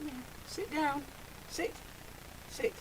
Come here. Sit down. Sit. Sit.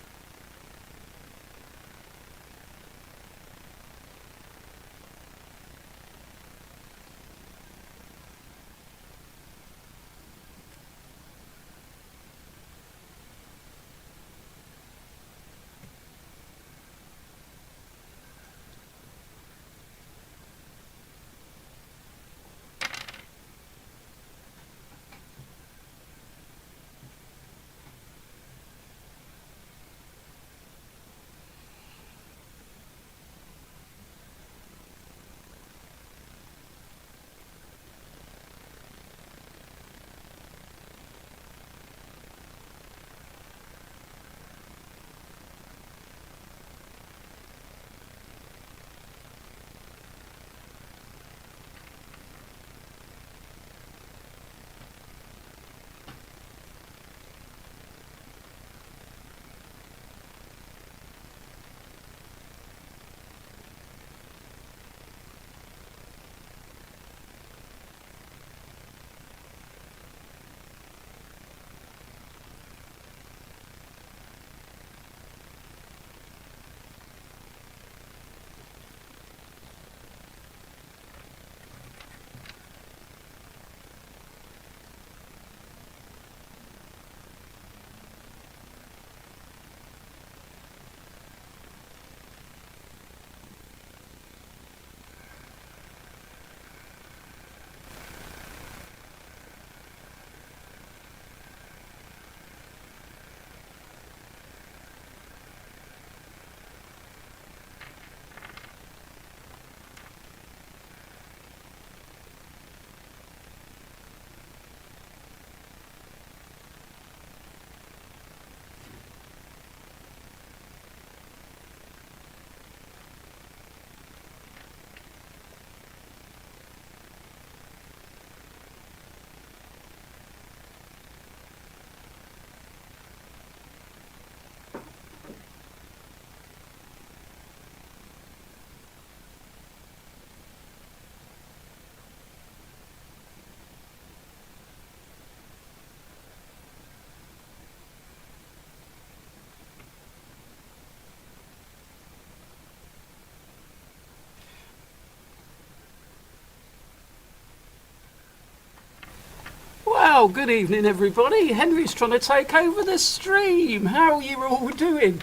Well, good evening, everybody. Henry's trying to take over the stream. How are you all doing?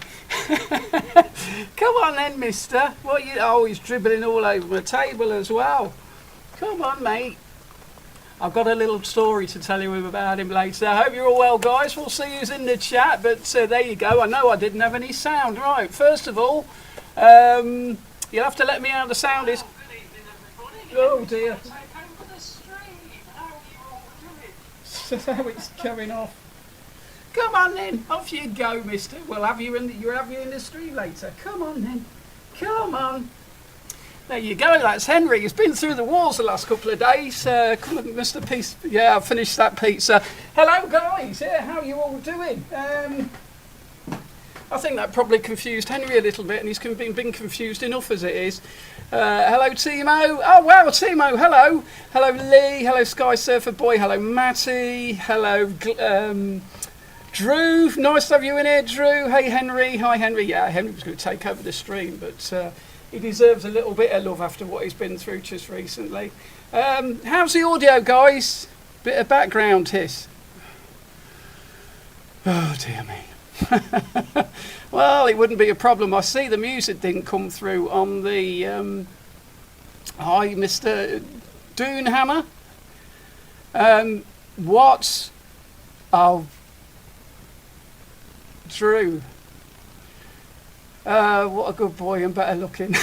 Come on then, mister. What you? Oh, he's dribbling all over my table as well. Come on, mate. I've got a little story to tell you about him later. I hope you're all well, guys. We'll see you in the chat. But there you go. I know I didn't have any sound. Right, first of all, you'll have to let me know how the sound is. Oh, dear. How it's coming off. Come on then, off you go, mister. We'll have you in the stream later. Come on then. Come on. There you go, that's Henry. He's been through the walls the last couple of days. Come on, Mr. Peace. Yeah, I've finished that pizza. Hello, guys. Yeah, how are you all doing? I think that probably confused Henry a little bit, and he's been confused enough as it is. Hello, Timo. Oh, wow, Timo. Hello. Hello, Lee. Hello, Sky Surfer Boy. Hello, Matty. Hello, Drew. Nice to have you in here, Drew. Hey, Henry. Hi, Henry. Yeah, Henry was going to take over the stream, but he deserves a little bit of love after what he's been through just recently. How's the audio, guys? Bit of background hiss. Oh, dear me. Well, it wouldn't be a problem. I see the music didn't come through on the hi, Mr. Doonhammer. What? Oh, Drew. What a good boy and better looking.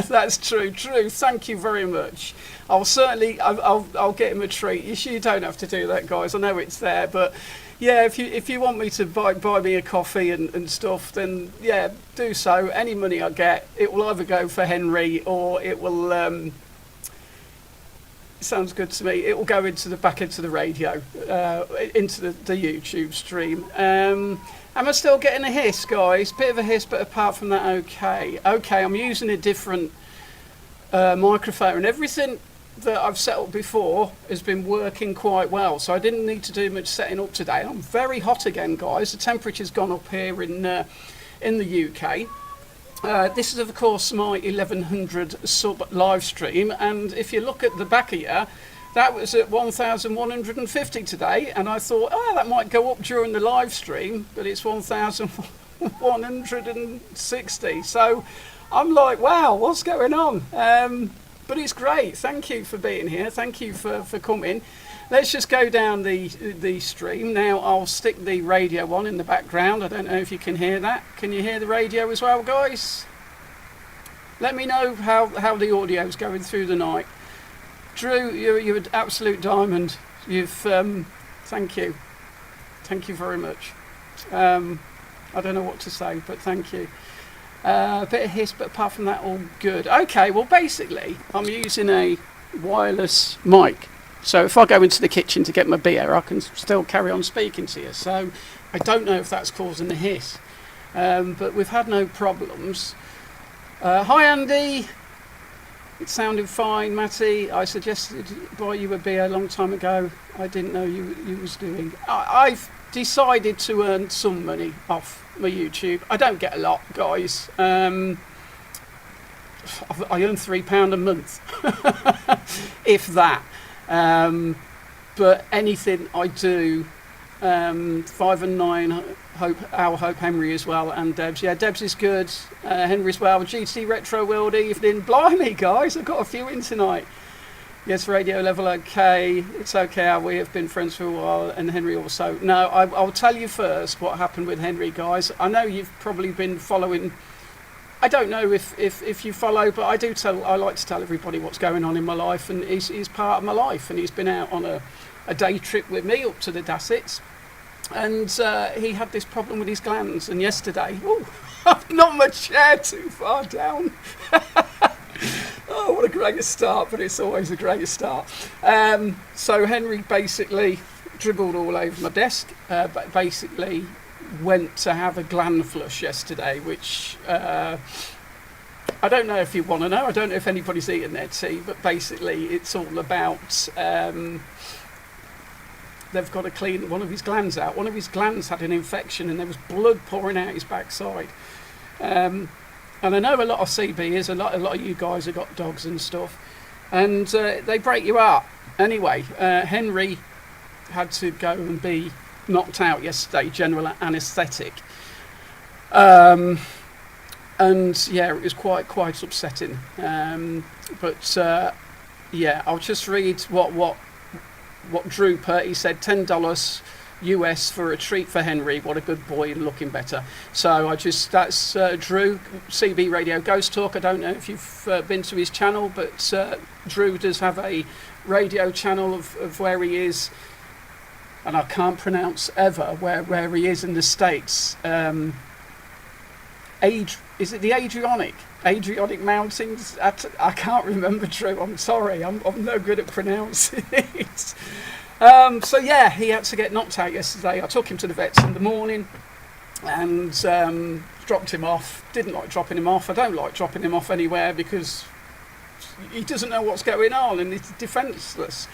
That's true. Drew, thank you very much. I'll get him a treat. You don't have to do that, guys. I know it's there, but yeah, if you want me to buy me a coffee and stuff, then yeah, do so. Any money I get, it will either go for Henry or it will. Sounds good to me. It will go back into the radio, into the YouTube stream. Am I still getting a hiss, guys? Bit of a hiss, but apart from that, okay. Okay, I'm using a different microphone and everything. that I've set up before has been working quite well, so I didn't need to do much setting up today. I'm very hot again, guys. The temperature's gone up here in the UK. This is, of course, my 1100 sub live stream, and if you look at the back of here, that was at 1,150 today, and I thought, oh, that might go up during the live stream, but it's 1,160. So I'm like, wow, what's going on? But it's great. Thank you for being here. Thank you for coming. Let's just go down the stream. Now I'll stick the radio on in the background. I don't know if you can hear that. Can you hear the radio as well, guys? Let me know how the audio's going through the night. Drew, you're an absolute diamond. Thank you. Thank you very much. I don't know what to say, but thank you. A bit of hiss, but apart from that, all good. Okay, well, basically, I'm using a wireless mic. So if I go into the kitchen to get my beer, I can still carry on speaking to you. So I don't know if that's causing the hiss. But we've had no problems. Hi, Andy. It sounded fine, Matty. I suggested buy you a beer a long time ago. I didn't know you was doing. I've decided to earn some money off my YouTube. I don't get a lot, guys. I earn £3 a month, if that. But anything I do, 5 and 9, Hope Henry as well, and Debs. Yeah, Debs is good. Henry as well. GT Retro World evening. Blimey, guys, I've got a few in tonight. Yes, radio level okay. It's okay. We have been friends for a while, and Henry also. No, I'll tell you first what happened with Henry, guys. I know you've probably been following. I don't know if you follow, but I like to tell everybody what's going on in my life, and he's part of my life, and he's been out on a day trip with me up to the Dassets. And he had this problem with his glands, and yesterday, I've knocked my chair too far down. Oh, what a great start, but it's always a great start. So Henry basically dribbled all over my desk, but basically went to have a gland flush yesterday, which I don't know if you want to know. I don't know if anybody's eaten their tea, but basically it's all about... they've got to clean one of his glands out. One of his glands had an infection and there was blood pouring out his backside. And I know a lot of CBers, a lot of you guys have got dogs and stuff, and they break you up. Anyway, Henry had to go and be knocked out yesterday, general anaesthetic. And yeah, it was quite upsetting. But yeah, I'll just read what Drew put. He said $10 US for a treat for Henry. What a good boy and looking better. So that's Drew, CB Radio Ghost Talk. I don't know if you've been to his channel, but Drew does have a radio channel of where he is, and I can't pronounce ever where he is in the States. Is it the Adriatic Mountains? I can't remember, Drew. I'm sorry. I'm no good at pronouncing it. So yeah, he had to get knocked out yesterday. I took him to the vets in the morning and dropped him off. Didn't like dropping him off. I don't like dropping him off anywhere because he doesn't know what's going on and he's defenceless.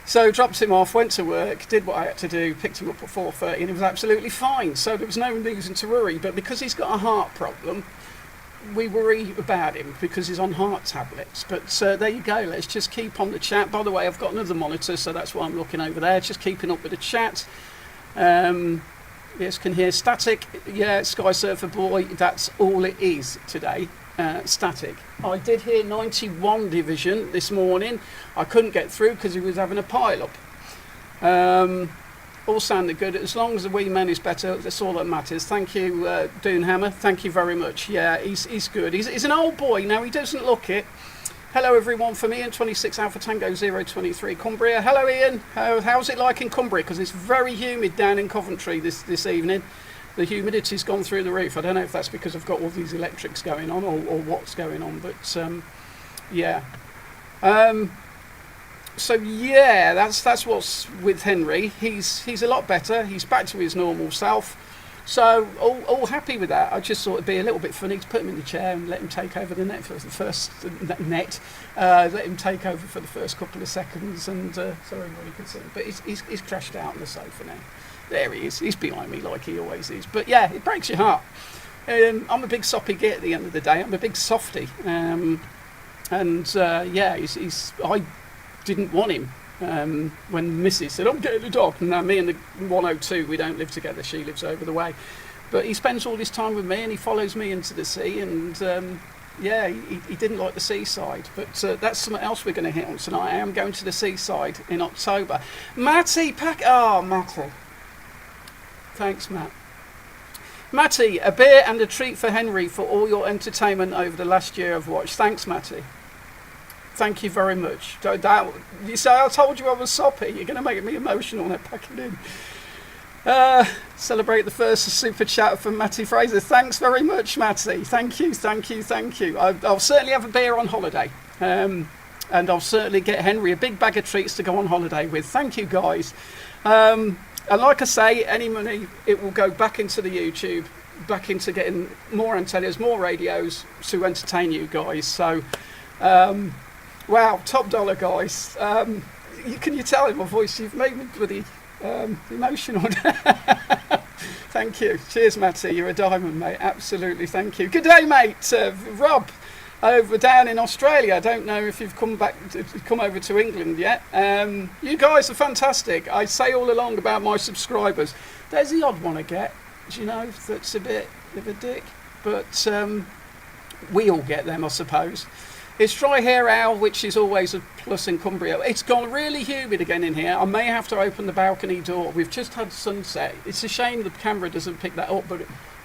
So dropped him off, went to work, did what I had to do, picked him up at 4:30, and he was absolutely fine. So there was no reason to worry. But because he's got a heart problem, we worry about him because he's on heart tablets. But there you go. Let's just keep on the chat. By the way, I've got another monitor, so that's why I'm looking over there. Just keeping up with the chat. Yes, can hear static. Yeah, Sky Surfer Boy. That's all it is today. Static. I did hear 91 Division this morning. I couldn't get through because he was having a pile-up. All sounded good. As long as the wee man is better, that's all that matters. Thank you, Doonhammer. Thank you very much. Yeah, he's good. He's an old boy now. He doesn't look it. Hello, everyone, from Ian 26 Alpha Tango 023 Cumbria. Hello, Ian. How's it like in Cumbria? Because it's very humid down in Coventry this evening. The humidity's gone through the roof. I don't know if that's because I've got all these electrics going on or what's going on, but yeah. So yeah, that's what's with Henry. He's a lot better. He's back to his normal self. So all happy with that. I just thought it'd be a little bit funny to put him in the chair and let him take over the net for the first let him take over for the first couple of seconds. And sorry, everybody could see him, but he's crashed out on the sofa now. There he is. He's behind me like he always is. But yeah, it breaks your heart. I'm a big soppy git at the end of the day. I'm a big softy. Yeah, I didn't want him. When Mrs. said, I'm getting a dog. Now, me and the 102, we don't live together. She lives over the way. But he spends all his time with me and he follows me into the sea. And he didn't like the seaside. But that's something else we're going to hit on tonight. I am going to the seaside in October. Matty, Matty. Thanks, Matt. Matty, a beer and a treat for Henry for all your entertainment over the last year I've watched. Thanks, Matty. Thank you very much. You say I told you I was soppy. You're going to make me emotional now. Pack it in. Celebrate the first super chat from Matty Fraser. Thanks very much, Matty. Thank you. I'll certainly have a beer on holiday. And I'll certainly get Henry a big bag of treats to go on holiday with. Thank you, guys. And like I say, any money, it will go back into the YouTube, back into getting more antennas, more radios to entertain you guys. So... wow, top dollar, guys. Can you tell in my voice? You've made me bloody emotional. Thank you. Cheers, Matty. You're a diamond, mate. Absolutely. Thank you. Good day, mate. Rob, over down in Australia. I don't know if you've come over to England yet. You guys are fantastic. I say all along about my subscribers. There's the odd one I get, you know, that's a bit of a dick. But we all get them, I suppose. It's dry here, Al, which is always a plus in Cumbria. It's gone really humid again in here. I may have to open the balcony door. We've just had sunset. It's a shame the camera doesn't pick that up, but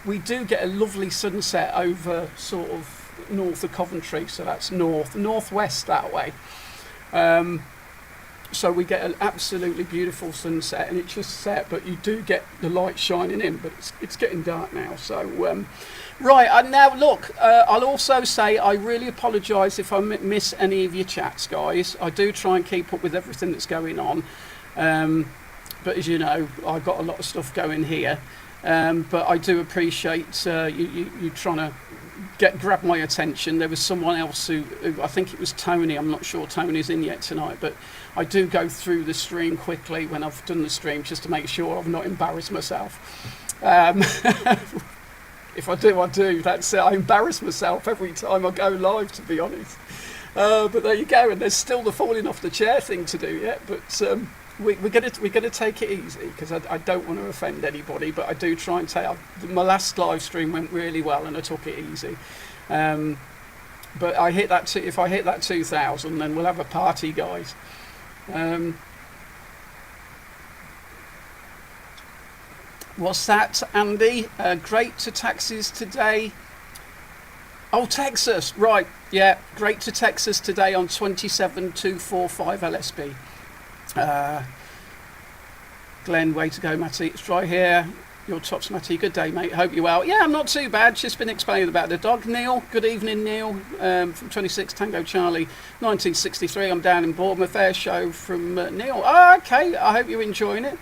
we do get a lovely sunset over sort of north of Coventry. So that's northwest that way. So we get an absolutely beautiful sunset, and it just set, but you do get the light shining in, but it's getting dark now. So... Right, and now look, I'll also say I really apologise if I miss any of your chats, guys. I do try and keep up with everything that's going on. But as you know, I've got a lot of stuff going here. But I do appreciate you trying to grab my attention. There was someone else who I think it was Tony. I'm not sure Tony's in yet tonight, but I do go through the stream quickly when I've done the stream just to make sure I've not embarrassed myself. If I do, I do. That's it. I embarrass myself every time I go live, to be honest. But there you go. And there's still the falling off the chair thing to do yet. But we're gonna take it easy because I don't want to offend anybody. But I do try and take. My last live stream went really well, and I took it easy. But I hit that. If I hit that 2,000, then we'll have a party, guys. What's that, Andy? Great to taxes today. Oh, Texas, right. Yeah, great to Texas today on 27245 LSB. Glenn, way to go, Matty. It's dry here. Your tops, Matty. Good day, mate. Hope you're well. Yeah, I'm not too bad. Just been explaining about the dog. Neil, good evening, Neil. From 26 Tango Charlie, 1963. I'm down in Bournemouth. Air show from Neil. Oh, okay. I hope you're enjoying it.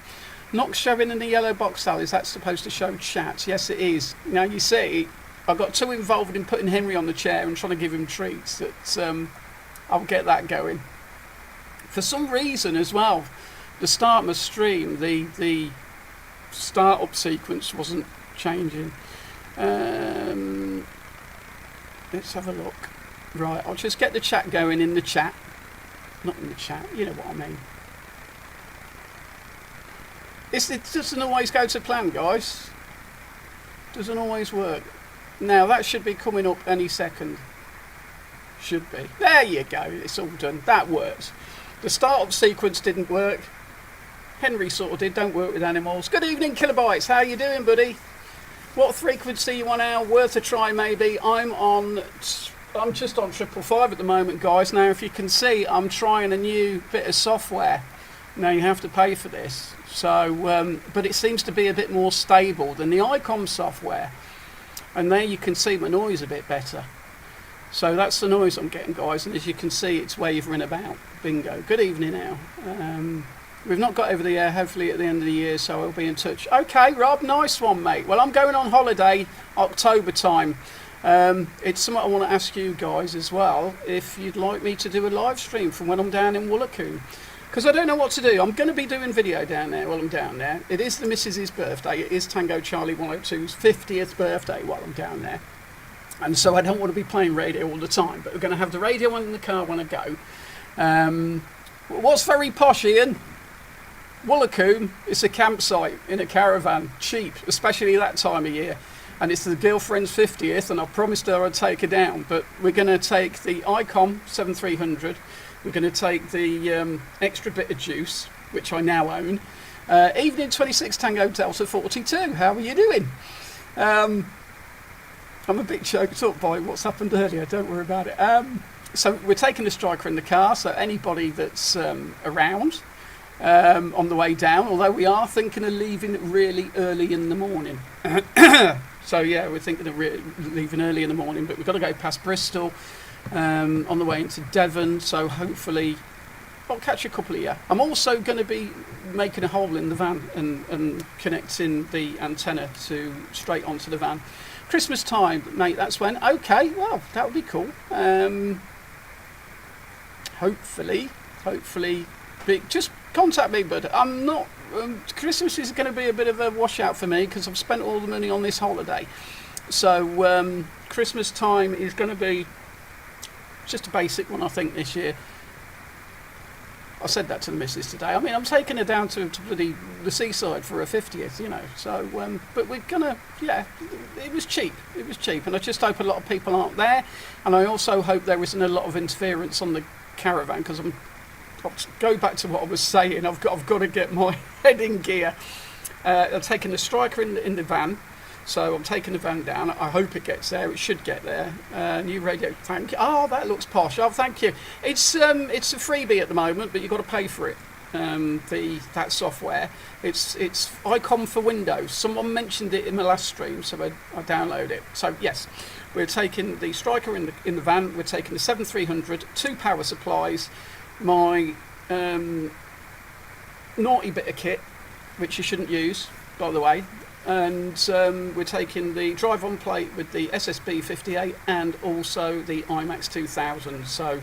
Not showing in the yellow box, Sal. Is that supposed to show chat? Yes, it is. Now, you see, I got too involved in putting Henry on the chair and trying to give him treats that I'll get that going. For some reason as well, the start of my stream, the start-up sequence wasn't changing. Let's have a look. Right, I'll just get the chat going in the chat. Not in the chat, you know what I mean. It doesn't always go to plan, guys. Doesn't always work. Now, that should be coming up any second. Should be. There you go. It's all done. That works. The start-up sequence didn't work. Henry sort of did. Don't work with animals. Good evening, Kilobytes. How you doing, buddy? What frequency you want now? Worth a try, maybe. I'm just on 555 at the moment, guys. Now, if you can see, I'm trying a new bit of software. Now, you have to pay for this. So, but it seems to be a bit more stable than the ICOM software. And there you can see my noise a bit better. So that's the noise I'm getting, guys. And as you can see, it's wavering about. Bingo. Good evening now. We've not got over the air, hopefully at the end of the year, so I'll be in touch. Okay, Rob, nice one, mate. Well, I'm going on holiday October time. It's something I want to ask you guys as well, if you'd like me to do a live stream from when I'm down in Woolacombe. Because I don't know what to do. I'm going to be doing video down there while I'm down there. It is the missus's birthday. It is Tango Charlie 102's 50th birthday while I'm down there. And so I don't want to be playing radio all the time. But we're going to have the radio on in the car when I go. What's very posh, Ian? Woolacombe is a campsite in a caravan. Cheap, especially that time of year. And it's the girlfriend's 50th, and I promised her I'd take her down. But we're going to take the Icom 7300. We're going to take the extra bit of juice, which I now own. Evening 26 Tango Delta 42. How are you doing? I'm a bit choked up by what's happened earlier. Don't worry about it. So we're taking the Striker in the car. So anybody that's around on the way down, although we are thinking of leaving really early in the morning. So yeah, we're thinking of leaving early in the morning, but we've got to go past Bristol. On the way into Devon, so hopefully I'll catch a couple of you. I'm also going to be making a hole in the van and connecting the antenna straight onto the van. Christmas time, mate, that's when. Okay, well, that would be cool. Hopefully, just contact me, bud. I'm not. Christmas is going to be a bit of a washout for me because I've spent all the money on this holiday. So Christmas time is going to be just a basic one, I think, this year. I said that to the missus today. I mean, I'm taking her down to the seaside for her 50th, you know. So, but we're gonna, yeah, it was cheap. It was cheap, and I just hope a lot of people aren't there. And I also hope there isn't a lot of interference on the caravan, because I'll go back to what I was saying. I've got to get my head in gear. I'm taking the Striker in the van. So I'm taking the van down. I hope it gets there. It should get there. New radio. Thank you. Oh, that looks posh. Oh, thank you. It's a freebie at the moment, but you've got to pay for it. That software. It's Icom for Windows. Someone mentioned it in the last stream, so I download it. So yes, we're taking the Striker in the van. We're taking the 7300, 2 power supplies, my naughty bit of kit, which you shouldn't use, by the way. And we're taking the drive-on plate with the SSB 58 and also the IMAX 2000. So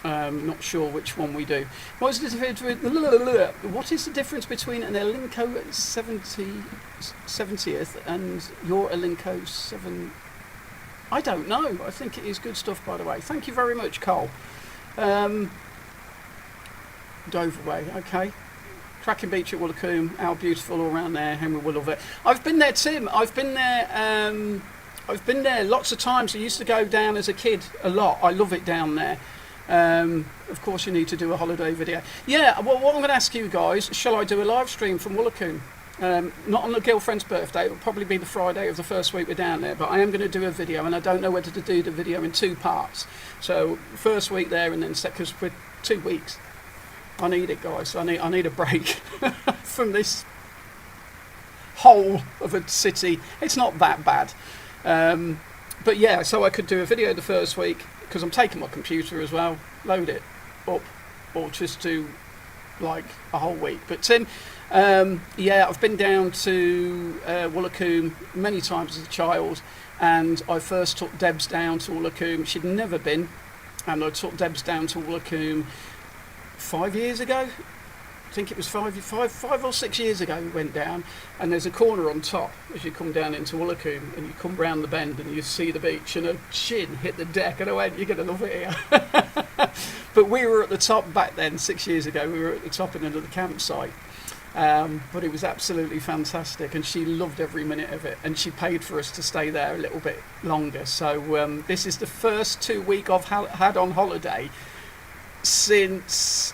not sure which one we do. What is the difference between an Elinco 70th and your Elinco 7? I don't know. I think it is good stuff, by the way. Thank you very much, Cole. Dover Way, okay. Cracking beach at Woolacombe, how beautiful all around there. Henry will love it. I've been there, Tim. I've been there lots of times. I used to go down as a kid a lot. I love it down there. Of course, you need to do a holiday video. Yeah, well, what I'm going to ask you guys, shall I do a live stream from Woolacombe? Not on the girlfriend's birthday. It will probably be the Friday of the first week we're down there. But I am going to do a video, and I don't know whether to do the video in 2 parts. So first week there, and then because we're 2 weeks. I need it, guys. I need a break from this whole of a city. It's not that bad. But yeah, so I could do a video the first week, because I'm taking my computer as well, load it up, or just do like a whole week. But Tim, yeah, I've been down to Woolacombe many times as a child, and I first took Debs down to Woolacombe. She'd never been, and I took Debs down to Woolacombe 5 years ago. I think it was 5 or 6 years ago we went down, and there's a corner on top as you come down into Woolacombe, and you come round the bend and you see the beach, and a chin hit the deck, and I went, you're going to love it here. But we were at the top back then, 6 years ago. We were at the top in another campsite, but it was absolutely fantastic, and she loved every minute of it, and she paid for us to stay there a little bit longer. So this is the first 2 week I've had on holiday since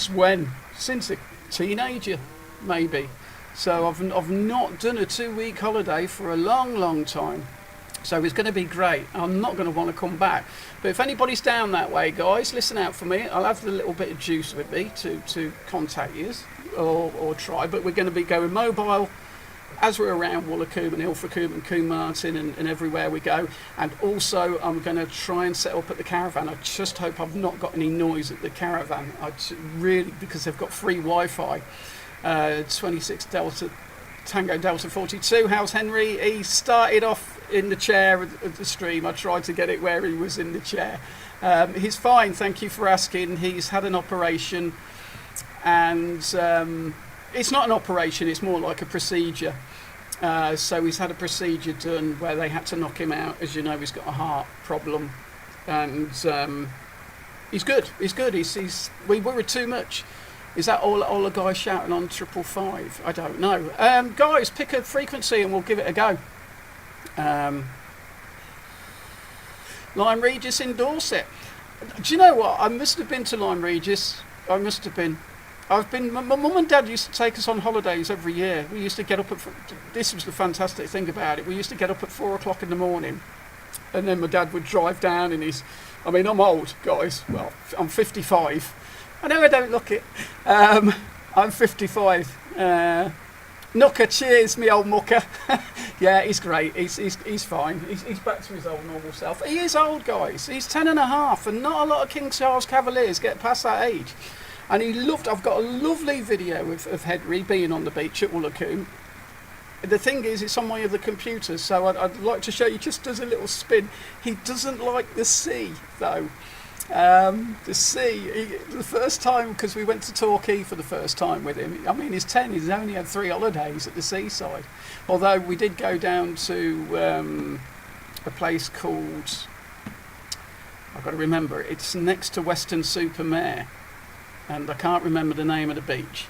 when? Since a teenager, maybe. So I've not done a 2 week holiday for a long time. So it's going to be great. I'm not going to want to come back. But if anybody's down that way, guys, listen out for me. I'll have the little bit of juice with me to contact you or try. But we're going to be going mobile as we're around Woolacombe and Ilfracombe and Combe Martin and everywhere we go. And also I'm going to try and set up at the caravan. I just hope I've not got any noise at the caravan. Really, because they've got free Wi-Fi. 26 Delta Tango Delta 42. How's Henry? He started off in the chair of the stream. I tried to get it where he was in the chair. He's fine, thank you for asking. He's had an operation, and it's not an operation, it's more like a procedure. So he's had a procedure done where they had to knock him out. As you know, he's got a heart problem, and he's good. We worried too much. Is that all the guys shouting on 555? I don't know. Guys, pick a frequency and we'll give it a go. Lyme Regis in Dorset. Do you know what? I must have been to Lyme Regis. I must have been. My mum and dad used to take us on holidays every year. We used to get up at, this was the fantastic thing about it, we used to get up at 4 o'clock in the morning, and then my dad would drive down in his, I mean, I'm old, guys. Well, I'm 55. I know I don't look it. I'm 55. Nooker, cheers, me old mucker. Yeah, he's great. He's fine. He's back to his old normal self. He is old, guys. He's 10 and a half, and not a lot of King Charles Cavaliers get past that age. And he loved. I've got a lovely video of Henry being on the beach at Woolacombe. The thing is, it's on my other computer, so I'd like to show you. Just does a little spin. He doesn't like the sea, though. The sea, the first time, because we went to Torquay for the first time with him. I mean, he's 10, he's only had 3 holidays at the seaside. Although we did go down to a place called, I've got to remember, it's next to Weston-super-Mare, and I can't remember the name of the beach.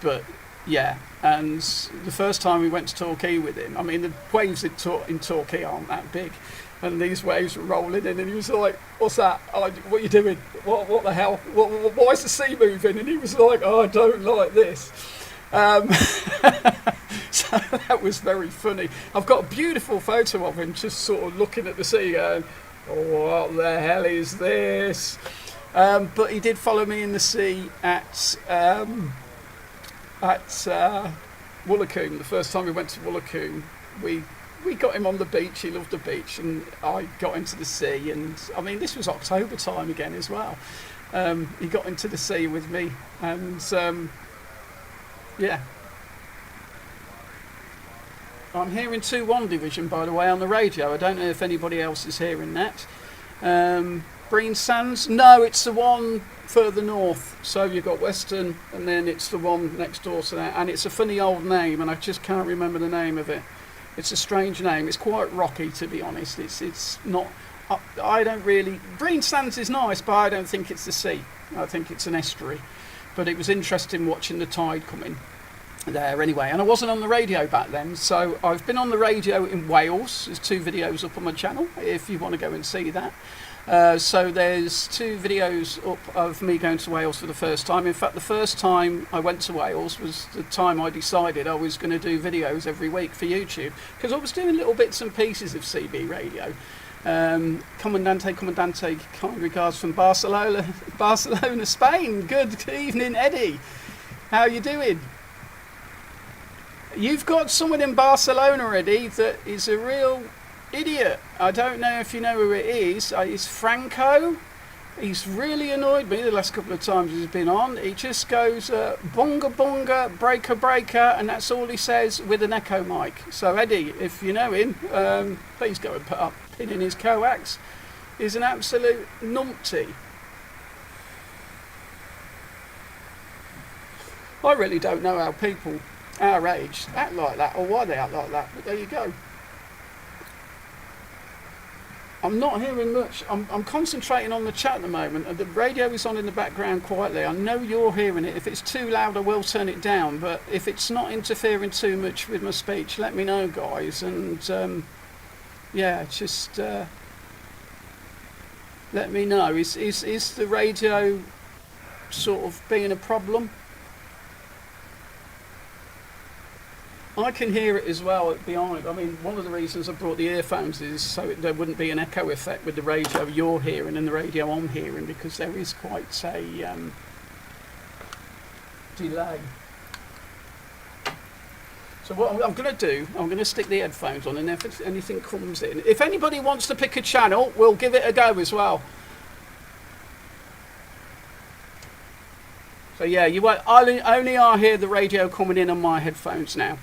But yeah, and the first time we went to Torquay with him, I mean, the waves in Torquay aren't that big. And these waves were rolling in, and he was like, "What's that? Oh, what are you doing? What the hell? Why is the sea moving?" And he was like, "Oh, I don't like this." So that was very funny. I've got a beautiful photo of him just sort of looking at the sea going, "Oh, what the hell is this?" But he did follow me in the sea at Woolacombe. The first time we went to Woolacombe, we got him on the beach. He loved the beach, and I got into the sea. And I mean, this was October time again as well. He got into the sea with me, and yeah. I'm hearing 2-1 division, by the way, on the radio. I don't know if anybody else is hearing that. Breen Sands? No, it's the one further north. So you've got Western, and then it's the one next door to that. And it's a funny old name, and I just can't remember the name of it. It's a strange name. It's quite rocky, to be honest. It's not. I don't really. Breen Sands is nice, but I don't think it's the sea. I think it's an estuary. But it was interesting watching the tide come in there anyway. And I wasn't on the radio back then, so I've been on the radio in Wales. There's 2 videos up on my channel if you want to go and see that. So there's 2 videos up of me going to Wales for the first time. In fact, the first time I went to Wales was the time I decided I was going to do videos every week for YouTube, because I was doing little bits and pieces of CB radio. Comandante, kind regards from Barcelona, Spain. Good evening, Eddie. How are you doing? You've got someone in Barcelona, Eddie, that is a real idiot. I don't know if you know who it is. It's Franco. He's really annoyed me the last couple of times he's been on. He just goes bonga bonga, breaker breaker, and that's all he says with an echo mic. So Eddie, if you know him, please go and put up a pin in his coax. He's an absolute numpty. I really don't know how people our age act like that, or why they act like that, but there you go. I'm not hearing much. I'm concentrating on the chat at the moment, and the radio is on in the background quietly. I know you're hearing it. If it's too loud, I will turn it down, but if it's not interfering too much with my speech, let me know, guys. And yeah, just let me know. Is the radio sort of being a problem? I can hear it as well behind. I mean, one of the reasons I brought the earphones is so there wouldn't be an echo effect with the radio you're hearing and the radio I'm hearing, because there is quite a delay. So what I'm going to do, I'm going to stick the headphones on, and if anything comes in, if anybody wants to pick a channel, we'll give it a go as well. So yeah, you won't, only I hear the radio coming in on my headphones now.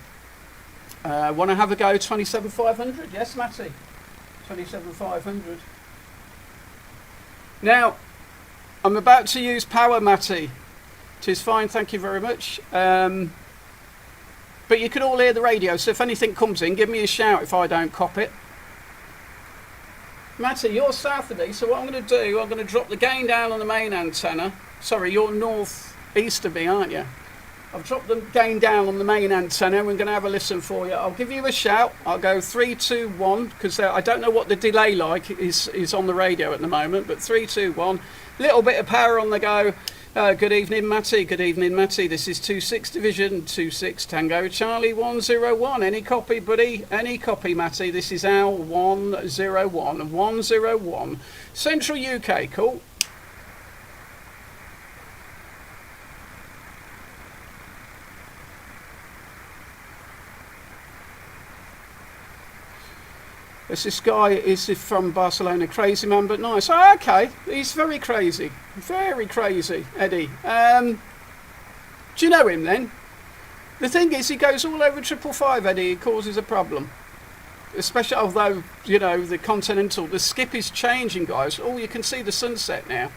Want to have a go? 27,500? Yes, Matty. 27,500. Now, I'm about to use power, Matty. 'Tis fine, thank you very much. But you can all hear the radio, so if anything comes in, give me a shout if I don't cop it. Matty, you're south of me, so what I'm going to do, I'm going to drop the gain down on the main antenna. Sorry, you're north east of me, aren't you? I've dropped the gain down on the main antenna. We're going to have a listen for you. I'll give you a shout. I'll go 3, 2, 1, because I don't know what the delay like is on the radio at the moment, but 3, 2, 1. Little bit of power on the go. Good evening, Matty. Good evening, Matty. This is 26 Division, 26 Tango Charlie 101. Any copy, buddy? Any copy, Matty? This is our 101. 101. Central UK, cool. This guy is from Barcelona, crazy man, but nice. Oh, okay, he's very crazy, Eddie. Do you know him then? The thing is, he goes all over 555, Eddie. He causes a problem, especially although you know the continental. The skip is changing, guys. Oh, you can see the sunset now,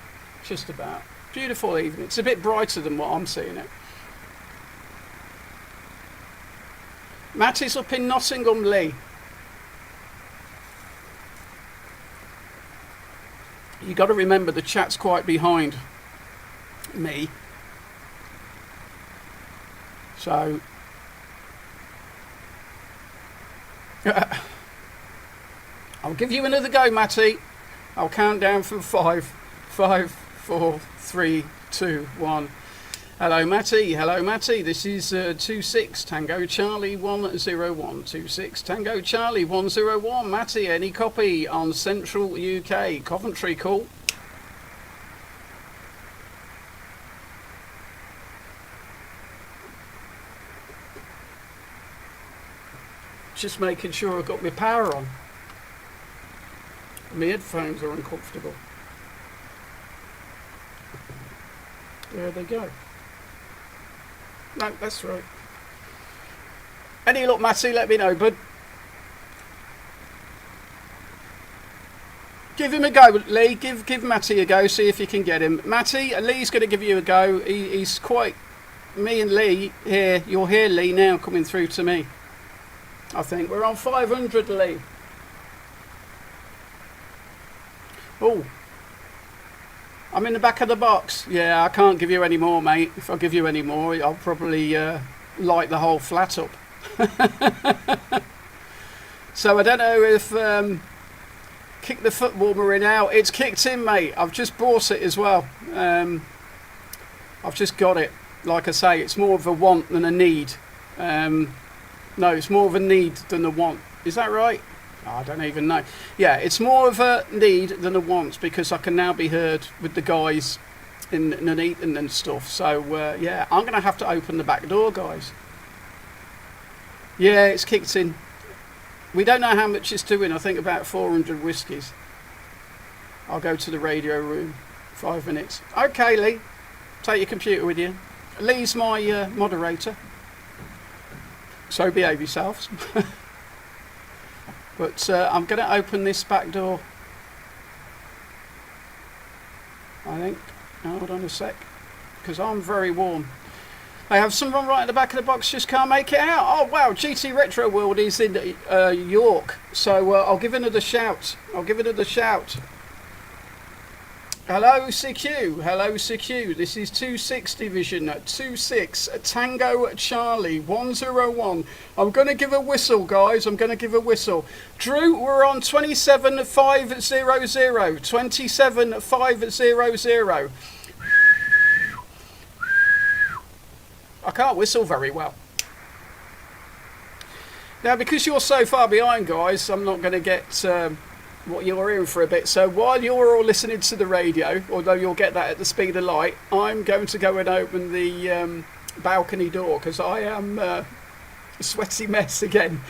just about. Beautiful evening. It's a bit brighter than what I'm seeing it. Matty's up in Nottingham, Lee. You got to remember the chat's quite behind me, so I'll give you another go, Matty. I'll count down from 5, 4, 3, 2, 1. Hello, Matty. Hello, Matty. This is 26 Tango Charlie 101. 26 Tango Charlie 101. Matty, any copy on Central UK? Coventry, cool. Just making sure I've got my power on. My headphones are uncomfortable. There they go. No, that's right. Any luck, Matty, let me know, bud. Give him a go, Lee. Give Matty a go, see if you can get him. Matty, Lee's going to give you a go. He's quite... Me and Lee here. You'll hear Lee now coming through to me. I think we're on 500, Lee. Oh. I'm in the back of the box. Yeah, I can't give you any more, mate. If I give you any more, I'll probably light the whole flat up. So I don't know if kick the foot warmer in out. It's kicked in, mate. I've just bought it as well. I've just got it. Like I say, it's more of a want than a need. No, it's more of a need than a want. Is that right? I don't even know. Yeah, it's more of a need than a want because I can now be heard with the guys in Nuneaton and stuff. So, yeah, I'm going to have to open the back door, guys. Yeah, it's kicked in. We don't know how much it's doing. I think about 400 whiskies. I'll go to the radio room. 5 minutes. Okay, Lee. Take your computer with you. Lee's my moderator. So behave yourselves. But I'm going to open this back door. I think. Hold on a sec. Because I'm very warm. I have someone right at the back of the box, just can't make it out. Oh, wow. GT Retro World is in York. So I'll give another shout. Hello, CQ. Hello, CQ. This is 26 Division, 26 Tango Charlie 101. I'm going to give a whistle, guys. I'm going to give a whistle. Drew, we're on 27500. 27500. I can't whistle very well. Now, because you're so far behind, guys, I'm not going to get... what you're hearing for a bit. So while you're all listening to the radio, although you'll get that at the speed of light, I'm going to go and open the balcony door because I am A sweaty mess again.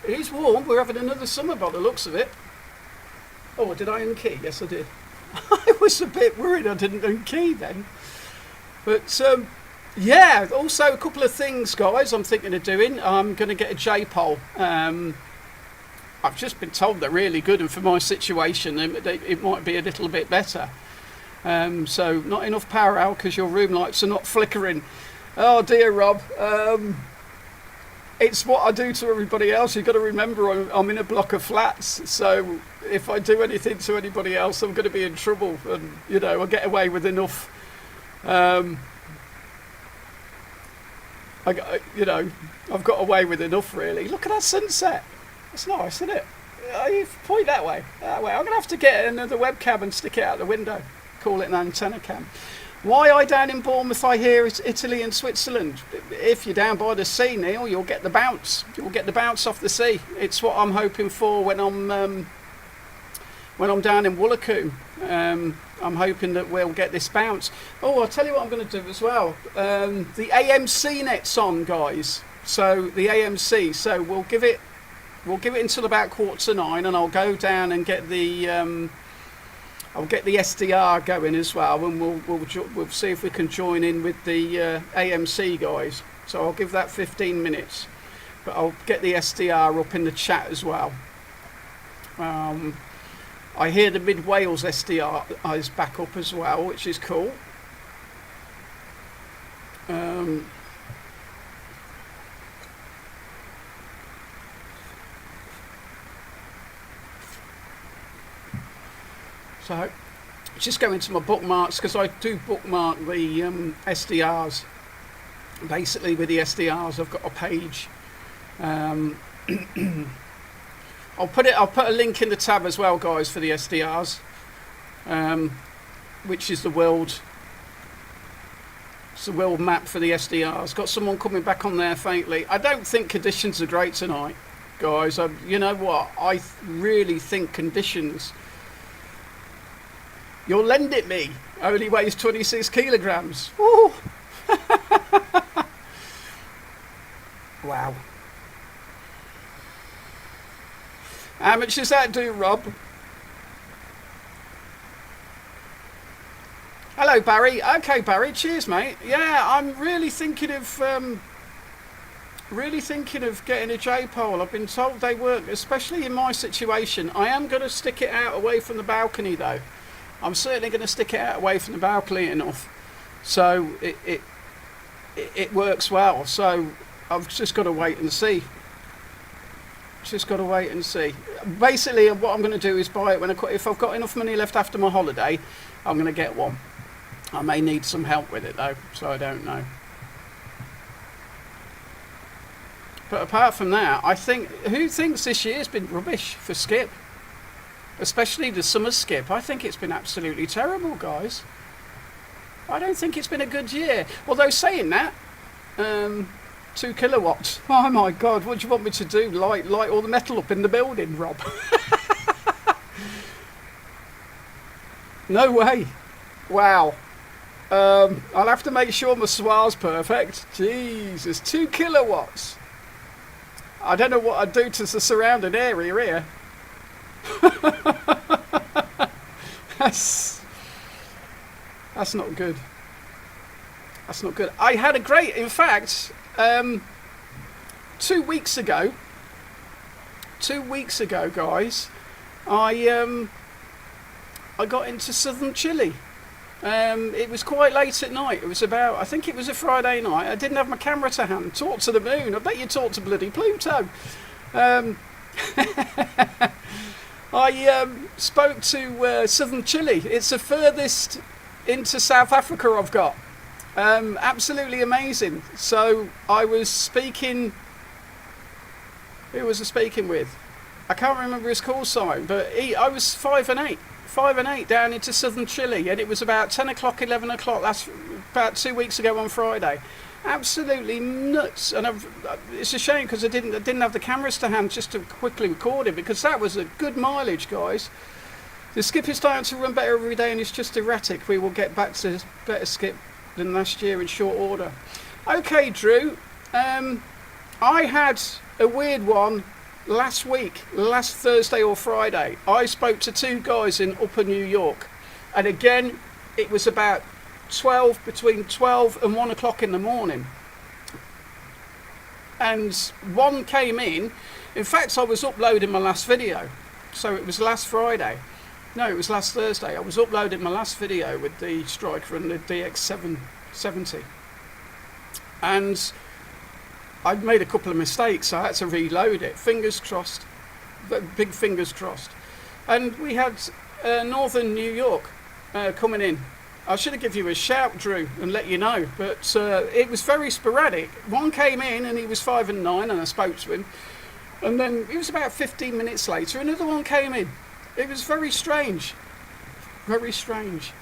It is warm. We're having another summer by the looks of it. Oh, did I unkey? Yes, I did. I was a bit worried I didn't unkey then. But, yeah, also a couple of things, guys, I'm thinking of doing. I'm going to get a J-pole. I've just been told they're really good, and for my situation, it might be a little bit better. So, not enough power out because your room lights are not flickering. Oh, dear, Rob. It's what I do to everybody else. You've got to remember I'm in a block of flats, so if I do anything to anybody else, I'm going to be in trouble. And, you know, I get away with enough. I've got away with enough, really. Look at that sunset. It's nice, isn't it? You point that way. That way. I'm going to have to get another webcam and stick it out the window. Call it an antenna cam. Why I down in Bournemouth, I hear it's Italy and Switzerland. If you're down by the sea, Neil, you'll get the bounce. You'll get the bounce off the sea. It's what I'm hoping for when I'm down in Woolacombe. I'm hoping that we'll get this bounce. Oh, I'll tell you what I'm going to do as well. The AMC net's on, guys. So the AMC. So we'll give it until about 8:45, and I'll go down and get the. I'll get the SDR going as well, and we'll see if we can join in with the AMC guys. So I'll give that 15 minutes, but I'll get the SDR up in the chat as well. I hear the Mid Wales SDR is back up as well, which is cool. So, just go into my bookmarks, because I do bookmark the SDRs. Basically, with the SDRs, I've got a page. I'll put a link in the tab as well, guys, for the SDRs, which is the world. It's the world map for the SDRs. Got someone coming back on there faintly. I don't think conditions are great tonight, guys. You know what? I really think conditions. You'll lend it me. Only weighs 26 kilograms. Woo! Wow. How much does that do, Rob? Hello, Barry. Okay, Barry. Cheers, mate. Yeah, I'm really thinking of getting a J-pole. I've been told they work, especially in my situation. I am going to stick it out away from the balcony, though. I'm certainly going to stick it out away from the balcony enough, so it works well. So I've just got to wait and see. Basically, what I'm going to do is buy it if I've got enough money left after my holiday. I'm going to get one. I may need some help with it though, so I don't know. But apart from that, I think, who thinks this year's been rubbish for Skip? Especially the summer skip. I think it's been absolutely terrible, guys. I don't think it's been a good year. Although saying that, 2 kilowatts. Oh my God, what do you want me to do? Light all the metal up in the building, Rob? No way. Wow. I'll have to make sure my SWA's perfect. Jesus, 2 kilowatts. I don't know what I'd do to the surrounding area here. That's not good. That's not good. I had a great, in fact, 2 weeks ago, guys, I got into southern Chile. It was quite late at night. It was about, I think it was a Friday night. I didn't have my camera to hand. Talk to the moon. I bet you talked to bloody Pluto. I spoke to southern Chile. It's the furthest into South Africa I've got. Absolutely amazing. So I was speaking. Who was I speaking with? I can't remember his call sign, but I was 5 and 8 down into southern Chile, and it was about 10 o'clock, 11 o'clock. That's about 2 weeks ago on Friday. Absolutely nuts. And it's a shame because I didn't have the cameras to hand just to quickly record it, because that was a good mileage, guys. The skip is starting to run better every day and it's just erratic. We will get back to better skip than last year in short order. Okay, Drew. I had a weird one last week, last Thursday or Friday. I spoke to two guys in Upper New York. And again, it was about between 12 and 1 o'clock in the morning. And one came in fact I was uploading my last video, so it was last Friday, no, it was last Thursday. I was uploading my last video with the Striker and the DX770, and I'd made a couple of mistakes, so I had to reload it. Fingers crossed, big fingers crossed. And we had Northern New York coming in. I should have given you a shout, Drew, and let you know, but it was very sporadic. One came in and he was 5 and 9, and I spoke to him, and then it was about 15 minutes later another one came in. It was very strange, very strange.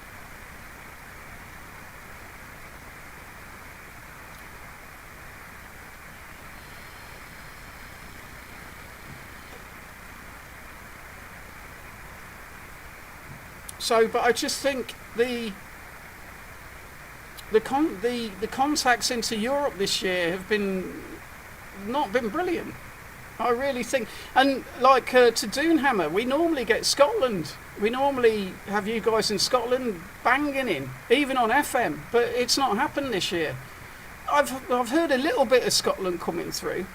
So, but I just think the contacts into Europe this year have not been brilliant. I really think, and like to Doonhammer, we normally get Scotland. We normally have you guys in Scotland banging in, even on FM, but it's not happened this year. I've heard a little bit of Scotland coming through,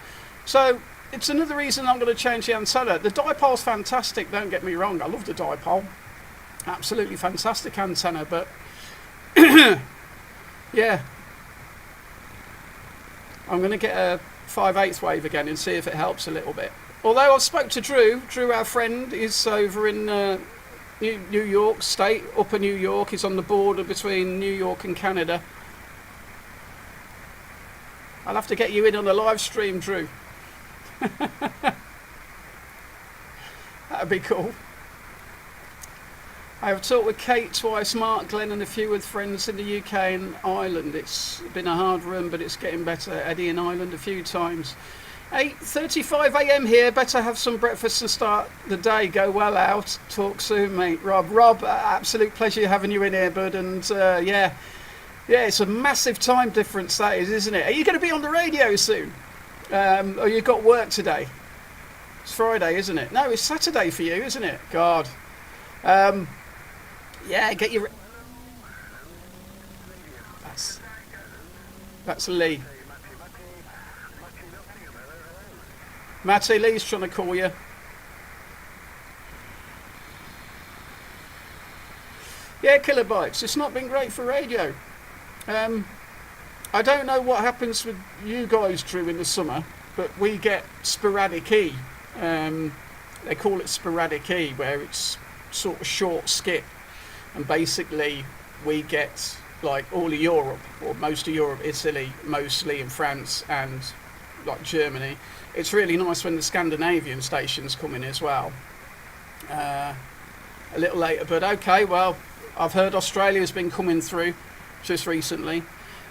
so it's another reason I'm going to change the antenna. The dipole's fantastic, don't get me wrong. I love the dipole, absolutely fantastic antenna, but yeah, I'm going to get a 5/8 wave again and see if it helps a little bit. Although I spoke to Drew, our friend, is over in New York State, Upper New York. He's on the border between New York and Canada. I'll have to get you in on a live stream, Drew. That'd be cool. I have talked with Kate twice, Mark, Glenn and a few with friends in the UK and Ireland. It's been a hard run, but it's getting better. Eddie in Ireland a few times. 8:35 a.m. here. Better have some breakfast and start the day. Go well out. Talk soon, mate. Rob, absolute pleasure having you in here, bud. And yeah, it's a massive time difference, that is, isn't it? Are you going to be on the radio soon? Or you got work today? It's Friday, isn't it? No, it's Saturday for you, isn't it? God. Yeah, get your... That's Lee. Matty Lee's trying to call you. Yeah, Kilobytes. It's not been great for radio. I don't know what happens with you guys, Drew, in the summer, but we get sporadic E. They call it sporadic E, where it's sort of short skip. And basically we get like all of Europe, or most of Europe, Italy mostly, and France and like Germany. It's really nice when the Scandinavian stations come in as well. A little later, but okay, well, I've heard Australia's been coming through just recently.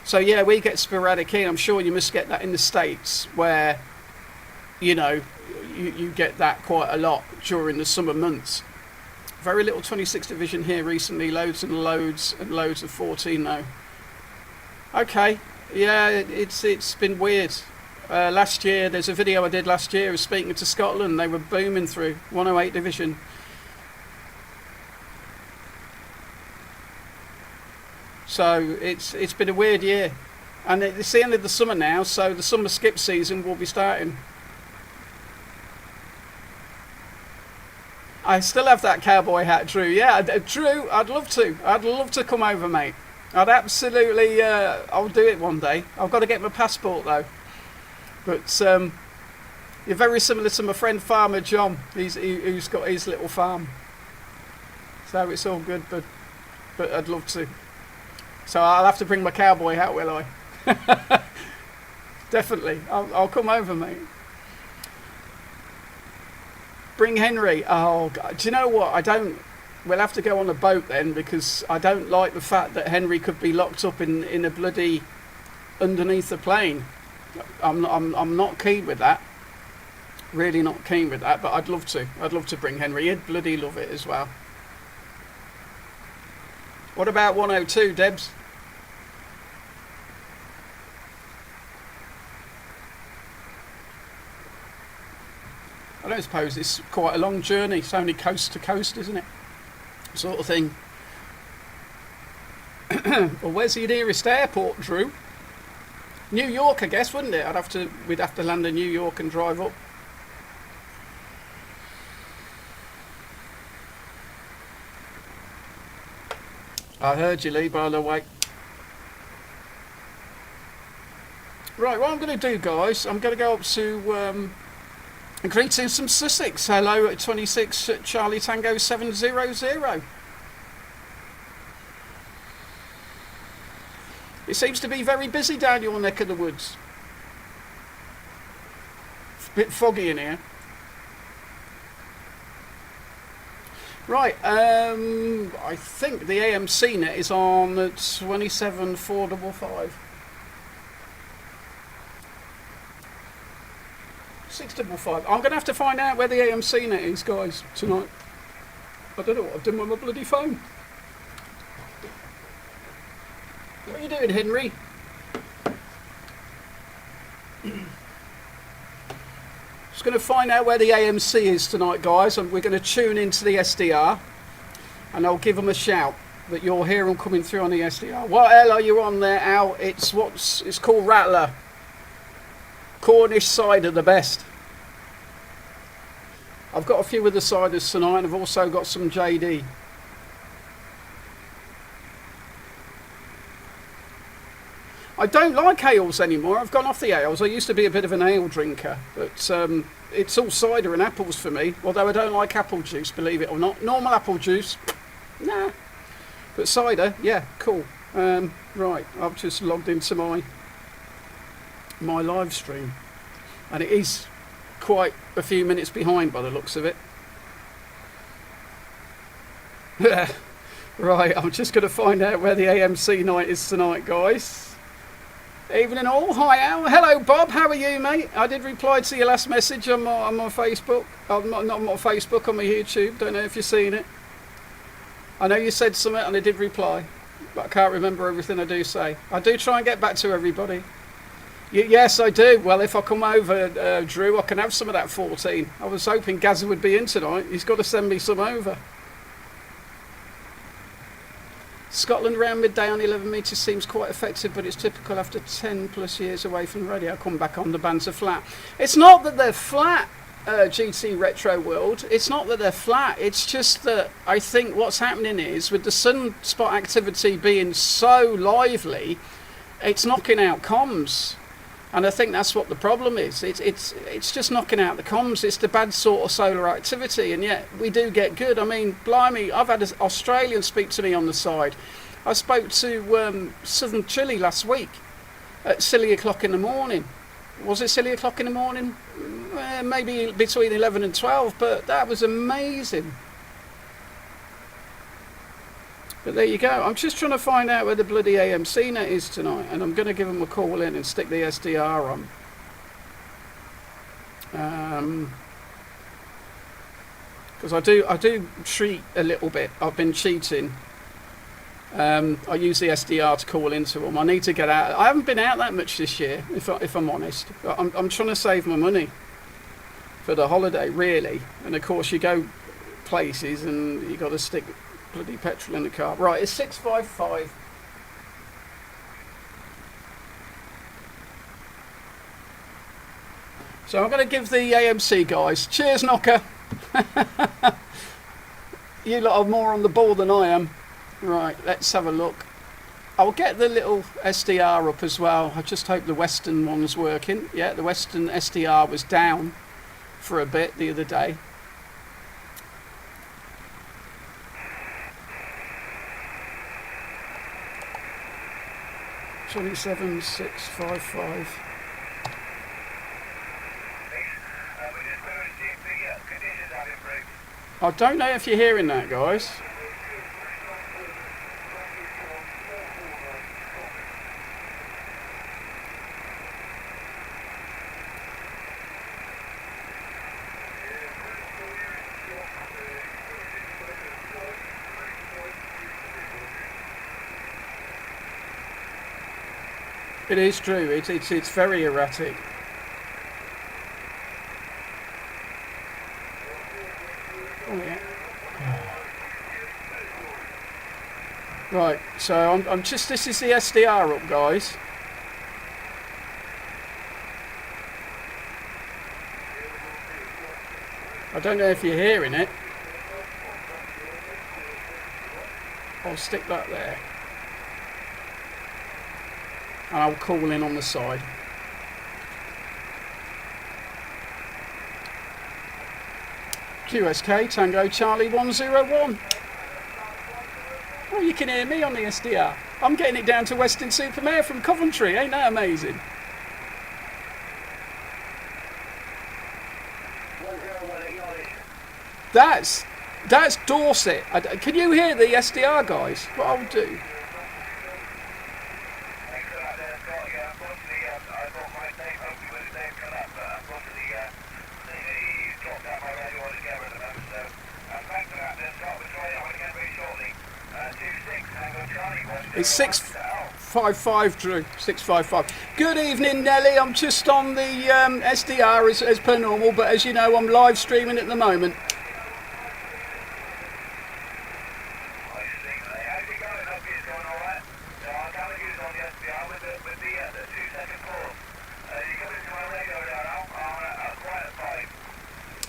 So yeah, we get sporadic in. I'm sure you must get that in the States, where, you know, you get that quite a lot during the summer months. Very little 26 division here recently, loads and loads and loads of 14 though. Okay, yeah, it's been weird. Last year, there's a video I did last year of speaking to Scotland. They were booming through 108 division. So it's been a weird year, and it's the end of the summer now, so the summer skip season will be starting. I still have that cowboy hat, Drew. Yeah, Drew, I'd love to come over, mate. I'd absolutely, I'll do it one day. I've got to get my passport though. But you're very similar to my friend Farmer John. Who's got his little farm. So it's all good, but I'd love to. So I'll have to bring my cowboy hat, will I? Definitely, I'll come over, mate. Bring Henry. Oh, God. Do you know what? We'll have to go on a boat then, because I don't like the fact that Henry could be locked up in a bloody underneath the plane. I'm not keen with that. Really not keen with that, but I'd love to. I'd love to bring Henry. He'd bloody love it as well. What about 102, Debs? I don't suppose it's quite a long journey. It's only coast to coast, isn't it? Sort of thing. Well, where's the nearest airport, Drew? New York, I guess, wouldn't it? We'd have to land in New York and drive up. I heard you, Lee, by the way. Right, what I'm going to do, guys, I'm going to go up to greetings from Sussex. Hello at 26 Charlie Tango 700. It seems to be very busy down your neck of the woods. It's a bit foggy in here. Right, I think the AMC net is on at 27,455. 655. I'm going to have to find out where the AMC net is, guys, tonight. I don't know what I've done with my bloody phone. What are you doing, Henry? Just going to find out where the AMC is tonight, guys, and we're going to tune into the SDR, and I'll give them a shout that you'll hear them coming through on the SDR. What L are you on there, Al? It's called Rattler. Cornish cider, the best. I've got a few of the ciders tonight, and I've also got some JD. I don't like ales anymore. I've gone off the ales. I used to be a bit of an ale drinker, but it's all cider and apples for me, although I don't like apple juice, believe it or not. Normal apple juice, nah. But cider, yeah, cool. Right, I've just logged into my live stream, and it is quite a few minutes behind by the looks of it. Right, I'm just going to find out where the AMC night is tonight, guys. Evening all. Hi Al. Hello Bob, how are you, mate? I did reply to your last message on my Facebook. Not on my Facebook, on my YouTube. Don't know if you've seen it. I know you said something and I did reply, but I can't remember everything I do say. I do try and get back to everybody. Yes, I do. Well, if I come over, Drew, I can have some of that 14. I was hoping Gazza would be in tonight. He's got to send me some over. Scotland round midday on 11 metres seems quite effective, but it's typical after 10 plus years away from the radio. I'll come back on, the bands are flat. It's not that they're flat, GT Retro World. It's not that they're flat. It's just that I think what's happening is, with the sunspot activity being so lively, it's knocking out comms. And I think that's what the problem is. It's just knocking out the comms. It's the bad sort of solar activity, and yet we do get good. I mean, blimey, I've had an Australian speak to me on the side. I spoke to Southern Chile last week at silly o'clock in the morning. Was it silly o'clock in the morning? Maybe between 11 and 12, but that was amazing. But there you go. I'm just trying to find out where the bloody AMC net is tonight, and I'm going to give them a call in and stick the SDR on. Because I do cheat a little bit. I've been cheating. I use the SDR to call into them. I need to get out. I haven't been out that much this year, if I'm honest. I'm trying to save my money for the holiday, really. And of course, you go places and you got to stick bloody petrol in the car. Right, it's 655. So I'm going to give the AMC guys. Cheers, Knocker. You lot are more on the ball than I am. Right, let's have a look. I'll get the little SDR up as well. I just hope the Western one's working. Yeah, the Western SDR was down for a bit the other day. $27,655. I don't know if you're hearing that, guys. It is true. It's very erratic. Oh, yeah. Right. So I'm just. This is the SDR up, guys. I don't know if you're hearing it. I'll stick that there. And I'll call in on the side. QSK Tango Charlie 101. Oh, you can hear me on the SDR. I'm getting it down to Weston-super-Mare from Coventry. Ain't that amazing? That's Dorset. Can you hear the SDR guys? What I'll do. It's 655, Drew. 655. Good evening, Nelly. I'm just on the SDR as per normal, but as you know, I'm live streaming at the moment.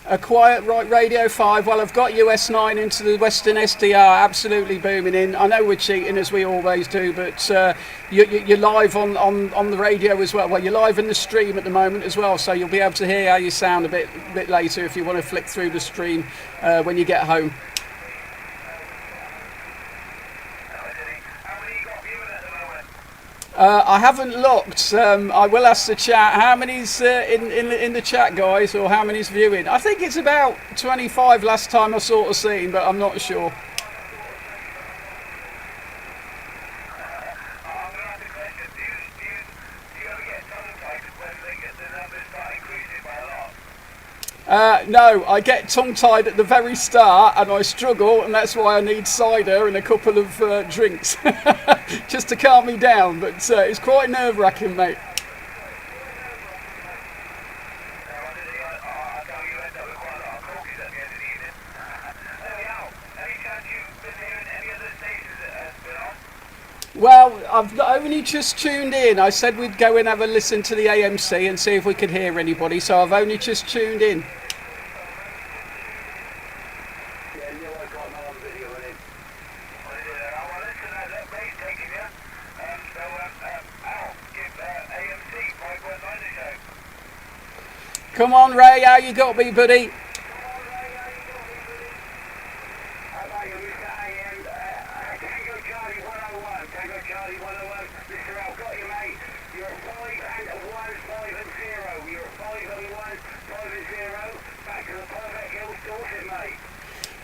A quiet right Radio 5. Well, I've got US9 into the Western SDR, absolutely booming in. I know we're cheating as we always do, but you're live on the radio as well. Well, you're live in the stream at the moment as well, so you'll be able to hear how you sound a bit later if you want to flick through the stream when you get home. I haven't looked. I will ask the chat. How many's in the chat, guys, or how many's viewing? I think it's about 25 last time I sort of seen, but I'm not sure. No, I get tongue-tied at the very start and I struggle, and that's why I need cider and a couple of drinks just to calm me down, but it's quite nerve-wracking, mate. Well, I've only just tuned in. I said we'd go and have a listen to the AMC and see if we could hear anybody, so I've only just tuned in. Come on, Ray, how you got me, buddy?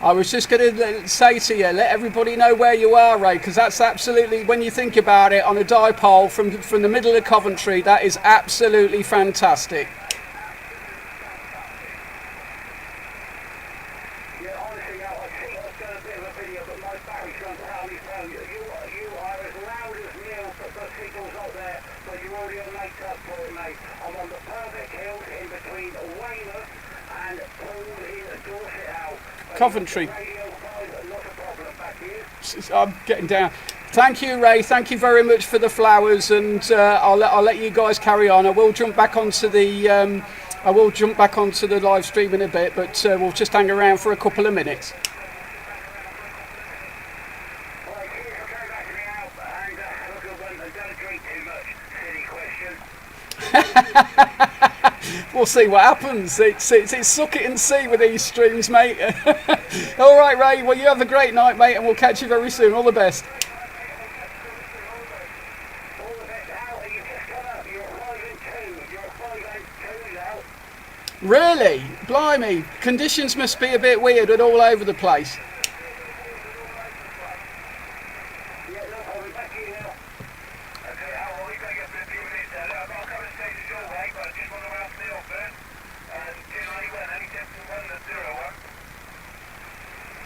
I was just going to say to you, let everybody know where you are, Ray, because that's absolutely, when you think about it, on a dipole from the middle of Coventry, that is absolutely fantastic. Coventry. I'm getting down. Thank you, Ray. Thank you very much for the flowers, and I'll let you guys carry on. I will jump back onto the live stream in a bit, but we'll just hang around for a couple of minutes. We'll see what happens. It's suck it and see with these streams, mate. All right, Ray. Well, you have a great night, mate, and we'll catch you very soon. All the best. Really? Blimey. Conditions must be a bit weird and all over the place.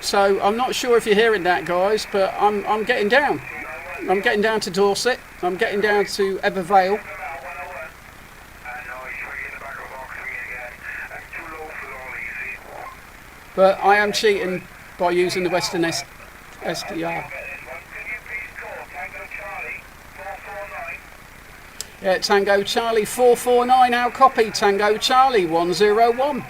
So I'm not sure if you're hearing that, guys, but I'm getting down. I'm getting down to Dorset. I'm getting down to Ebbw Vale. But I am cheating by using the Western SDR. Yeah, Tango Charlie 449, our copy. Tango Charlie 101.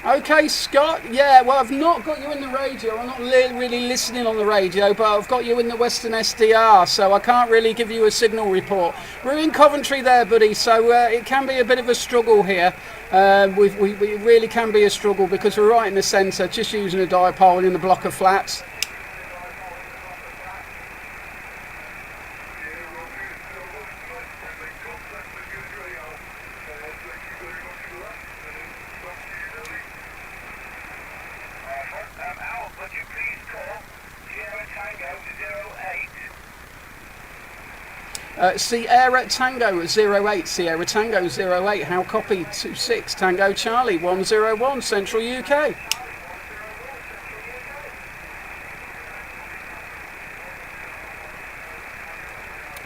Okay, Scott. Yeah, well, I've not got you in the radio. I'm not really listening on the radio, but I've got you in the Western SDR, so I can't really give you a signal report. We're in Coventry there, buddy, so it can be a bit of a struggle here. We really can be a struggle because we're right in the centre, just using a dipole in the block of flats. Sierra Tango 08, Sierra Tango 08, how copy 26, Tango Charlie 101, Central UK.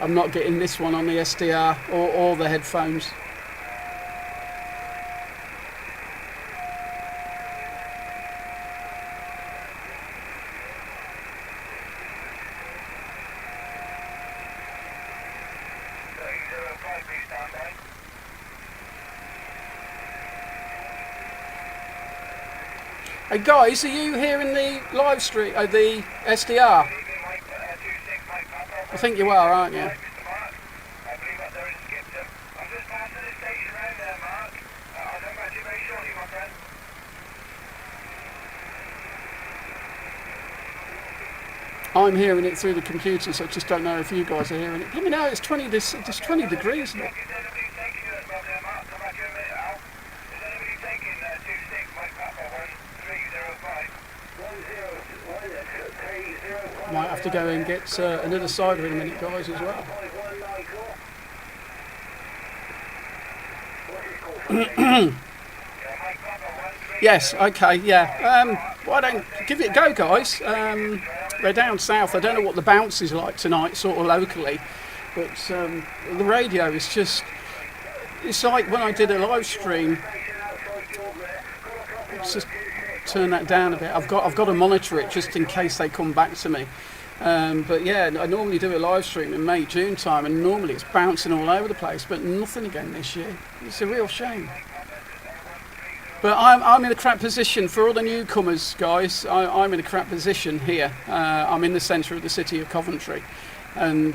I'm not getting this one on the SDR or the headphones. Hey guys, are you hearing the live stream, the SDR? I think you are, aren't you? I'm hearing it through the computer, so I just don't know if you guys are hearing it. Let me know, it's 20 degrees, isn't it? Might have to go and get another cider in a minute, guys, as well. Yes, okay, yeah. Why don't give it a go, guys? They're down south. I don't know what the bounce is like tonight, sort of locally, but the radio is just. It's like when I did a live stream. Let's just turn that down a bit. I've got to monitor it just in case they come back to me. But yeah, I normally do a live stream in May, June time, and normally it's bouncing all over the place, but nothing again this year. It's a real shame. But I'm in a crap position for all the newcomers, guys. I'm in a crap position here. I'm in the centre of the city of Coventry, and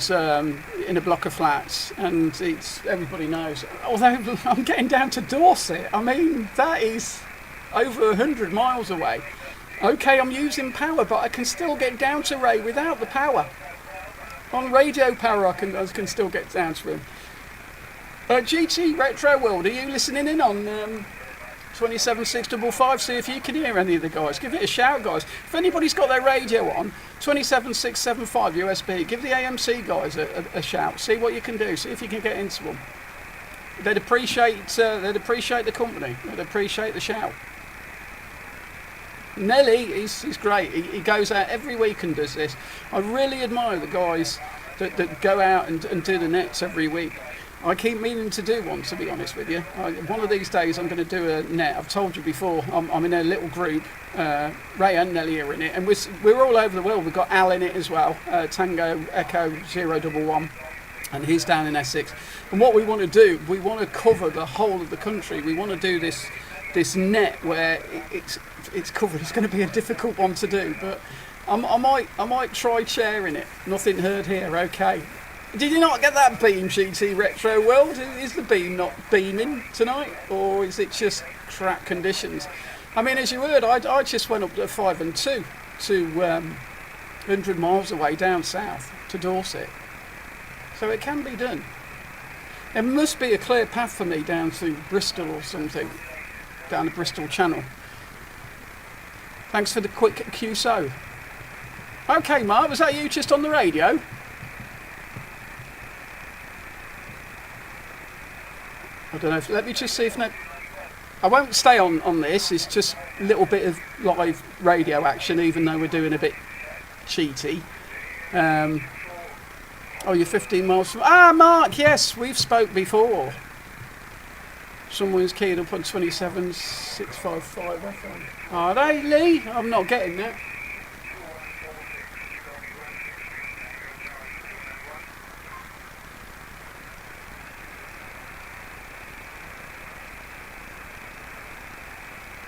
in a block of flats, and it's everybody knows. Although I'm getting down to Dorset, I mean that is over 100 miles away. Okay, I'm using power, but I can still get down to Ray without the power. On radio power, I can still get down to him. GT Retro World, are you listening in on 27655? See if you can hear any of the guys. Give it a shout, guys. If anybody's got their radio on, 27675 USB, give the AMC guys a shout. See what you can do. See if you can get into them. They'd appreciate the company. They'd appreciate the shout. Nelly, he's great. He goes out every week and does this. I really admire the guys that go out and do the nets every week. I keep meaning to do one, to be honest with you. One of these days I'm going to do a net. I've told you before, I'm in a little group. Ray and Nelly are in it, and we're all over the world. We've got Al in it as well, Tango Echo 011, and he's down in Essex. And what we want to do, we want to cover the whole of the country. We want to do this net where it's covered. It's going to be a difficult one to do, but I might try sharing it. Nothing heard here. Okay. Did you not get that beam, GT Retro World? Is the beam not beaming tonight, or is it just crap conditions? I mean, as you heard, I just went up to 5 and 2 to 100 miles away down south to Dorset, so it can be done. There must be a clear path for me down to Bristol or something, down the Bristol Channel. Thanks for the quick QSO. Okay, Mark, was that you just on the radio? I don't know. Let me just see if I won't stay on this. It's just a little bit of live radio action, even though we're doing a bit cheaty. Oh, you're 15 miles from... Mark, yes, we've spoke before. Someone's keyed up on 27655 FM. Are they, Lee? I'm not getting that.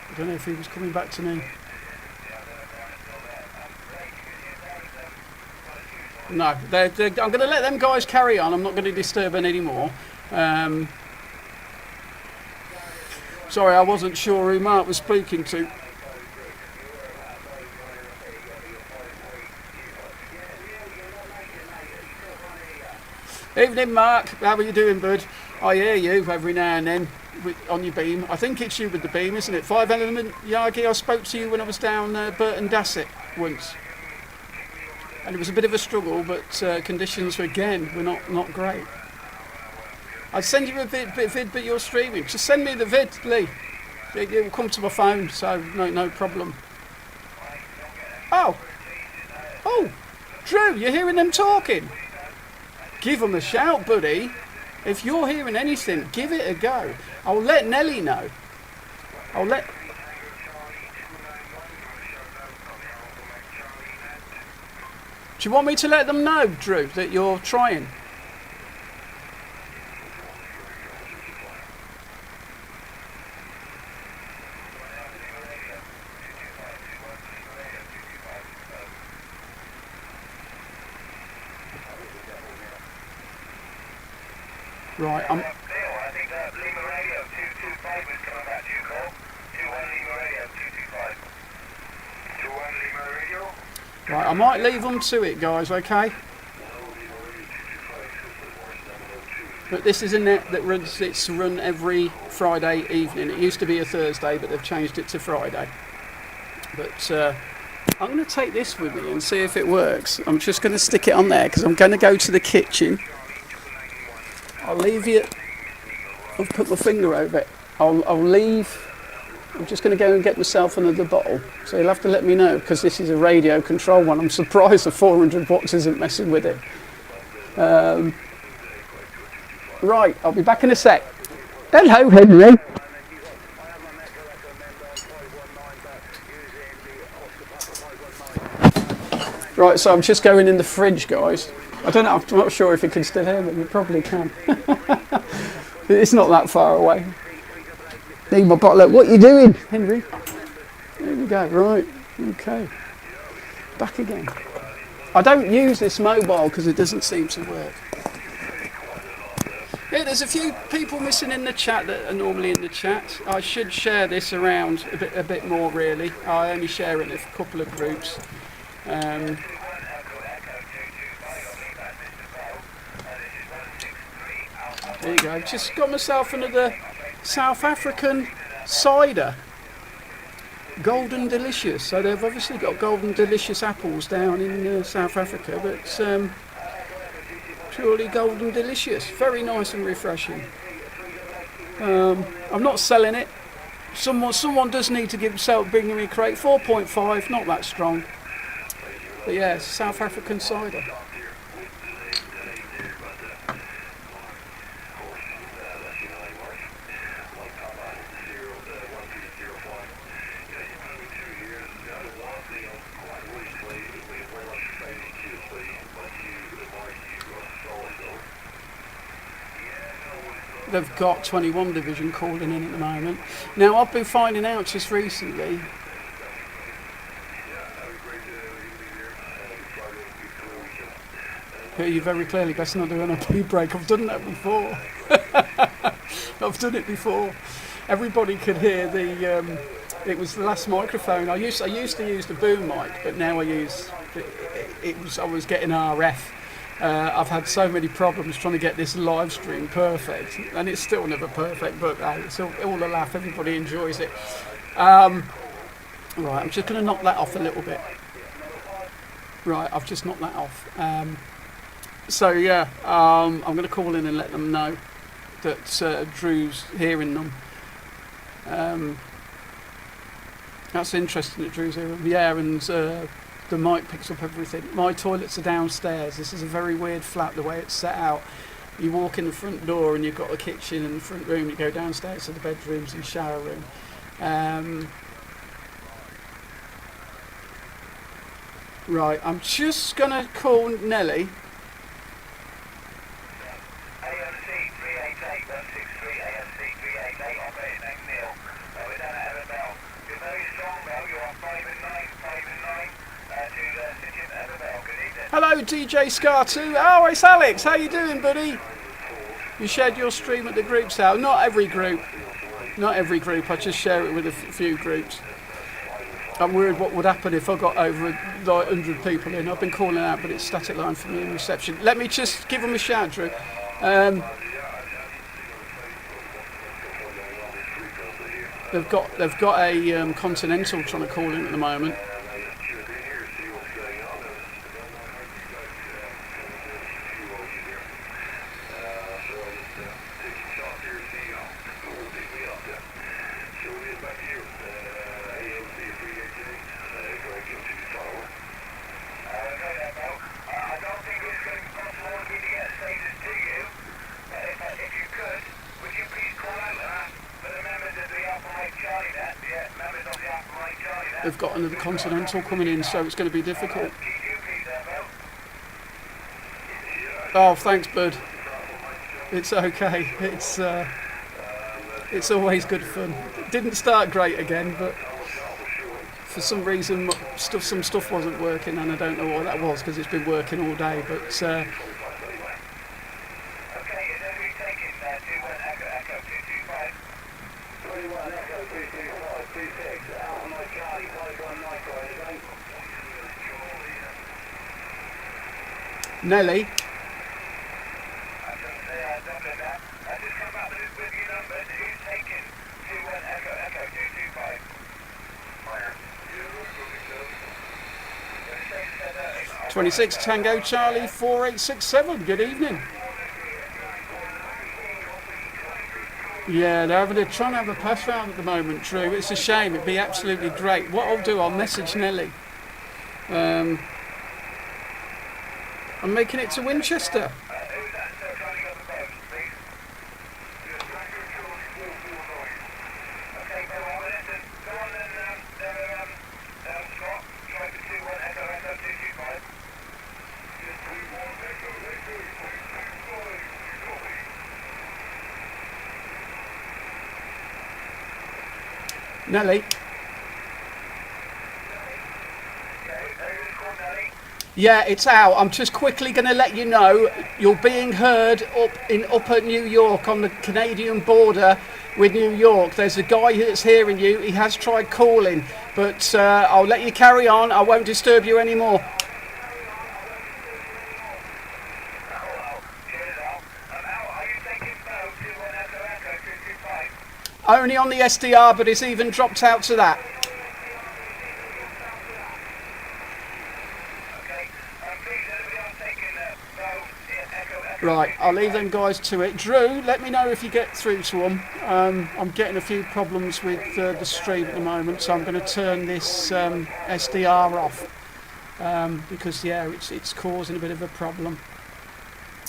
I don't know if he was coming back to me. No, I'm going to let them guys carry on. I'm not going to disturb them anymore. Sorry, I wasn't sure who Mark was speaking to. Evening, Mark. How are you doing, bud? I hear you every now and then on your beam. I think it's you with the beam, isn't it? 5 Element Yagi. I spoke to you when I was down Burton Dassett once. And it was a bit of a struggle, but conditions were not great. I'd send you a vid, but you're streaming. Just send me the vid, Lee. It will come to my phone, so no problem. Oh, Drew, you're hearing them talking? Give them a shout, buddy. If you're hearing anything, give it a go. I'll let Nelly know. Do you want me to let them know, Drew, that you're trying? Right, I think that Lima Radio 225 is coming back to you, call. 21 Lima Radio 225. 21 Lima Radio. Right, I might leave them to it, guys, okay? But this is a net that runs, it's run every Friday evening. It used to be a Thursday, but they've changed it to Friday. But I'm going to take this with me and see if it works. I'm just going to stick it on there because I'm going to go to the kitchen. I'll leave you. I've put my finger over it. I'll leave. I'm just going to go and get myself another bottle. So you'll have to let me know because this is a radio control one. I'm surprised the 400 watts isn't messing with it. Right, I'll be back in a sec. Hello, Henry. Right, so I'm just going in the fridge, guys. I don't know, I'm not sure if you can still hear me. You probably can. It's not that far away. Need my bottle. What are you doing, Henry? There we go. Right. Okay. Back again. I don't use this mobile because it doesn't seem to work. Yeah, there's a few people missing in the chat that are normally in the chat. I should share this around a bit more, really. I only share it in a couple of groups. There you go. Just got myself another South African cider. Golden Delicious. So they've obviously got Golden Delicious apples down in South Africa, but purely Golden Delicious. Very nice and refreshing. I'm not selling it. Someone does need to bring me a crate. 4.5, not that strong. But yeah, South African cider. They've got 21 Division calling in at the moment. Now, I've been finding out just recently. Hear you very clearly, best not do an pee break. I've done that before. I've done it before. Everybody could hear the. It was the last microphone. I used to use the boom mic, but now I use. I was getting RF. I've had so many problems trying to get this live stream perfect, and it's still never perfect, but it's all a laugh. Everybody enjoys it. Right, I'm just going to knock that off a little bit. Right, I've just knocked that off. So yeah, I'm going to call in and let them know that Drew's hearing them. That's interesting that Drew's hearing them. Yeah, and the mic picks up everything. My toilets are downstairs. This is a very weird flat, the way it's set out. You walk in the front door and you've got a kitchen and the front room. You go downstairs to the bedrooms and shower room. Right, I'm just going to call Nelly. AMC 388 163 AMC 388 operating next Neil. We're down at Everbell. You're very strong though, you're on 5 and 9 to City of Everbell. Good evening. Hello DJ Scar2. Oh, it's Alex. How you doing, buddy? You shared your stream at the groups out. Not every group. Not every group. I just share it with a few groups. I'm worried what would happen if I got over like 100 people in. I've been calling out, but it's static line for me in reception. Let me just give them a shout, Drew. They've got a Continental trying to call in at the moment. They've got another Continental coming in, so it's going to be difficult. Oh, thanks, bud. It's okay. It's always good fun. It didn't start great again, but for some reason some stuff wasn't working, and I don't know what that was because it's been working all day. But Nelly. (26 Tango Charlie 4867). Good evening. Yeah, they're trying to have a pass round at the moment, Drew. It's a shame. It'd be absolutely great. What I'll do, I'll message Nelly. I'm making it to Winchester. Nelly. Yeah, it's out. I'm just quickly going to let you know you're being heard up in Upper New York on the Canadian border with New York. There's a guy that's hearing you. He has tried calling, but I'll let you carry on. I won't disturb you anymore. Only on the SDR, but it's even dropped out to that. Right, I'll leave them guys to it. Drew, let me know if you get through to them. I'm getting a few problems with the stream at the moment, so I'm going to turn this SDR off because, yeah, it's causing a bit of a problem.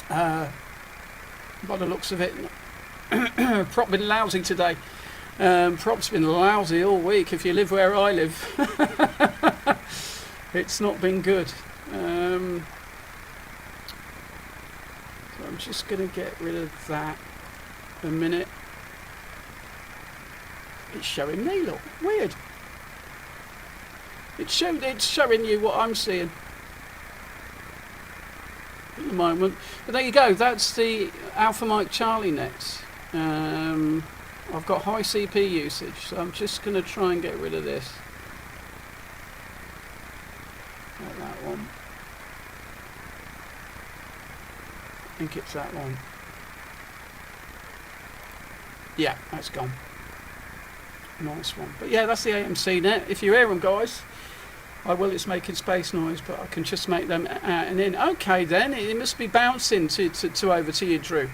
By the looks of it, prop been lousy today. Prop's been lousy all week. If you live where I live, it's not been good. So I'm just going to get rid of that a minute. It's showing me, look, weird. It's showing you what I'm seeing at the moment. But there you go, that's the Alpha Mike Charlie nets. I've got high CP usage, so I'm just going to try and get rid of this. Like that one. I think it's that one. Yeah, that's gone. Nice one. But yeah, that's the AMC net. If you hear them, guys, I will, it's making space noise, but I can just make them out and in. Okay then, it must be bouncing to over to you, Drew.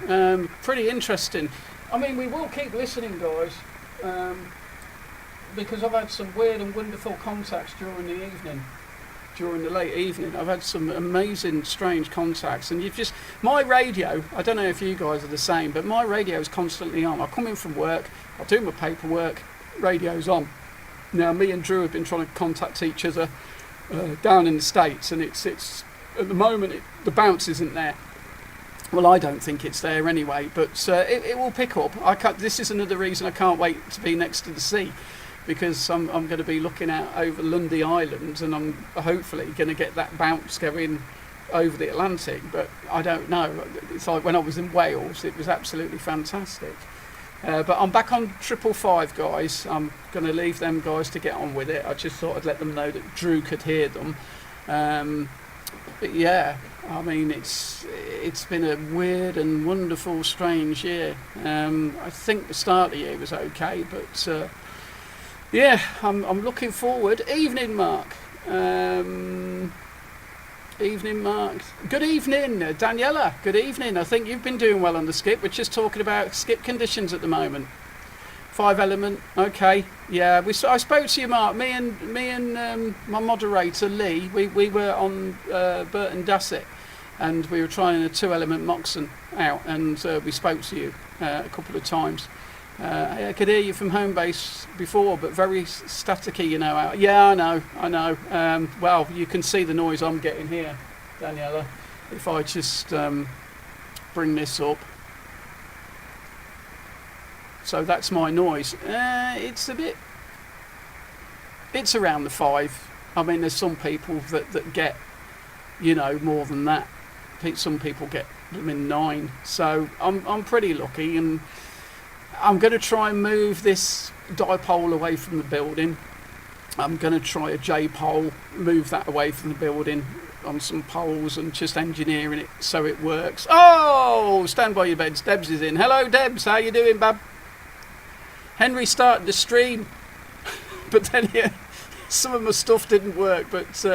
Pretty interesting. I mean, we will keep listening, guys, because I've had some weird and wonderful contacts during the evening. During the late evening, I've had some amazing, strange contacts, and my radio, I don't know if you guys are the same, but my radio is constantly on. I come in from work, I do my paperwork, radio's on. Now, me and Drew have been trying to contact each other down in the States, and it's at the moment the bounce isn't there. Well, I don't think it's there anyway, but it will pick up. This is another reason I can't wait to be next to the sea, because I'm going to be looking out over Lundy Island, and I'm hopefully going to get that bounce going over the Atlantic. But I don't know. It's like when I was in Wales, it was absolutely fantastic. But I'm back on 555, guys. I'm going to leave them guys to get on with it. I just thought I'd let them know that Drew could hear them. But yeah, I mean, it's been a weird and wonderful, strange year. I think the start of the year was okay, but yeah, I'm looking forward. Evening, Mark. Evening, Mark. Good evening, Daniela. Good evening. I think you've been doing well on the skip. We're just talking about skip conditions at the moment. 5 element. Okay. Yeah. I spoke to you, Mark. Me and my moderator Lee. We were on Burton Dasset, and we were trying a 2 element Moxon out, and we spoke to you a couple of times. I could hear you from home base before, but very staticky, you know. Yeah, I know. Well, you can see the noise I'm getting here, Daniela. If I just bring this up. So that's my noise. It's around the 5. I mean, there's some people that get, you know, more than that. Some people get them in 9. So I'm pretty lucky, and I'm going to try and move this dipole away from the building. I'm going to try a J-pole, move that away from the building on some poles, and just engineering it so it works. Oh, stand by your beds. Debs is in. Hello, Debs. How you doing, bub? Henry started the stream, but then some of my stuff didn't work. But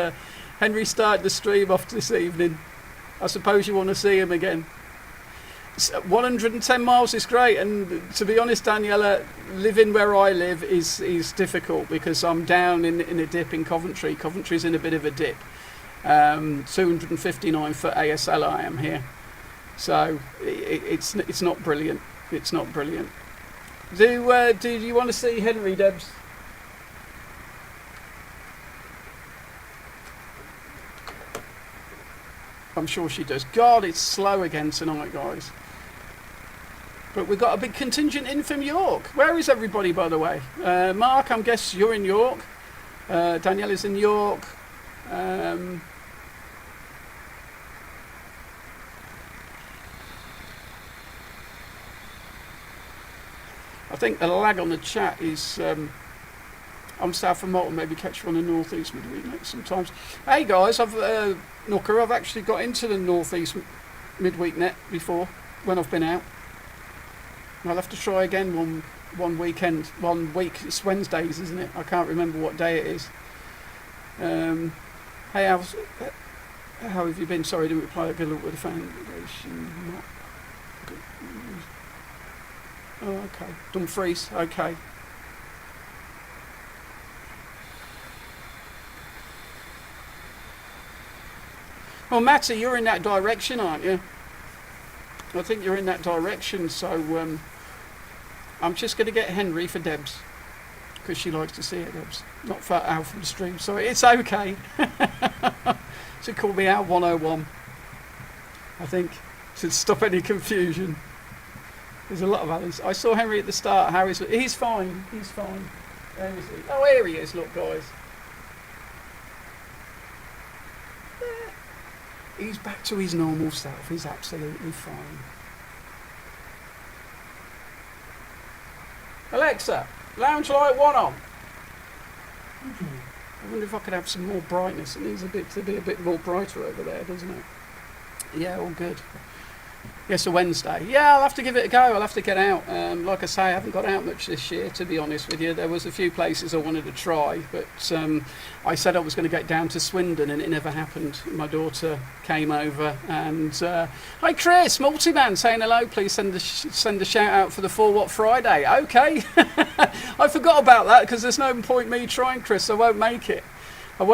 Henry started the stream off this evening. I suppose you want to see him again. 110 miles is great, and to be honest, Daniela, living where I live is difficult, because I'm down in a dip in Coventry. Coventry's in a bit of a dip. 259 foot ASL I am here, so it's not brilliant. It's not brilliant. Do you want to see Henry, Debs? I'm sure she does. God, it's slow again tonight, guys. But we've got a big contingent in from York. Where is everybody, by the way? Mark, I guess you're in York. Daniela's in York. I think the lag on the chat is... I'm south of Malton, maybe catch you on the northeast midweek net sometimes. Hey guys, Nooker, I've actually got into the northeast midweek net before when I've been out. I'll have to try again one weekend. 1 week, it's Wednesdays, isn't it? I can't remember what day it is. Hey, how have you been? Sorry, I didn't reply. Good luck with the foundation. Oh, okay. Dumfries, okay. Well, Matty, you're in that direction, aren't you? I think you're in that direction, so I'm just going to get Henry for Debs, because she likes to see it, Debs. Not for Al from the stream, so it's okay. She called me Al 101, I think, to stop any confusion. There's a lot of others. I saw Henry at the start. He's fine. He's fine. Where is he? Oh, here he is. Look, guys. He's back to his normal self. He's absolutely fine. Alexa, lounge light 1 on. I wonder if I could have some more brightness. It needs to be a bit more brighter over there, doesn't it? Yeah, all good. Yes, a Wednesday. Yeah, I'll have to give it a go. I'll have to get out. Like I say, I haven't got out much this year, to be honest with you. There was a few places I wanted to try, but I said I was going to get down to Swindon, and it never happened. My daughter came over, and hi Chris, Multiman, saying hello. Please send a shout out for the 4 Watt Friday. Okay, I forgot about that because there's no point me trying, Chris. I won't make it. I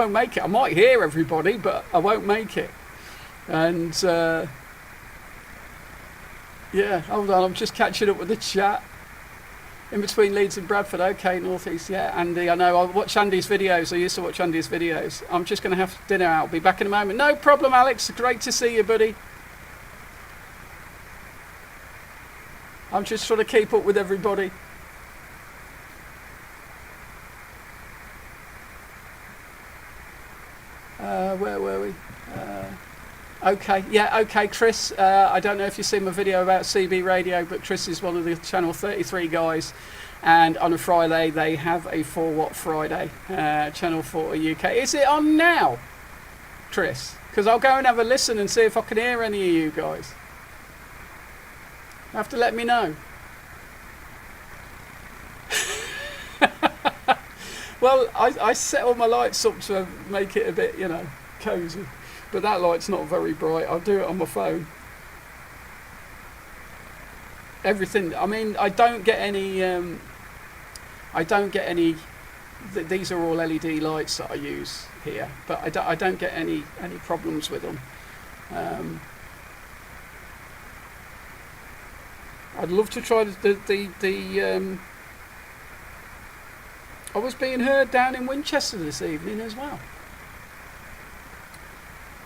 might hear everybody, but I won't make it. And yeah, hold on, I'm just catching up with the chat. In between Leeds and Bradford, okay, North East, yeah. Andy, I know, I watch Andy's videos. I used to watch Andy's videos. I'm just going to have dinner out. I'll be back in a moment. No problem, Alex. Great to see you, buddy. I'm just trying to keep up with everybody. Where were we? Okay, yeah, okay, Chris. I don't know if you've seen my video about CB Radio, but Chris is one of the Channel 33 guys, and on a Friday they have a 4 Watt Friday, Channel 40 UK. Is it on now, Chris? Because I'll go and have a listen and see if I can hear any of you guys. You have to let me know. Well, I set all my lights up to make it a bit, you know, cosy. But that light's not very bright. I'll do it on my phone. Everything. I mean, I don't get any. These are all LED lights that I use here, but I don't get any problems with them. I'd love to try the I was being heard down in Winchester this evening as well.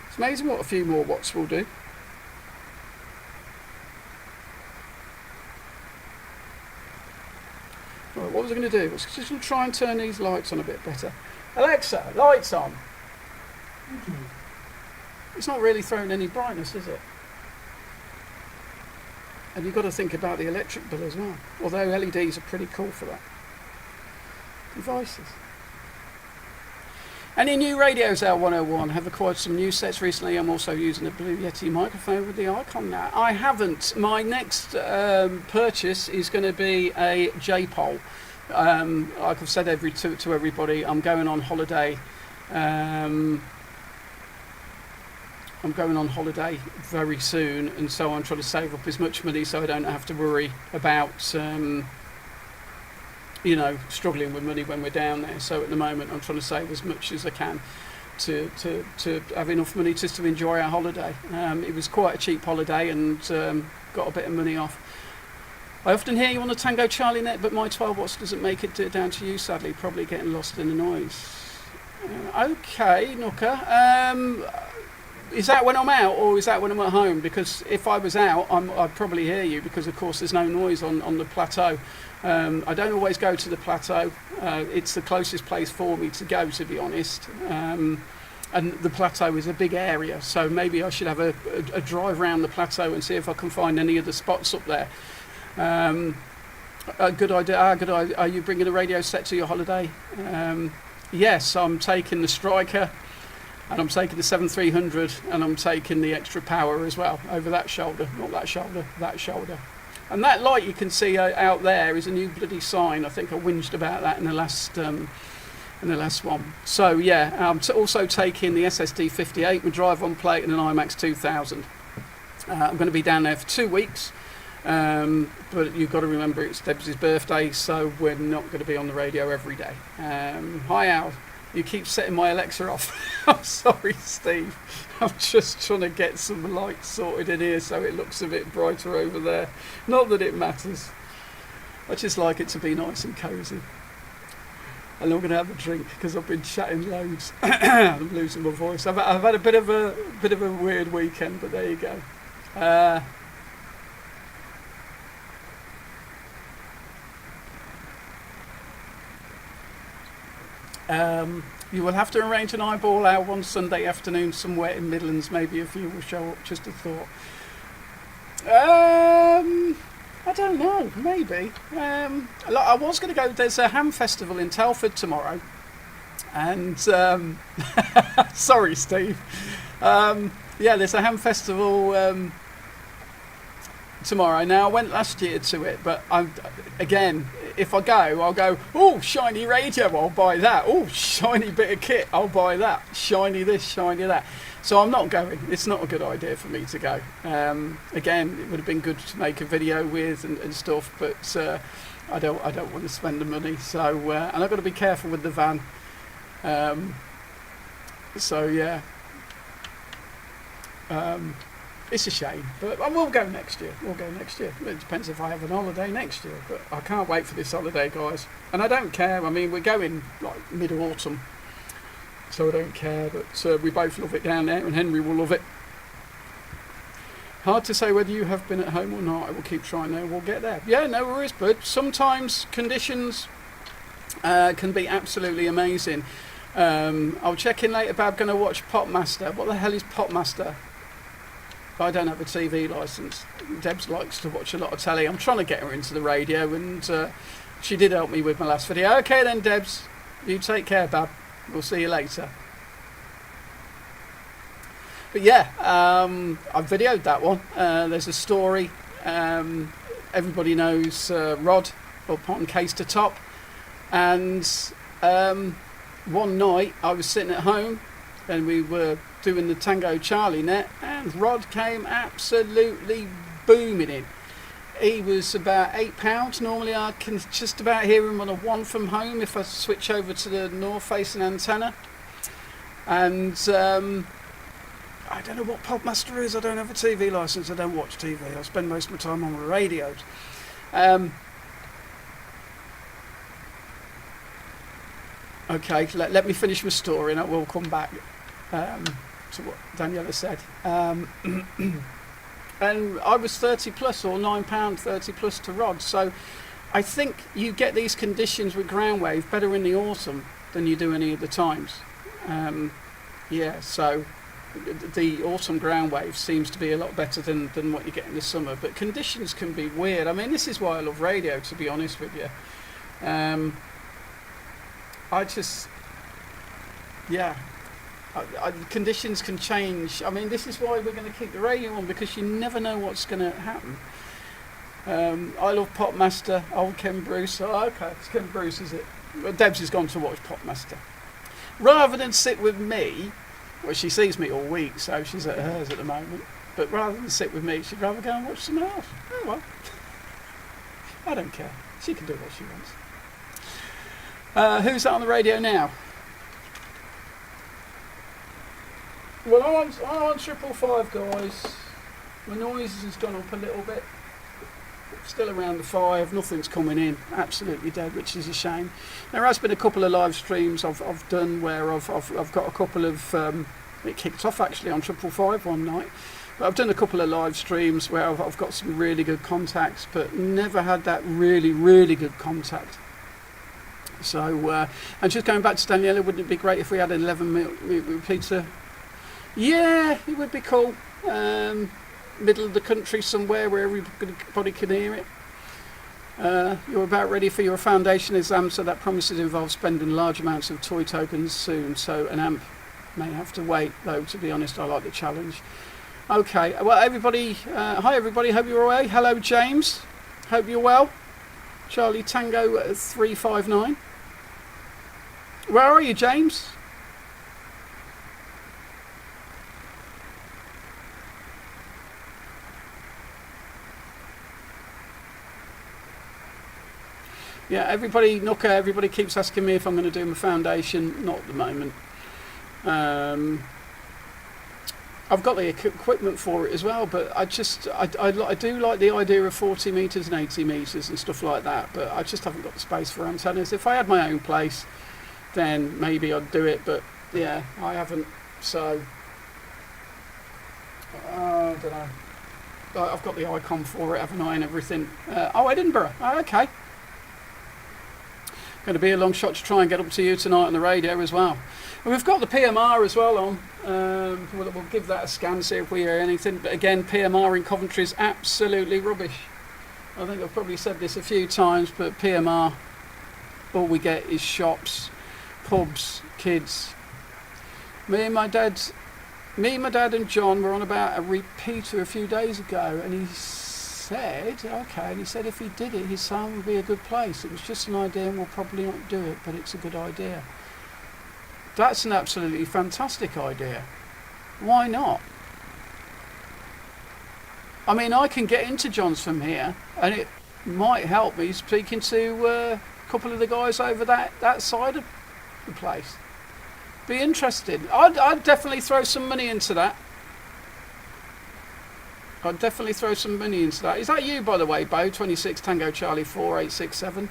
It's amazing what a few more watts will do. Right, what was I going to do? I was just going to try and turn these lights on a bit better. Alexa, lights on. It's not really throwing any brightness, is it? And you've got to think about the electric bill as well. Although LEDs are pretty cool for that. Devices. Any new radios L101? Have acquired some new sets recently. I'm also using a Blue Yeti microphone with the icon now. I haven't. My next purchase is going to be a J-Pole. Like I've said to everybody, I'm going on holiday. I'm going on holiday very soon, and so I'm trying to save up as much money so I don't have to worry about you know, struggling with money when we're down there. So at the moment I'm trying to save as much as I can to have enough money just to enjoy our holiday. It was quite a cheap holiday, and got a bit of money off. I often hear you on the Tango Charlie net, but my 12 watts doesn't make it down to you, sadly, probably getting lost in the noise. Okay, Nooker. Is that when I'm out, or is that when I'm at home? Because if I was out, I'd probably hear you, because of course there's no noise on the plateau. I don't always go to the plateau. It's the closest place for me to go, to be honest. And the plateau is a big area, so maybe I should have a drive around the plateau and see if I can find any of the spots up there. A good idea. Good idea. Are you bringing a radio set to your holiday? Yes, I'm taking the Striker, and I'm taking the 7300, and I'm taking the extra power as well over that shoulder. Not that shoulder, that shoulder. And that light you can see out there is a new bloody sign. I think I whinged about that in the last one. So yeah, I'm also taking the SSD 58, my drive-on plate, and an IMAX 2000. I'm going to be down there for 2 weeks, but you've got to remember it's Debs' birthday, so we're not going to be on the radio every day. Hi Al, you keep setting my Alexa off. I'm sorry, Steve. I'm just trying to get some lights sorted in here so it looks a bit brighter over there. Not that it matters. I just like it to be nice and cosy. And I'm going to have a drink because I've been chatting loads. I'm losing my voice. I've had a bit of a weird weekend, but there you go. You will have to arrange an eyeball out one Sunday afternoon somewhere in Midlands. Maybe a few will show up. Just a thought. I don't know. Maybe. I was going to go. There's a ham festival in Telford tomorrow, and sorry, Steve. Yeah, there's a ham festival tomorrow. Now, I went last year to it, but again, if I go, I'll go, oh, shiny radio, I'll buy that. Oh, shiny bit of kit, I'll buy that. Shiny this, shiny that. So I'm not going. It's not a good idea for me to go. Again, it would have been good to make a video with and stuff, but I don't want to spend the money. So and I've got to be careful with the van. So yeah. It's a shame, but we'll go next year. We'll go next year. It depends if I have an holiday next year, but I can't wait for this holiday, guys. And I don't care. I mean, we're going like mid-autumn, so I don't care. But we both love it down there, and Henry will love it. Hard to say whether you have been at home or not. I will keep trying there. We'll get there. Yeah, no worries, bud. Sometimes conditions can be absolutely amazing. I'll check in later, but I'm going to watch Popmaster. What the hell is Popmaster? I don't have a TV licence. Debs likes to watch a lot of telly. I'm trying to get her into the radio, and she did help me with my last video. Okay then, Debs. You take care, bub. We'll see you later. But yeah, I videoed that one. There's a story. Everybody knows Rod up on Case to Top. And one night I was sitting at home and we were doing the Tango Charlie net, and Rod came absolutely booming in. He was about £8. Normally I can just about hear him on a one from home if I switch over to the north facing antenna. And I don't know what Podmaster is. I don't have a TV licence. I don't watch TV. I spend most of my time on the radios. Okay, let me finish my story and I will come back to what Daniela said. And I was 30 plus, or £9 30 plus to Rod. So I think you get these conditions with ground wave better in the autumn than you do any of the times. Yeah, so the autumn ground wave seems to be a lot better than what you get in the summer. But conditions can be weird. I mean, this is why I love radio, to be honest with you. Conditions can change. I mean, this is why we're going to keep the radio on, because you never know what's going to happen. I love Popmaster, old Ken Bruce. Oh, okay, it's Ken Bruce, is it? Well, Debs has gone to watch Popmaster. Rather than sit with me, well, she sees me all week, so she's at hers at the moment. But rather than sit with me, she'd rather go and watch someone else. Oh well, I don't care. She can do what she wants. Who's that on the radio now? Well, I'm on 555, guys. My noise has gone up a little bit. Still around the 5. Nothing's coming in. Absolutely dead, which is a shame. There has been a couple of live streams I've done where I've got a couple of. It kicked off actually on 555 one night. But I've done a couple of live streams where I've got some really good contacts, but never had that really, really good contact. So, and just going back to Daniela, wouldn't it be great if we had an 11 meal pizza? Yeah, it would be cool. Middle of the country somewhere where everybody can hear it. You're about ready for your foundation exam, so that promises involve spending large amounts of toy tokens soon. So an amp may have to wait, though, to be honest. I like the challenge. Okay, well, everybody, hi everybody, hope you're away. Hello, James. Hope you're well. Charlie Tango 359. Where are you, James? Yeah, everybody, Nooker, everybody keeps asking me if I'm going to do my foundation. Not at the moment. I've got the equipment for it as well, but I do like the idea of 40 metres and 80 metres and stuff like that, but I just haven't got the space for antennas. If I had my own place, then maybe I'd do it, but yeah, I haven't, so I don't know. I've got the icon for it, haven't I, and everything. Oh, Edinburgh. Oh, okay. Going to be a long shot to try and get up to you tonight on the radio as well. And we've got the PMR as well on. We'll give that a scan, see if we hear anything. But again, PMR in Coventry is absolutely rubbish. I think I've probably said this a few times, but PMR, all we get is shops, pubs, kids. Me and my dad and John were on about a repeater a few days ago, and he said, okay, and he said if he did it, his son would be a good place. It was just an idea and we'll probably not do it, but it's a good idea. That's an absolutely fantastic idea. Why not? I mean, I can get into John's from here, and it might help me speaking to a couple of the guys over that side of the place. Be interested. I'd definitely throw some money into that. I'd definitely throw some money into that. Is that you, by the way, Bo? 26 Tango Charlie 4867.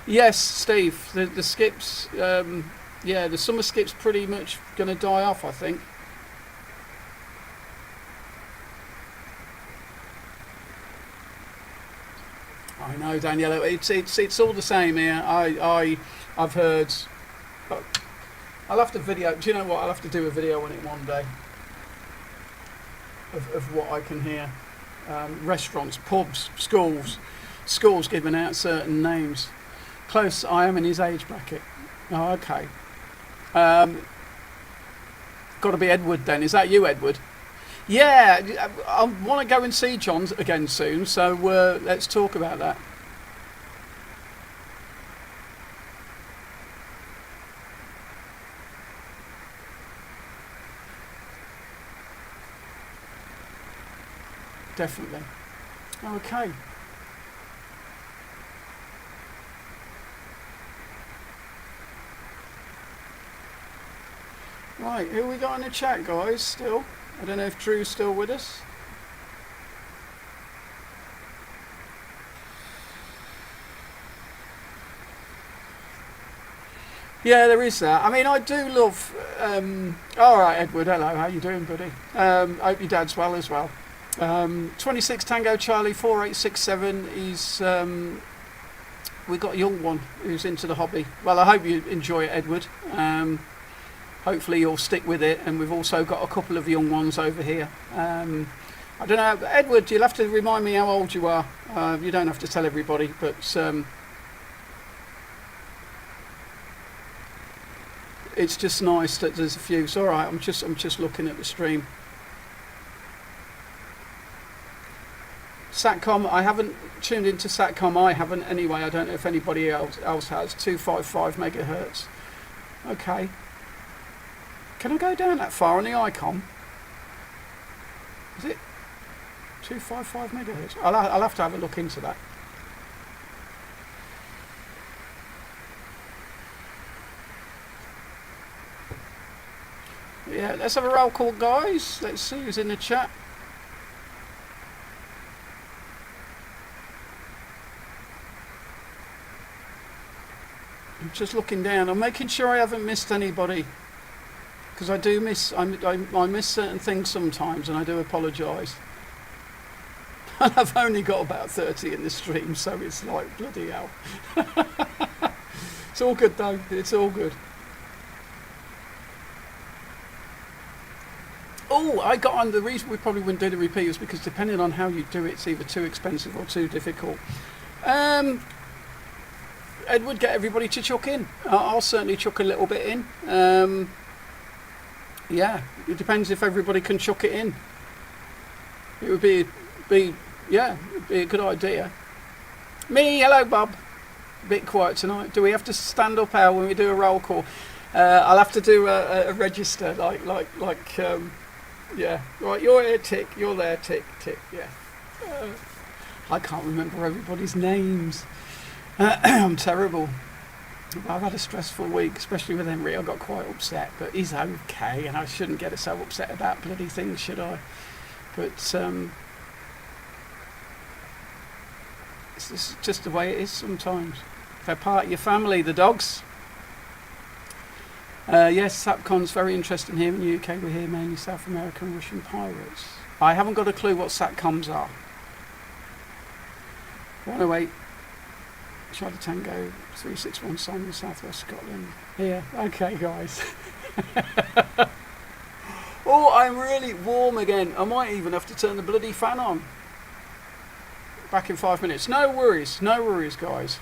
Yes, Steve. The skips. Yeah, the summer skip's pretty much going to die off, I think. I know, Daniela. It's all the same here. I've heard. I'll have to video. Do you know what? I'll have to do a video on it one day. Of what I can hear. Restaurants, pubs, schools giving out certain names. Close. I am in his age bracket. Oh, okay. Got to be Edward then. Is that you, Edward? Yeah, I want to go and see John again soon, so let's talk about that. Definitely. Okay. Right, who we got in the chat, guys, still? I don't know if Drew's still with us. Yeah, there is that. I mean, I do love... all right, Edward, hello, how you doing, buddy? I hope your dad's well as well. 26 Tango Charlie 4867, he's... we got a young one who's into the hobby. Well, I hope you enjoy it, Edward. Hopefully you'll stick with it, and we've also got a couple of young ones over here. I don't know, Edward, you'll have to remind me how old you are. You don't have to tell everybody, but it's just nice that there's a few. It's all right. I'm just looking at the stream. Satcom, I haven't tuned into Satcom. I haven't anyway. I don't know if anybody else has. 255 megahertz. Okay. Can I go down that far on the icon? Is it 255 megahertz? I'll have to have a look into that. Yeah, let's have a roll call, guys. Let's see who's in the chat. I'm just looking down. I'm making sure I haven't missed anybody. Because I do miss, I miss certain things sometimes, and I do apologise. And I've only got about 30 in the stream, so it's like bloody hell. It's all good though. It's all good. Oh, I got on. The reason we probably wouldn't do the repeat is because depending on how you do it, it's either too expensive or too difficult. Edward, get everybody to chuck in. I'll certainly chuck a little bit in. Yeah, it depends if everybody can chuck it in. It would be a good idea. Me, hello, Bob. A bit quiet tonight. Do we have to stand up, Al, when we do a roll call? I'll have to do a register, yeah. Right, you're here, tick. You're there, tick, tick. Yeah. I can't remember everybody's names. I'm terrible. I've had a stressful week, especially with Henry. I got quite upset, but he's okay, and I shouldn't get so upset about bloody things, should I? But it's just the way it is sometimes. They're part of your family, the dogs. Yes, Satcon's very interesting here in the UK. We're here mainly South American Russian pirates. I haven't got a clue what Satcoms are. 108 Charlie Tango 361 Simon, South West Scotland. Yeah, okay guys. Oh, I'm really warm again. I might even have to turn the bloody fan on. Back in 5 minutes. No worries guys.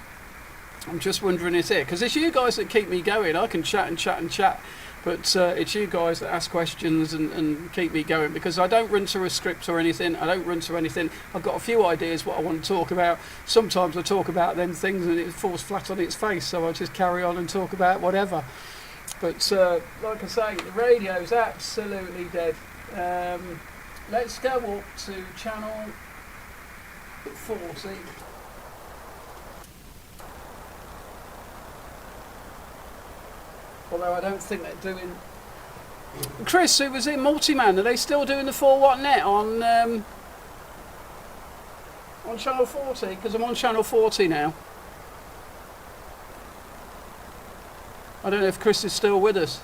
I'm just wondering it's here, because it's you guys that keep me going. I can chat and chat and chat. But it's you guys that ask questions and keep me going, because I don't run to a script or anything. I don't run to anything. I've got a few ideas what I want to talk about. Sometimes I talk about them things and it falls flat on its face, so I just carry on and talk about whatever. But like I say, the radio's absolutely dead. Let's go up to channel 40. Although I don't think they're doing... Chris, who was in Multiman, are they still doing the 4 watt net on channel 40? Because I'm on channel 40 now. I don't know if Chris is still with us.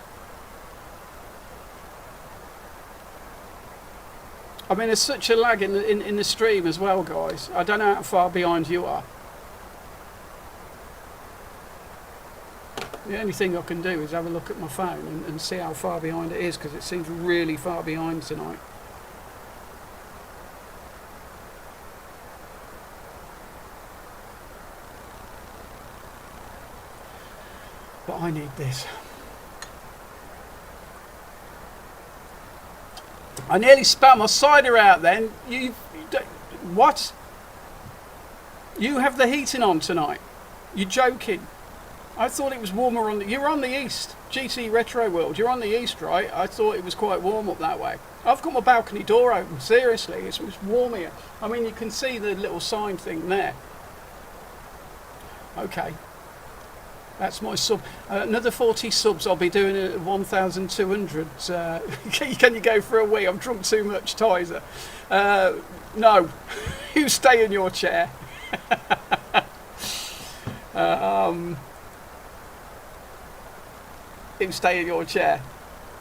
I mean, there's such a lag in the stream as well, guys. I don't know how far behind you are. The only thing I can do is have a look at my phone and see how far behind it is, because it seems really far behind tonight. But I need this. I nearly spat my cider out then. What? You have the heating on tonight? You're joking. I thought it was warmer on the... You're on the east. GT Retro World. You're on the east, right? I thought it was quite warm up that way. I've got my balcony door open. Seriously, it's warm here. I mean, you can see the little sign thing there. Okay. That's my sub. Another 40 subs. I'll be doing at 1,200. Can you go for a wee? I've drunk too much, Tizer. No. You stay in your chair. You stay in your chair.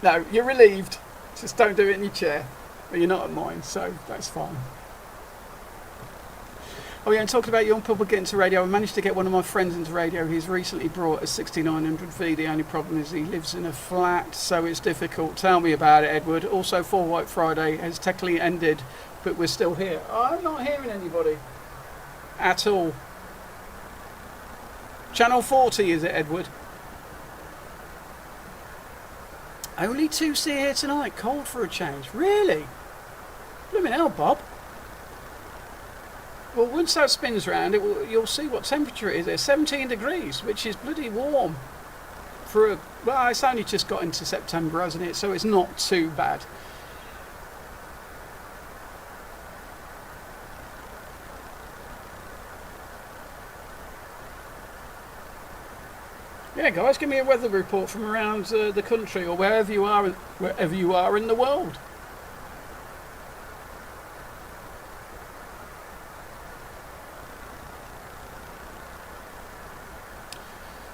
No, you're relieved. Just don't do it in your chair. But you're not at mine, so that's fine. Oh yeah, and talking about young people getting to radio, I managed to get one of my friends into radio. He's recently brought a 6900V. The only problem is he lives in a flat, so it's difficult. Tell me about it, Edward. Also, 4 White Friday has technically ended, but we're still here. I'm not hearing anybody at all. Channel 40, is it, Edward? Only 2C here tonight. Cold for a change. Really? Blooming hell, Bob. Well, once that spins round, you'll see what temperature it is there. 17 degrees, which is bloody warm. Well, it's only just got into September, hasn't it? So it's not too bad. Yeah, guys, give me a weather report from around the country or wherever you are in the world.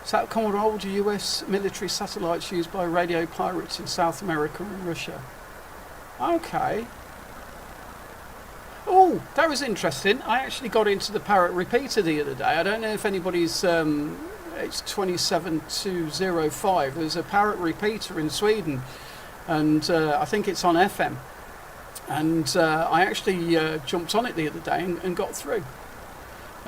Satcom are older US military satellites used by radio pirates in South America and Russia. Okay. Oh, that was interesting. I actually got into the Parrot repeater the other day. I don't know if anybody's... it's 27205. There's a Parrot repeater in Sweden, and I think it's on FM. And I actually jumped on it the other day and got through.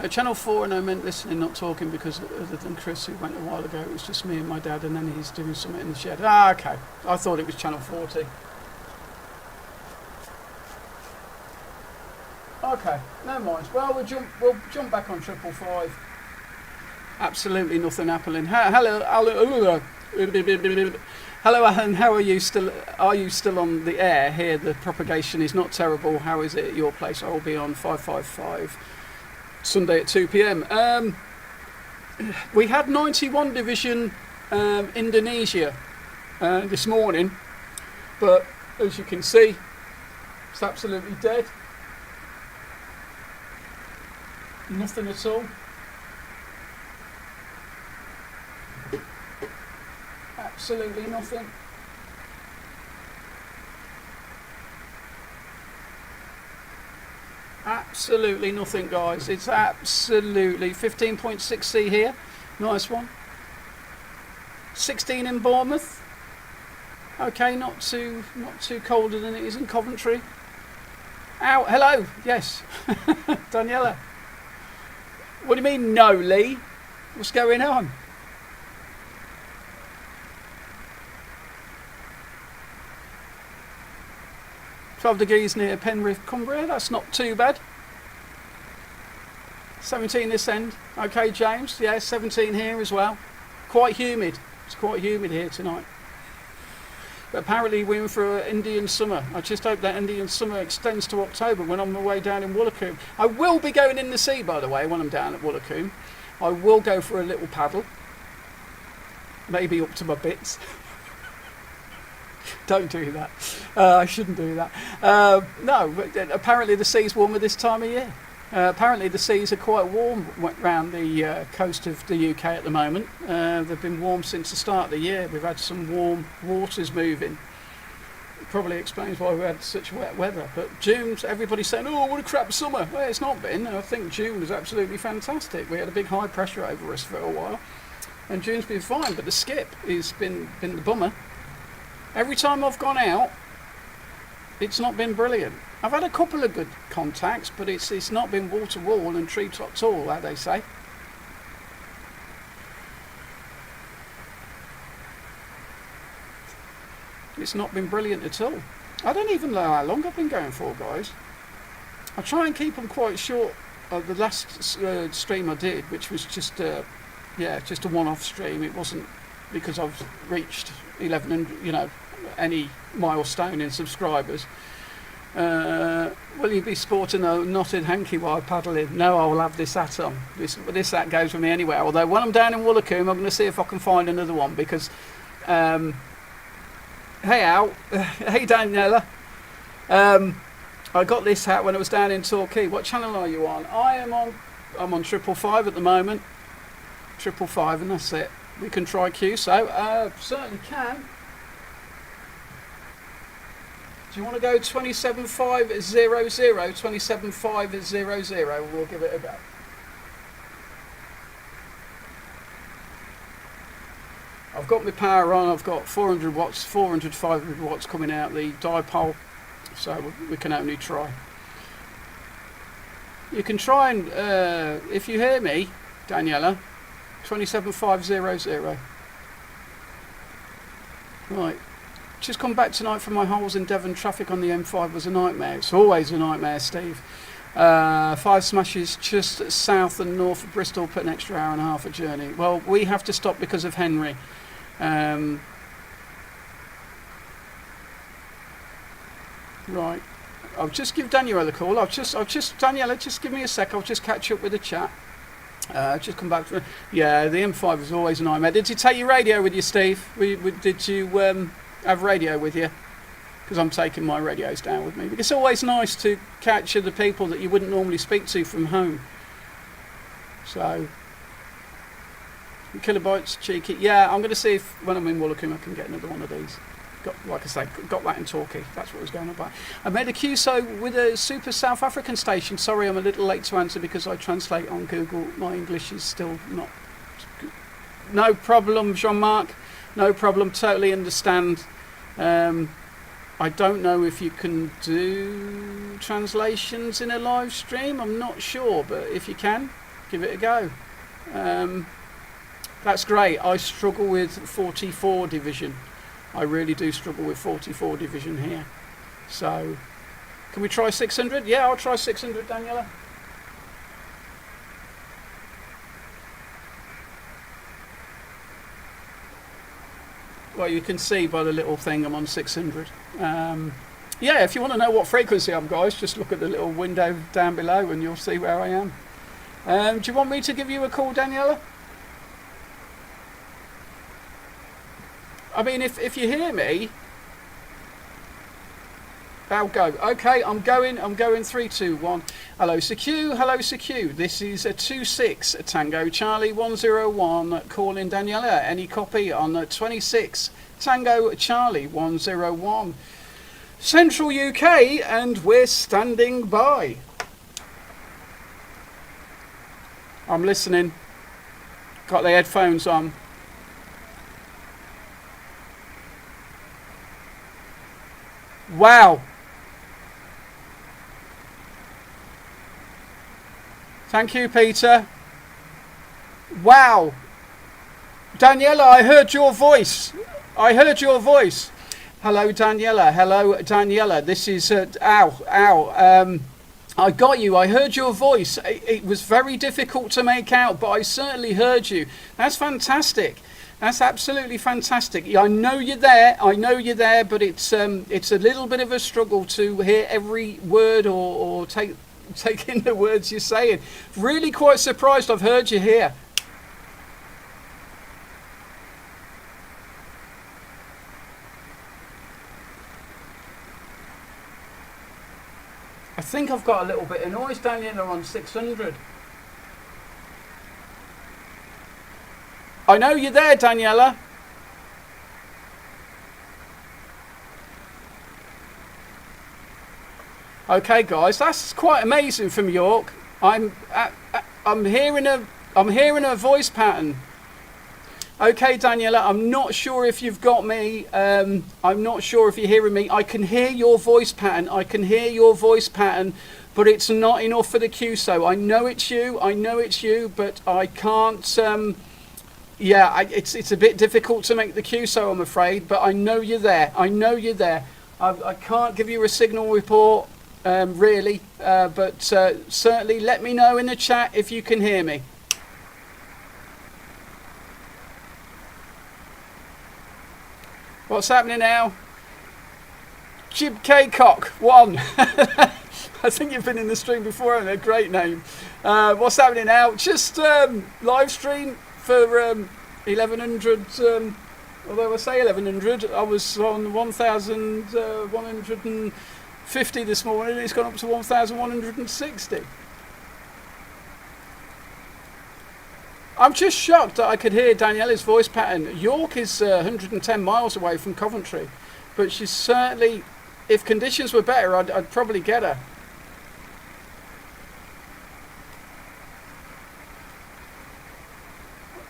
Channel 4, and I meant listening, not talking, because other than Chris, who went a while ago, it was just me and my dad, and then he's doing something in the shed. Ah, okay. I thought it was Channel 40. Okay, never mind. Well, we'll jump back on 555. Absolutely nothing happening. Hello, Alan. How are you still? Are you still on the air? Here, the propagation is not terrible. How is it at your place? I will be on 555 Sunday at 2 p.m. We had 91 Division Indonesia this morning, but as you can see, it's absolutely dead. Nothing at all. Absolutely nothing. Absolutely nothing, guys. It's absolutely 15.6C here. Nice one. 16 in Bournemouth. Okay, not too colder than it is in Coventry. Ow, hello. Yes. Daniela. What do you mean, no, Lee? What's going on? 12 degrees near Penrith, Cumbria. That's not too bad. 17 this end. Okay, James. Yeah, 17 here as well. Quite humid. It's quite humid here tonight. But apparently we're in for an Indian summer. I just hope that Indian summer extends to October when I'm away down in Woolacombe. I will be going in the sea, by the way, when I'm down at Woolacombe. I will go for a little paddle. Maybe up to my bits. Don't do that. I shouldn't do that. No, but apparently the sea's warmer this time of year. Apparently the seas are quite warm around the coast of the UK at the moment. They've been warm since the start of the year. We've had some warm waters moving. It probably explains why we had such wet weather. But June's, everybody's saying, oh, what a crap summer. Well, it's not been. I think June was absolutely fantastic. We had a big high pressure over us for a while. And June's been fine, but the skip has been the bummer. Every time I've gone out, it's not been brilliant. I've had a couple of good contacts, but it's not been wall to wall and treetop tall, how they say. It's not been brilliant at all. I don't even know how long I've been going for, guys. I try and keep them quite short. The last stream I did, which was just just a one-off stream. It wasn't because I've reached 1100, any milestone in subscribers. Will you be sporting a knotted hanky while paddling? No, I will have this hat on. This hat goes with me anywhere. Although when I'm down in Woolacombe, I'm going to see if I can find another one because, hey Al, hey Daniela, I got this hat when I was down in Torquay. What channel are you on? I'm on 555 at the moment. 555, and that's it. We can try QSO. Certainly can. Do you want to go 27500? 27500. We'll give it a go. I've got my power on. I've got 400 watts, 500 watts coming out the dipole, so we can only try. You can try and, if you hear me, Daniela, 27500. Right. Just come back tonight from my holes in Devon. Traffic on the M5 was a nightmare. It's always a nightmare, Steve. 5 smashes just south and north of Bristol, put an extra hour and a half a journey. Well, we have to stop because of Henry. Right. I'll just give Daniela a call. Daniela, just give me a sec. I'll just catch up with the chat. Just come back to... Yeah, the M5 is always a nightmare. Did you take your radio with you, Steve? Did you... have radio with you, because I'm taking my radios down with me. It's always nice to capture the people that you wouldn't normally speak to from home. So, kilobytes, cheeky. Yeah, I'm going to see if when I'm in Woolacombe I can get another one of these. Like I say, got that in Torquay. That's what was going on by. I made a QSO with a super South African station. Sorry, I'm a little late to answer because I translate on Google. My English is still not... No problem, Jean-Marc. No problem, totally understand. I don't know if you can do translations in a live stream. I'm not sure, but if you can, give it a go. That's great. I struggle with 44 division. I really do struggle with 44 division here. So, can we try 600? Yeah, I'll try 600, Daniela. Well, you can see by the little thing I'm on 600. Yeah, if you want to know what frequency I'm, guys, just look at the little window down below and you'll see where I am. Do you want me to give you a call, Daniela? I mean, if you hear me, I'll go. Okay, I'm going 3, 2, 1. Hello, CQ. This is a 26 Tango Charlie 101 calling Daniela. Any copy on 26 Tango Charlie 101. Central UK, and we're standing by. I'm listening. Got the headphones on. Wow. Thank you, Peter. Wow. Daniela, I heard your voice. Hello, Daniela. Hello, Daniela. This is ow. I got you. I heard your voice. It was very difficult to make out, but I certainly heard you. That's fantastic. That's absolutely fantastic. I know you're there. I know you're there, but it's a little bit of a struggle to hear every word or take in the words you're saying. Really quite surprised I've heard you here. I think I've got a little bit of noise down here on 600. I know you're there, Daniela. Okay, guys, that's quite amazing from York. I'm hearing a voice pattern. Okay, Daniela, I'm not sure if you've got me. I'm not sure if you're hearing me. I can hear your voice pattern. But it's not enough for the QSO. I know it's you, but I can't. It's a bit difficult to make the QSO, I'm afraid. But I know you're there. I can't give you a signal report, really. But certainly let me know in the chat if you can hear me. What's happening now? Jib K Cock 1. I think you've been in the stream before, and a great name. What's happening now? Just live stream for 1100. Although I say 1100, I was on 1150 this morning. It's gone up to 1160. I'm just shocked that I could hear Daniela's voice pattern. York is 110 miles away from Coventry, but she's certainly, if conditions were better, I'd probably get her.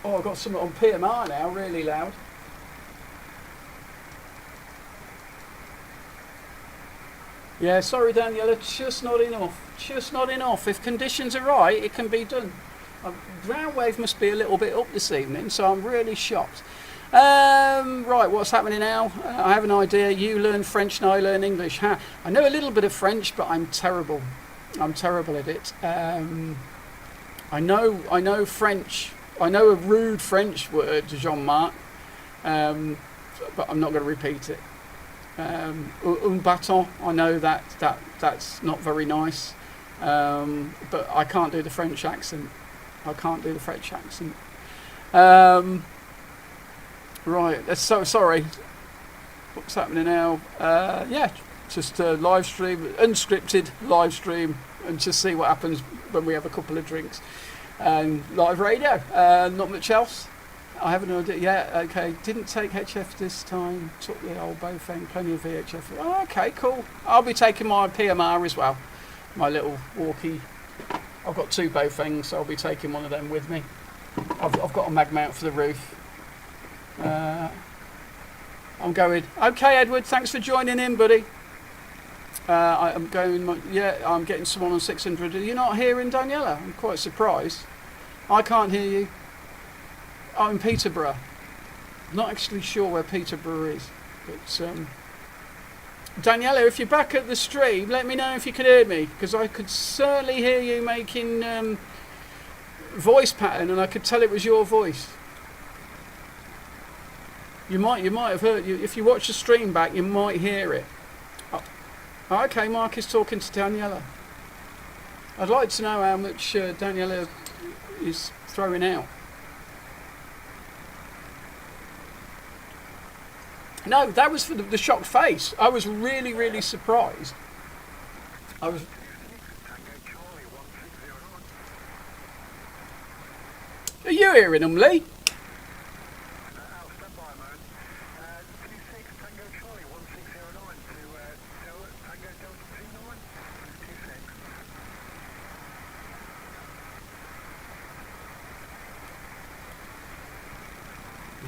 Oh, I've got something on PMR now, really loud. Yeah, sorry Daniela, just not enough. If conditions are right, it can be done. Ground wave must be a little bit up this evening, so I'm really shocked. Right, what's happening now? I have an idea. You learn French and I learn English. I know a little bit of French, but I'm terrible at it. I know French. I know a rude French word, Jean-Marc, but I'm not going to repeat it. Un bâton, I know that's not very nice, but I can't do the French accent. Right, so sorry. What's happening now? Just a live stream, unscripted live stream, and just see what happens when we have a couple of drinks. Live radio, not much else. I haven't heard it yet. Okay, didn't take HF this time. Took the old Bofeng, plenty of VHF. Oh, okay, cool. I'll be taking my PMR as well. My little walkie. I've got two Bofengs, so I'll be taking one of them with me. I've got a mag mount for the roof. I'm going. Okay, Edward, thanks for joining in, buddy. I'm going. I'm getting someone on 600. Are you not hearing Daniela? I'm quite surprised. I can't hear you. I'm in Peterborough. Not actually sure where Peterborough is, but Daniela, if you're back at the stream, let me know if you could hear me, because I could certainly hear you making voice pattern, and I could tell it was your voice. You might have heard. If you watch the stream back, you might hear it. Okay, Mark is talking to Daniela. I'd like to know how much Daniela is throwing out. No, that was for the shocked face. I was really, really surprised. Are you hearing them, Lee?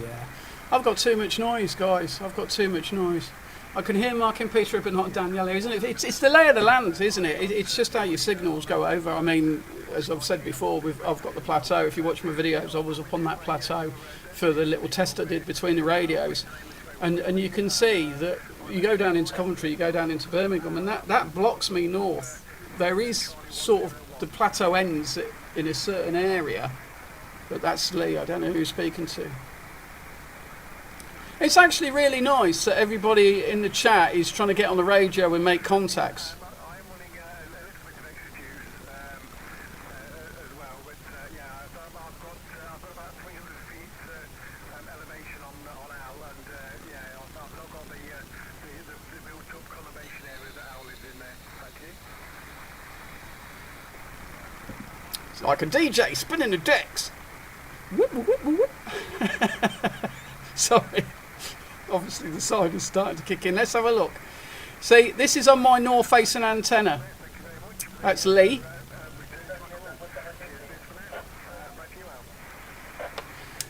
Yeah. I've got too much noise, guys. I've got too much noise. I can hear Mark and Peter, but not Daniela, isn't it? It's the lay of the land, isn't it? It's just how your signals go over. I mean, as I've said before, I've got the plateau. If you watch my videos, I was up on that plateau for the little test I did between the radios. And you can see that you go down into Coventry, you go down into Birmingham, and that blocks me north. There is sort of the plateau ends in a certain area, but that's Lee. I don't know who you're speaking to. It's actually really nice that everybody in the chat is trying to get on the radio and make contacts. I am running a little bit of extra juice as well, but yeah, I've got about 300 feet elevation on Owl, and yeah, I've not got the built-up conurbation area that Owl is in there. Thank you. It's like a DJ spinning the decks. Whoop, whoop, whoop, whoop. Sorry. Obviously the side is starting to kick in. Let's have a look. See, this is on my north-facing antenna. That's Lee.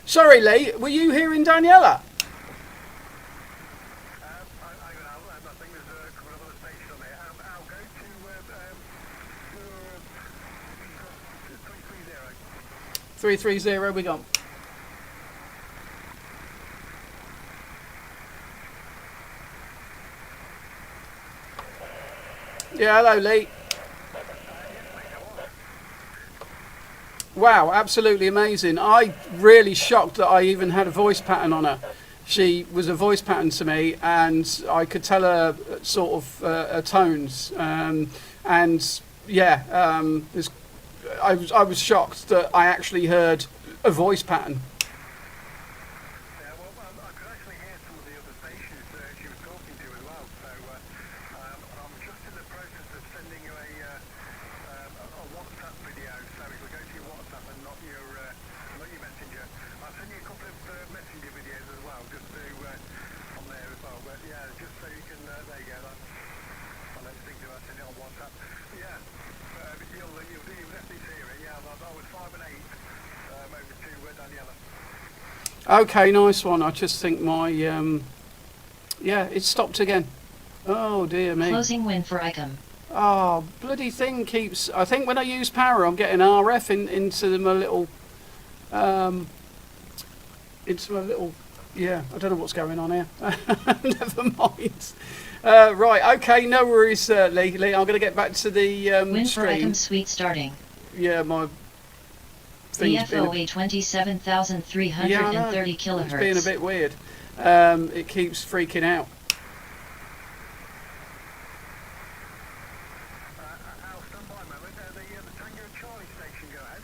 Sorry, Lee, were you hearing Daniela? I think there's a couple of other stations on there. I'll go to 330. 330 we got. Yeah, hello Lee. Wow, absolutely amazing. I really shocked that I even had a voice pattern on her. She was a voice pattern to me, and I could tell her sort of her tones. And yeah, I was shocked that I actually heard a voice pattern. Yeah, well, I could actually hear some of the other stations she was talking to as well. So I'm just in the process of sending you a WhatsApp video. So if we go to your WhatsApp and not your messenger, I'll send you a couple of messenger videos as well, just to on there as well. But yeah, just so you can. There you go. I don't think I send it on WhatsApp. But yeah, you'll definitely see it. Yeah, I was 5 and 8 over to Daniela. Okay, nice one. I just think my yeah, it stopped again. Oh dear me. Closing win for ICOM. Oh, bloody thing keeps. I think when I use power, I'm getting RF into my little. Into my little. Yeah, I don't know what's going on here. Never mind. Right, okay, no worries, Lee. Lee, I'm going to get back to the Win for stream. ICOM suite starting. Yeah, my. thing's been VFOA 27,330 kilohertz. It's being a bit weird. It keeps freaking out. I'll stand by a moment. The Tango Charlie station, go ahead.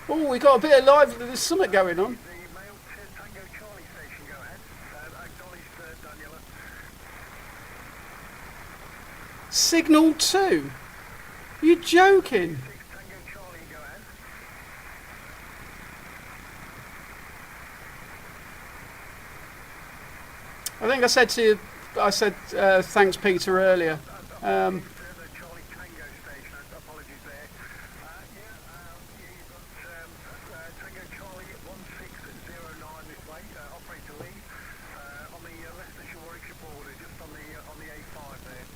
Oh, we got a bit of live. There's something going on. The male Tango Charlie station, go ahead. Acknowledged, Daniela. Signal 2? You're joking? 6 Tango Charlie, go ahead. I think I said to you, thanks Peter earlier. The Charlie Tango station, apologies there. You've got Tango Charlie 1609 this way, operator Lee, on the Leicestershire Warwickshire border, just on the A5 there.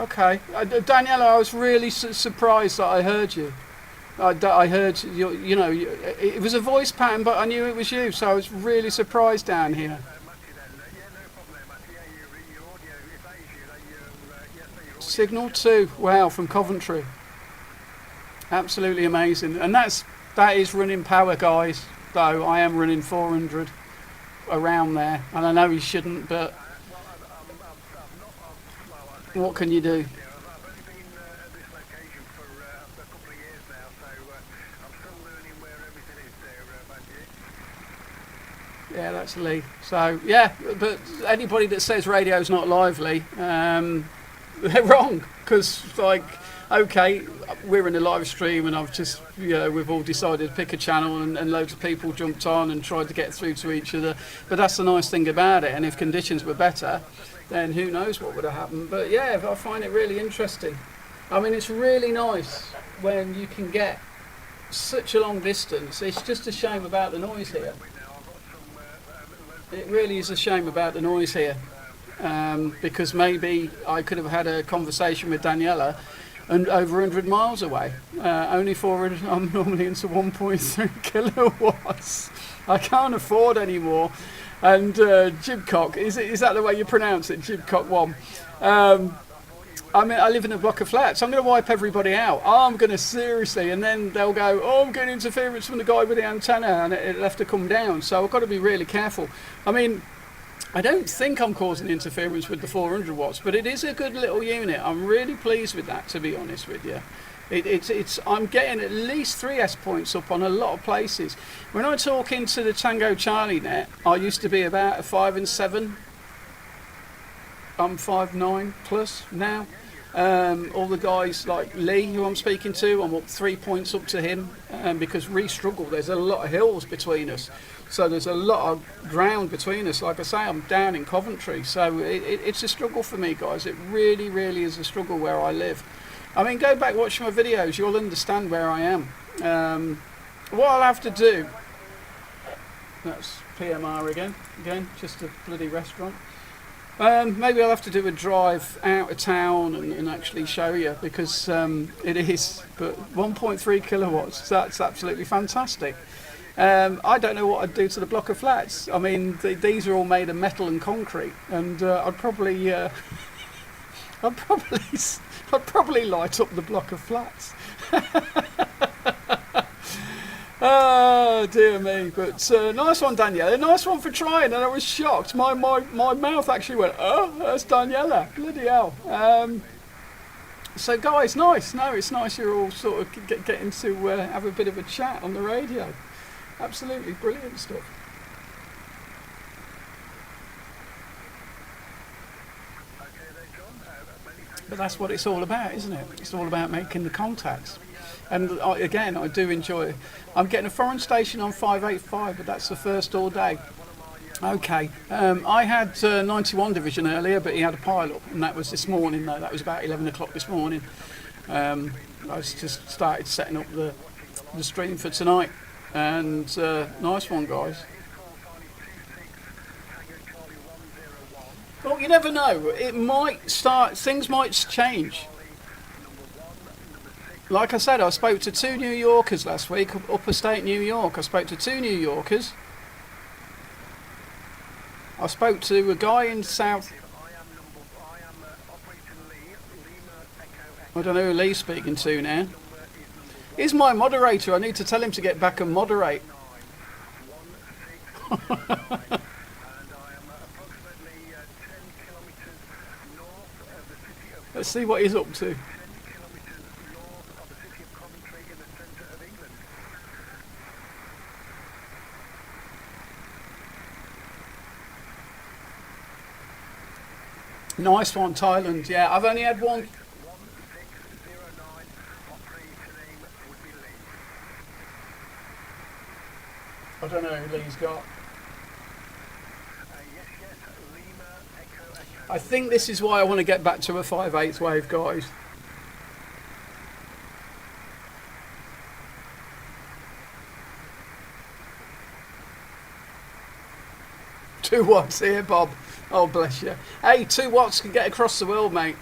Okay, Daniela, I was really surprised that I heard you. I heard you know, it was a voice pattern, but I knew it was you, so I was really surprised down here. Matthew then, yeah, no problem there, Matthew. Yeah, your audio, if that is you, then yes, your audio. Signal 2, wow, from Coventry. Absolutely amazing. And that is running power, guys, though. I am running 400 around there, and I know you shouldn't, but what can you do? I've only been at this location for a couple of years now, so I'm still learning where everything is there, Matthew. Yeah, that's Lee. So, yeah, but anybody that says radio's not lively, they're wrong. Because, like, okay, we're in a live stream and I've just, we've all decided to pick a channel and loads of people jumped on and tried to get through to each other. But that's the nice thing about it. And if conditions were better, then who knows what would have happened. But, yeah, I find it really interesting. I mean, it's really nice when you can get such a long distance. It's just a shame about the noise here. It really is a shame about the noise here, because maybe I could have had a conversation with Daniela and over 100 miles away. Only forward, I'm normally into 1.3 kilowatts. I can't afford any more. And Jibcock, is that the way you pronounce it? Jibcock 1. I mean, I live in a block of flats. I'm going to wipe everybody out. I'm going to seriously, and then they'll go, oh, I'm getting interference from the guy with the antenna, and it'll have to come down. So I've got to be really careful. I mean, I don't think I'm causing interference with the 400 watts, but it is a good little unit. I'm really pleased with that, to be honest with you. I'm getting at least 3 S points up on a lot of places. When I talk into the Tango Charlie net, I used to be about a 5 and 7. I'm 5'9" plus now. All the guys like Lee, who I'm speaking to, I'm up 3 points up to him because we struggle. There's a lot of hills between us, so there's a lot of ground between us. Like I say, I'm down in Coventry, so it's a struggle for me, guys. It really, really is a struggle where I live. I mean, go back, watch my videos, you'll understand where I am. What I'll have to do, that's PMR again, just a bloody restaurant. Maybe I'll have to do a drive out of town and actually show you, because it is, but 1.3 kilowatts, that's absolutely fantastic. I don't know what I'd do to the block of flats. I mean, these are all made of metal and concrete, and I'd probably light up the block of flats. Oh dear me, but nice one, Daniela. Nice one for trying, and I was shocked. My mouth actually went, oh, that's Daniela. Bloody hell. So guys, nice. No, it's nice you're all sort of getting to have a bit of a chat on the radio. Absolutely brilliant stuff. But that's what it's all about, isn't it? It's all about making the contacts. And again, I do enjoy. I'm getting a foreign station on 585, but that's the first all day. Okay, I had 91 division earlier, but he had a pile-up, and that was this morning though. That was about 11 o'clock this morning. I just started setting up the stream for tonight, and nice one, guys. Well, you never know. It might start. Things might change. Like I said, I spoke to 2 New Yorkers last week, upper state New York. I spoke to 2 New Yorkers. I spoke to a guy in South. I don't know who Lee's speaking to now. He's my moderator. I need to tell him to get back and moderate. Let's see what he's up to. Nice one, Thailand. Yeah, I've only had one. I don't know who Lee's got. I think this is why I want to get back to a 5/8 wave, guys. Two watts here, Bob. Oh, bless you. Hey, 2 watts can get across the world, mate.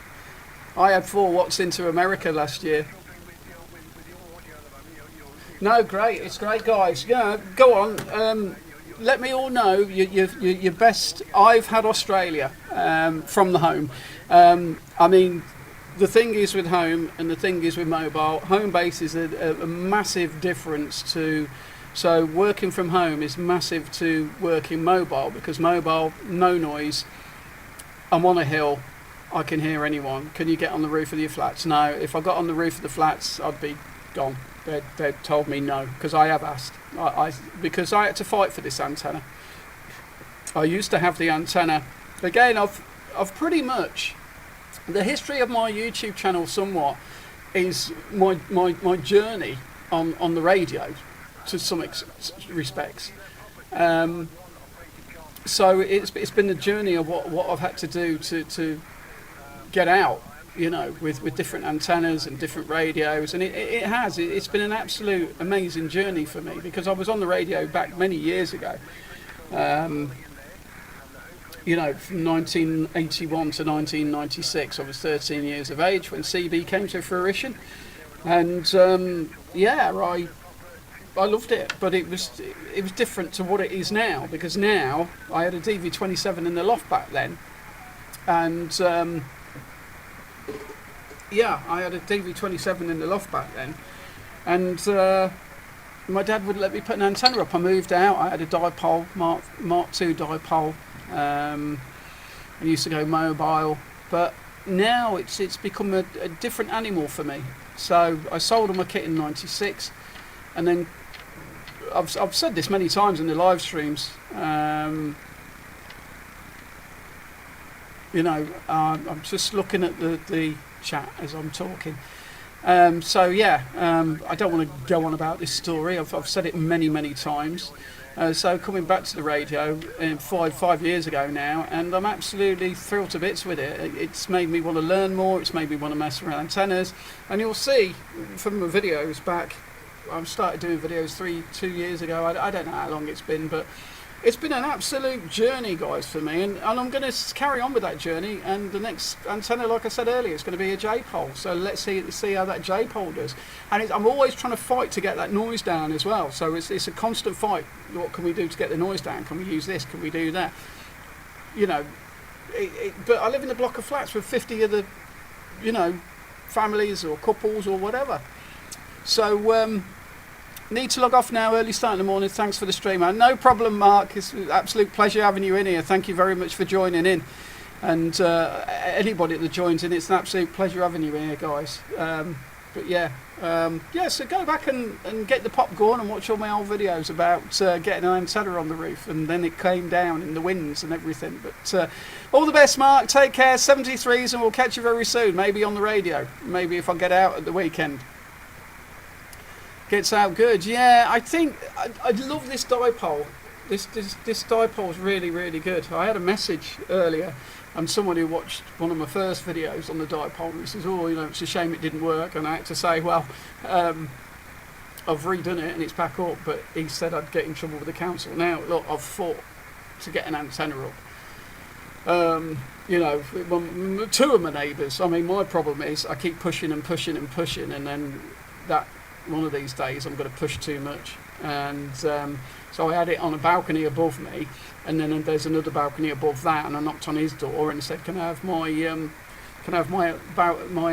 I had 4 watts into America last year. No, great. It's great, guys. Yeah, go on. Let me all know your best. I've had Australia from the home. I mean, the thing is with home and the thing is with mobile. Home base is a massive difference to. So working from home is massive to working mobile, because mobile, no noise. I'm on a hill. I can hear anyone. Can you get on the roof of your flats? No. If I got on the roof of the flats, I'd be gone. They told me no, because I have asked. Because I had to fight for this antenna. I used to have the antenna. Again, I've pretty much, the history of my YouTube channel somewhat is my journey on the radio to some respects. So it's been the journey of what I've had to do to get out, you know, with different antennas and different radios, and it's been an absolute amazing journey for me, because I was on the radio back many years ago, you know, from 1981 to 1996. I was 13 years of age when CB came to fruition, and yeah, I loved it, but it was different to what it is now, because now I had a DV27 in the loft back then, and yeah, I had a DV27 in the loft back then, and my dad wouldn't let me put an antenna up. I moved out. I had a dipole, Mark II dipole. I used to go mobile, but now it's become a different animal for me. So I sold all my kit in '96, and then I've said this many times in the live streams. You know, I'm just looking at the chat as I'm talking. So yeah, I don't want to go on about this story. I've said it many times. So coming back to the radio five years ago now, and I'm absolutely thrilled to bits with it. It's made me want to learn more. It's made me want to mess around antennas, and you'll see from the videos back. I started doing videos 2 years ago. I don't know how long it's been, but it's been an absolute journey, guys, for me, and I'm going to carry on with that journey. And the next antenna, like I said earlier, is going to be a J-pole. So let's see how that J-pole does. And I'm always trying to fight to get that noise down as well. So it's a constant fight. What can we do to get the noise down? Can we use this? Can we do that? You know, but I live in a block of flats with 50 other, you know, families or couples or whatever. So need to log off now, early start in the morning. Thanks for the stream, man. No problem, Mark. It's an absolute pleasure having you in here. Thank you very much for joining in. And anybody that joins in, it's an absolute pleasure having you in here, guys. But yeah, so go back and get the pop going and watch all my old videos about getting an antenna on the roof, and then it came down in the winds and everything. But all the best, Mark. Take care. 73s, and we'll catch you very soon. Maybe on the radio. Maybe if I get out at the weekend. Gets out good. Yeah, I think I love this dipole. This dipole is really good. I had a message earlier, and someone who watched one of my first videos on the dipole, and he says, "Oh, you know, it's a shame it didn't work." And I had to say, "Well, I've redone it and it's back up." But he said I'd get in trouble with the council. Now, look, I've fought to get an antenna up. You know, two of my neighbours. I mean, my problem is I keep pushing, and then that. One of these days I'm going to push too much, and so I had it on a balcony above me, and then there's another balcony above that, and I knocked on his door and said, can I have my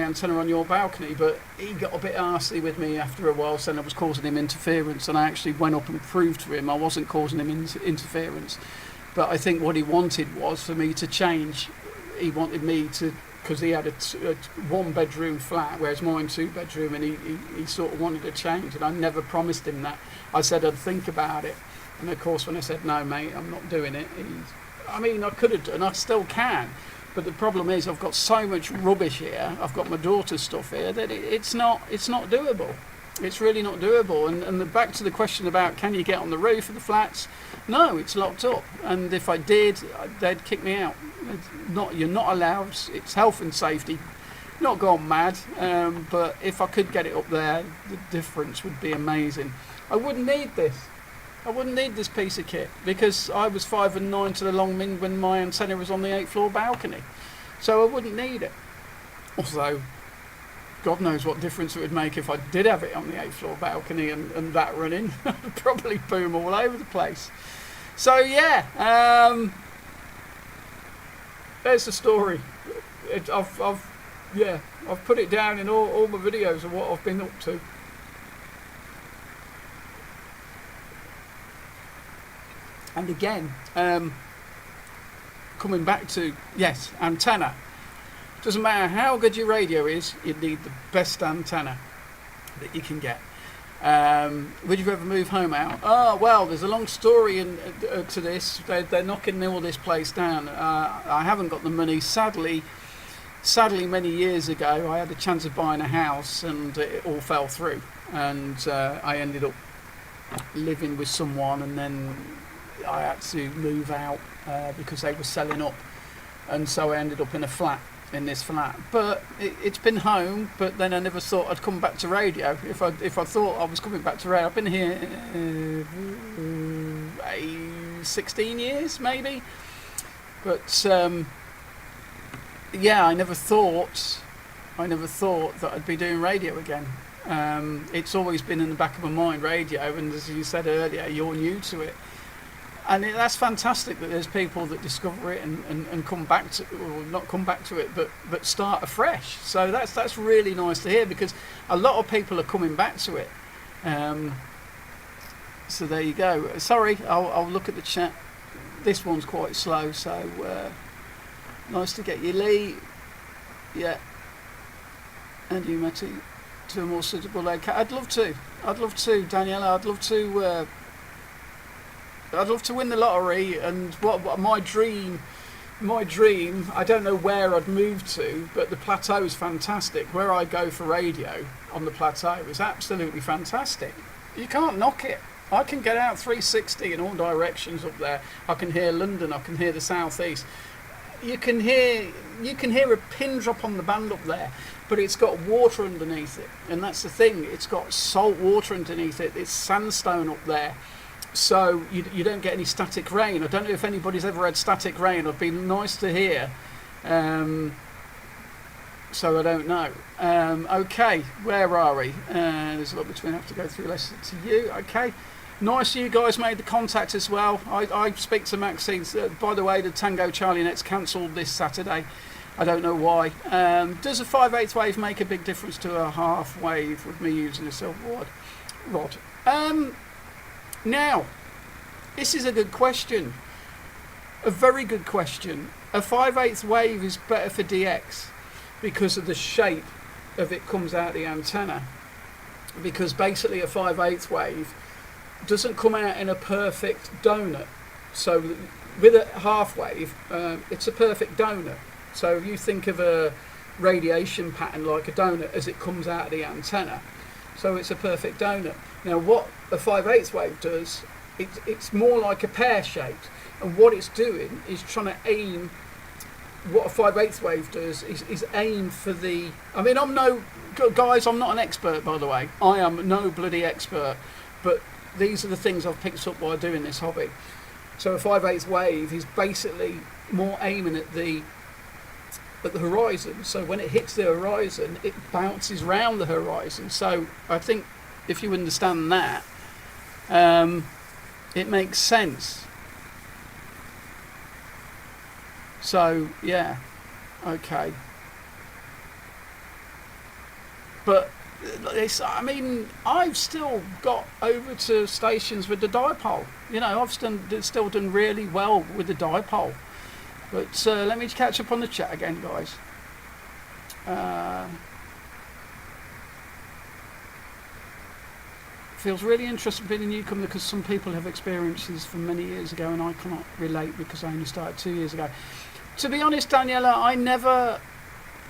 antenna on your balcony? But he got a bit arsey with me after a while, saying I was causing him interference, and I actually went up and proved to him I wasn't causing him interference. But I think what he wanted was for me to change. He wanted me to, because he had a 1-bedroom flat, whereas mine 2-bedroom, and he sort of wanted to change, and I never promised him that. I said I'd think about it, and of course when I said, no mate, I'm not doing it, I mean, I could have done, I still can, but the problem is I've got so much rubbish here, I've got my daughter's stuff here, that it's not doable. It's really not doable. And back to the question about can you get on the roof of the flats? No, it's locked up, and if I did, they'd kick me out. You're not allowed. It's health and safety. Not gone mad, but if I could get it up there, the difference would be amazing. I wouldn't need this. I wouldn't need this piece of kit, because I was 5 and 9 to the long min when my antenna was on the 8th floor balcony, so I wouldn't need it. Also, God knows what difference it would make if I did have it on the 8th floor balcony and that running. I'd probably boom all over the place. So yeah, there's the story. I've put it down in all my videos of what I've been up to. And again, coming back to, yes, antenna. Doesn't matter how good your radio is, you need the best antenna that you can get. Would you ever move home out? Oh, well, there's a long story to this. They're knocking all this place down. I haven't got the money. Sadly, many years ago, I had a chance of buying a house, and it all fell through. And I ended up living with someone, and then I had to move out because they were selling up. And so I ended up in this flat, but it's been home. But then I never thought I'd come back to radio. If I thought I was coming back to radio, I've been here 16 years maybe. But yeah, I never thought that I'd be doing radio again. It's always been in the back of my mind, radio, and as you said earlier, you're new to it. And that's fantastic that there's people that discover it and come back to, or not come back to it, but start afresh. So that's really nice to hear, because a lot of people are coming back to it. So there you go. Sorry, I'll look at the chat. This one's quite slow, so nice to get you, Lee. Yeah. And you, Matty, to a more suitable location. I'd love to, Daniela. I'd love to win the lottery. And what my dream, I don't know where I'd move to, but the plateau is fantastic. Where I go for radio on the plateau is absolutely fantastic. You can't knock it. I can get out 360 in all directions up there. I can hear London. I can hear the southeast. You can hear a pin drop on the band up there, but it's got water underneath it, and that's the thing. It's got salt water underneath it. It's sandstone up there. So you don't get any static rain. I don't know if anybody's ever had static rain. It'd be nice to hear. So I don't know. Okay, where are we? There's a lot between. I have to go through lessons to you. Okay, nice you guys made the contact as well. I speak to Maxine. By the way, the Tango Charlie Net's cancelled this Saturday. I don't know why. Does a 5/8 wave make a big difference to a half wave with me using a silver rod? Now, this is a good question. A very good question. A 5/8 wave is better for DX because of the shape of it comes out the antenna. Because basically a 5/8 wave doesn't come out in a perfect donut. So with a half wave, it's a perfect donut. So if you think of a radiation pattern like a donut as it comes out of the antenna, so it's a perfect donut. Now what a 5/8 wave does, it's more like a pear shaped, and what it's doing is trying to aim. What a 5/8 wave does is aim for the. I mean, I'm not an expert, by the way. I am no bloody expert, but these are the things I've picked up while doing this hobby. So a 5/8 wave is basically more aiming at the horizon. So when it hits the horizon, it bounces round the horizon. So I think if you understand that, it makes sense. So yeah, okay. But I mean, I've still got over to stations with the dipole. You know, I've still done really well with the dipole. But let me catch up on the chat again, guys. Feels really interesting being a newcomer because some people have experiences from many years ago and I cannot relate because I only started 2 years ago. To be honest, Daniela,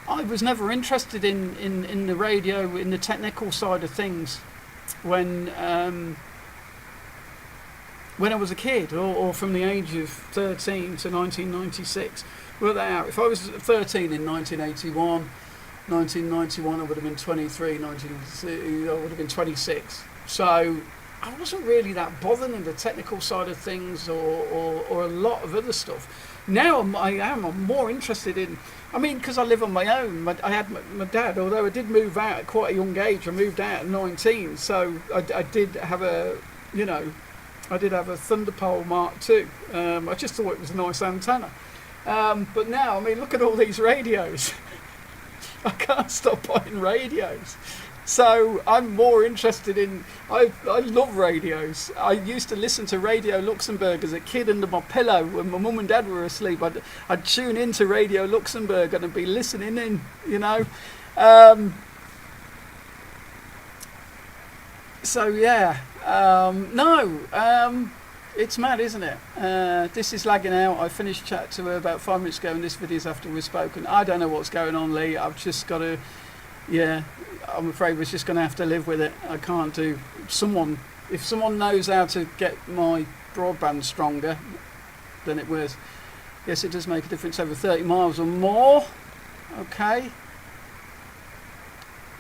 I was never interested in the radio, in the technical side of things when I was a kid, or from the age of 13 to 1996. Work that out. If I was 13 in 1981, I would have been 23, I would have been 26. So I wasn't really that bothered in the technical side of things or a lot of other stuff. Now I'm more interested in, I mean, because I live on my own. I had my dad, although I did move out at quite a young age. I moved out at 19, so I did have a Thunderpole Mark II. I just thought it was a nice antenna. But now, I mean, look at all these radios. I can't stop buying radios. So I'm more interested in, I love radios. I used to listen to Radio Luxembourg as a kid under my pillow when my mum and dad were asleep. I'd tune into Radio Luxembourg and I'd be listening in, you know. So yeah, it's mad, isn't it? This is lagging out. I finished chat to her about 5 minutes ago and this video's after we've spoken. I don't know what's going on, Lee. I've just got to, yeah, I'm afraid we're just going to have to live with it. I can't do, if someone knows how to get my broadband stronger, then it was. Yes, it does make a difference over 30 miles or more. Okay.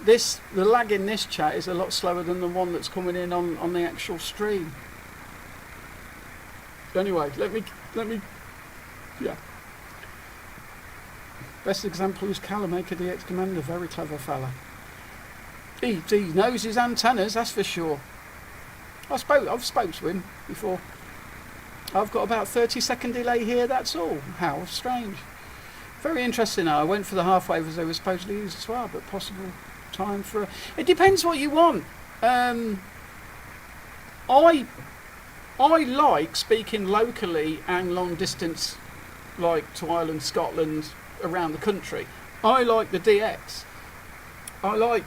The lag in this chat is a lot slower than the one that's coming in on the actual stream. Anyway, let me, yeah. Best example is Calamaker, the ex-commander, very clever fella. He knows his antennas, that's for sure. I've spoke to him before. I've got about 30-second delay here, that's all. How strange. Very interesting now. I went for the half wave as they were supposedly used as well, but possible time for... It depends what you want. I like speaking locally and long distance, like to Ireland, Scotland, around the country. I like the DX. I like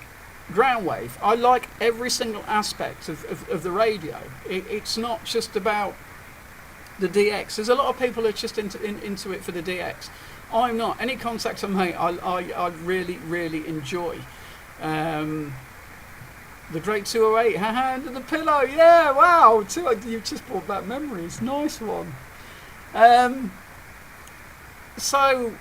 ground wave. I like every single aspect of the radio. It's not just about the DX. There's a lot of people who are just into it for the DX. I'm not. Any contacts I make, I really, really enjoy. The Drake 208, haha, under the pillow, yeah, wow, you've just brought back memories, nice one. So,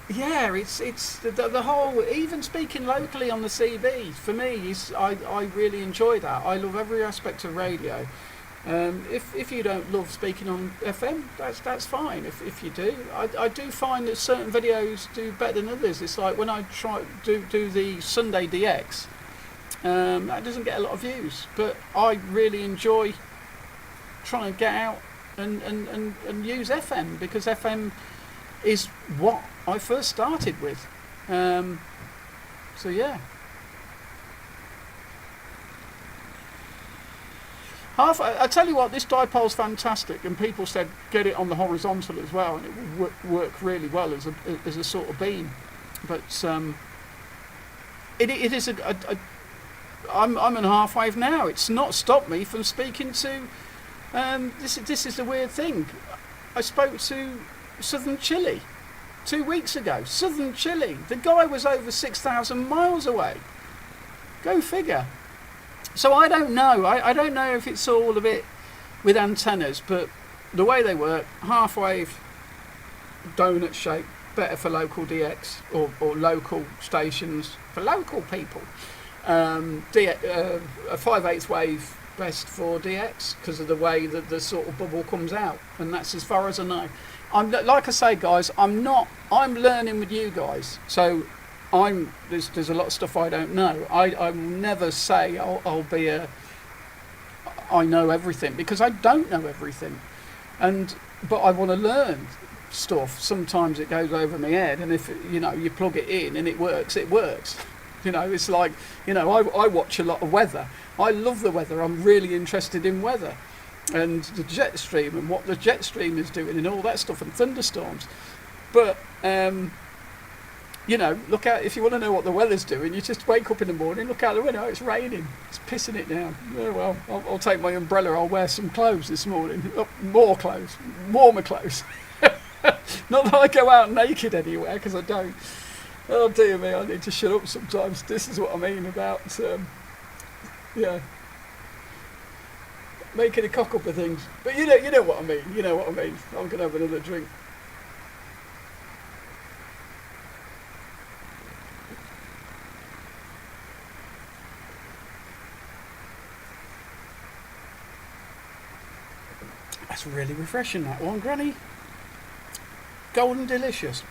yeah, it's the whole, even speaking locally on the CB, for me, I really enjoy that. I love every aspect of radio. If you don't love speaking on FM, that's fine. If you do, I do find that certain videos do better than others. It's like when I try do the Sunday DX, that doesn't get a lot of views, but I really enjoy trying to get out and use FM, because FM is what I first started with. So yeah. I tell you what, this dipole's fantastic, and people said get it on the horizontal as well, and it will work really well as a sort of beam. But it is I'm on half wave now. It's not stopped me from speaking to. This is the weird thing. I spoke to Southern Chile 2 weeks ago. Southern Chile. The guy was over 6,000 miles away. Go figure. So I don't know. I don't know if it's all of it with antennas, but the way they work, half wave, donut shape, better for local DX or local stations for local people. A 5/8 wave best for DX because of the way that the sort of bubble comes out, and that's as far as I know. Like I say, guys, I'm learning with you guys, so there's a lot of stuff I don't know. I will never say I'll be I know everything, because I don't know everything, but I want to learn stuff. Sometimes it goes over my head, and if you plug it in and it works, it works. It's like, I watch a lot of weather. I love the weather. I'm really interested in weather and the jet stream and what the jet stream is doing and all that stuff, and thunderstorms. But look out, if you want to know what the weather's doing, you just wake up in the morning, look out the window, it's raining, it's pissing it down. Oh well, I'll take my umbrella, I'll wear some clothes this morning. More clothes, warmer clothes. Not that I go out naked anywhere, because I don't. Oh dear me, I need to shut up sometimes. This is what I mean about, making a cock up of things. But you know what I mean. You know what I mean. I'm going to have another drink. That's really refreshing, that one, Granny. Golden delicious.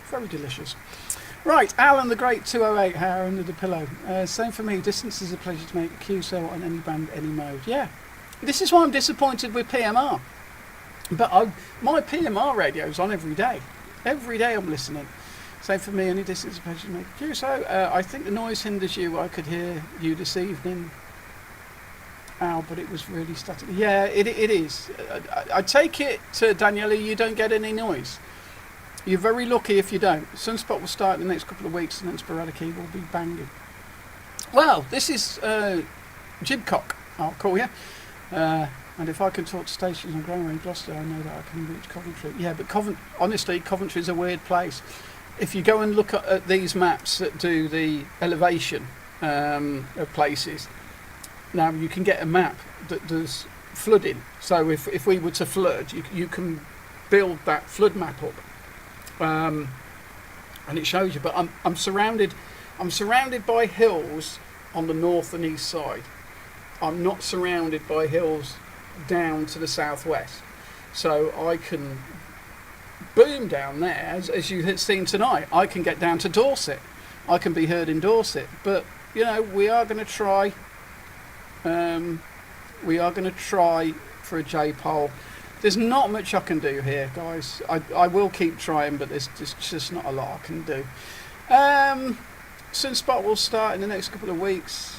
Very delicious. Right, Alan the Great 208, how under the pillow. Same for me, distance is a pleasure to make. QSL on any band, any mode. Yeah, this is why I'm disappointed with PMR. But my PMR radio's on every day. Every day I'm listening. Same for me, any distance is a pleasure to make. QSL, I think the noise hinders you. I could hear you this evening. Ow, but it was really static. Yeah, it is. I take it, Daniela, you don't get any noise. You're very lucky if you don't. Sunspot will start in the next couple of weeks, and then Sporadically will be banging. Well, this is Jibcock, I'll call you. And if I can talk to stations on Granway and Gloucester, I know that I can reach Coventry. Yeah, but honestly, Coventry's a weird place. If you go and look at these maps that do the elevation of places, now you can get a map that does flooding. So if we were to flood, you can build that flood map up. And it shows you, but I'm surrounded by hills on the north and east side. I'm not surrounded by hills down to the southwest, so I can boom down there, as you had seen tonight. I can get down to Dorset. I can be heard in Dorset. But, you know, we are going to try. We are going to try for a J-pole. There's not much I can do here, guys. I will keep trying, but there's just not a lot I can do. Sunspot will start in the next couple of weeks.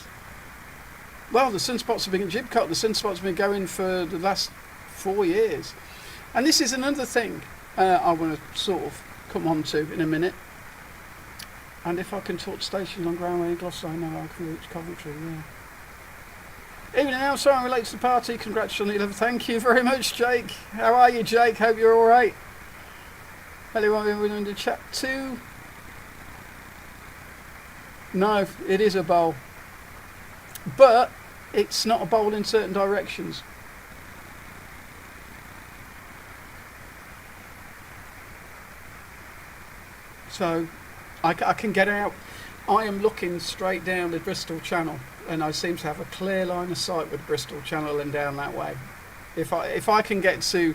Well, the Sunspots have been Jibcot. The Sunspots have been going for the last 4 years. And this is another thing I want to sort of come on to in a minute. And if I can talk to stations on Groundway in Gloucester, I know I can reach Coventry, yeah. Evening now, sorry, relates to the party. Congratulations on the 11th. Thank you very much, Jake. How are you, Jake? Hope you're all right. Hello, everyone in the chat too. No, it is a bowl. But it's not a bowl in certain directions. So I can get out. I am looking straight down the Bristol Channel, and I seem to have a clear line of sight with Bristol Channel and down that way. If I can get to,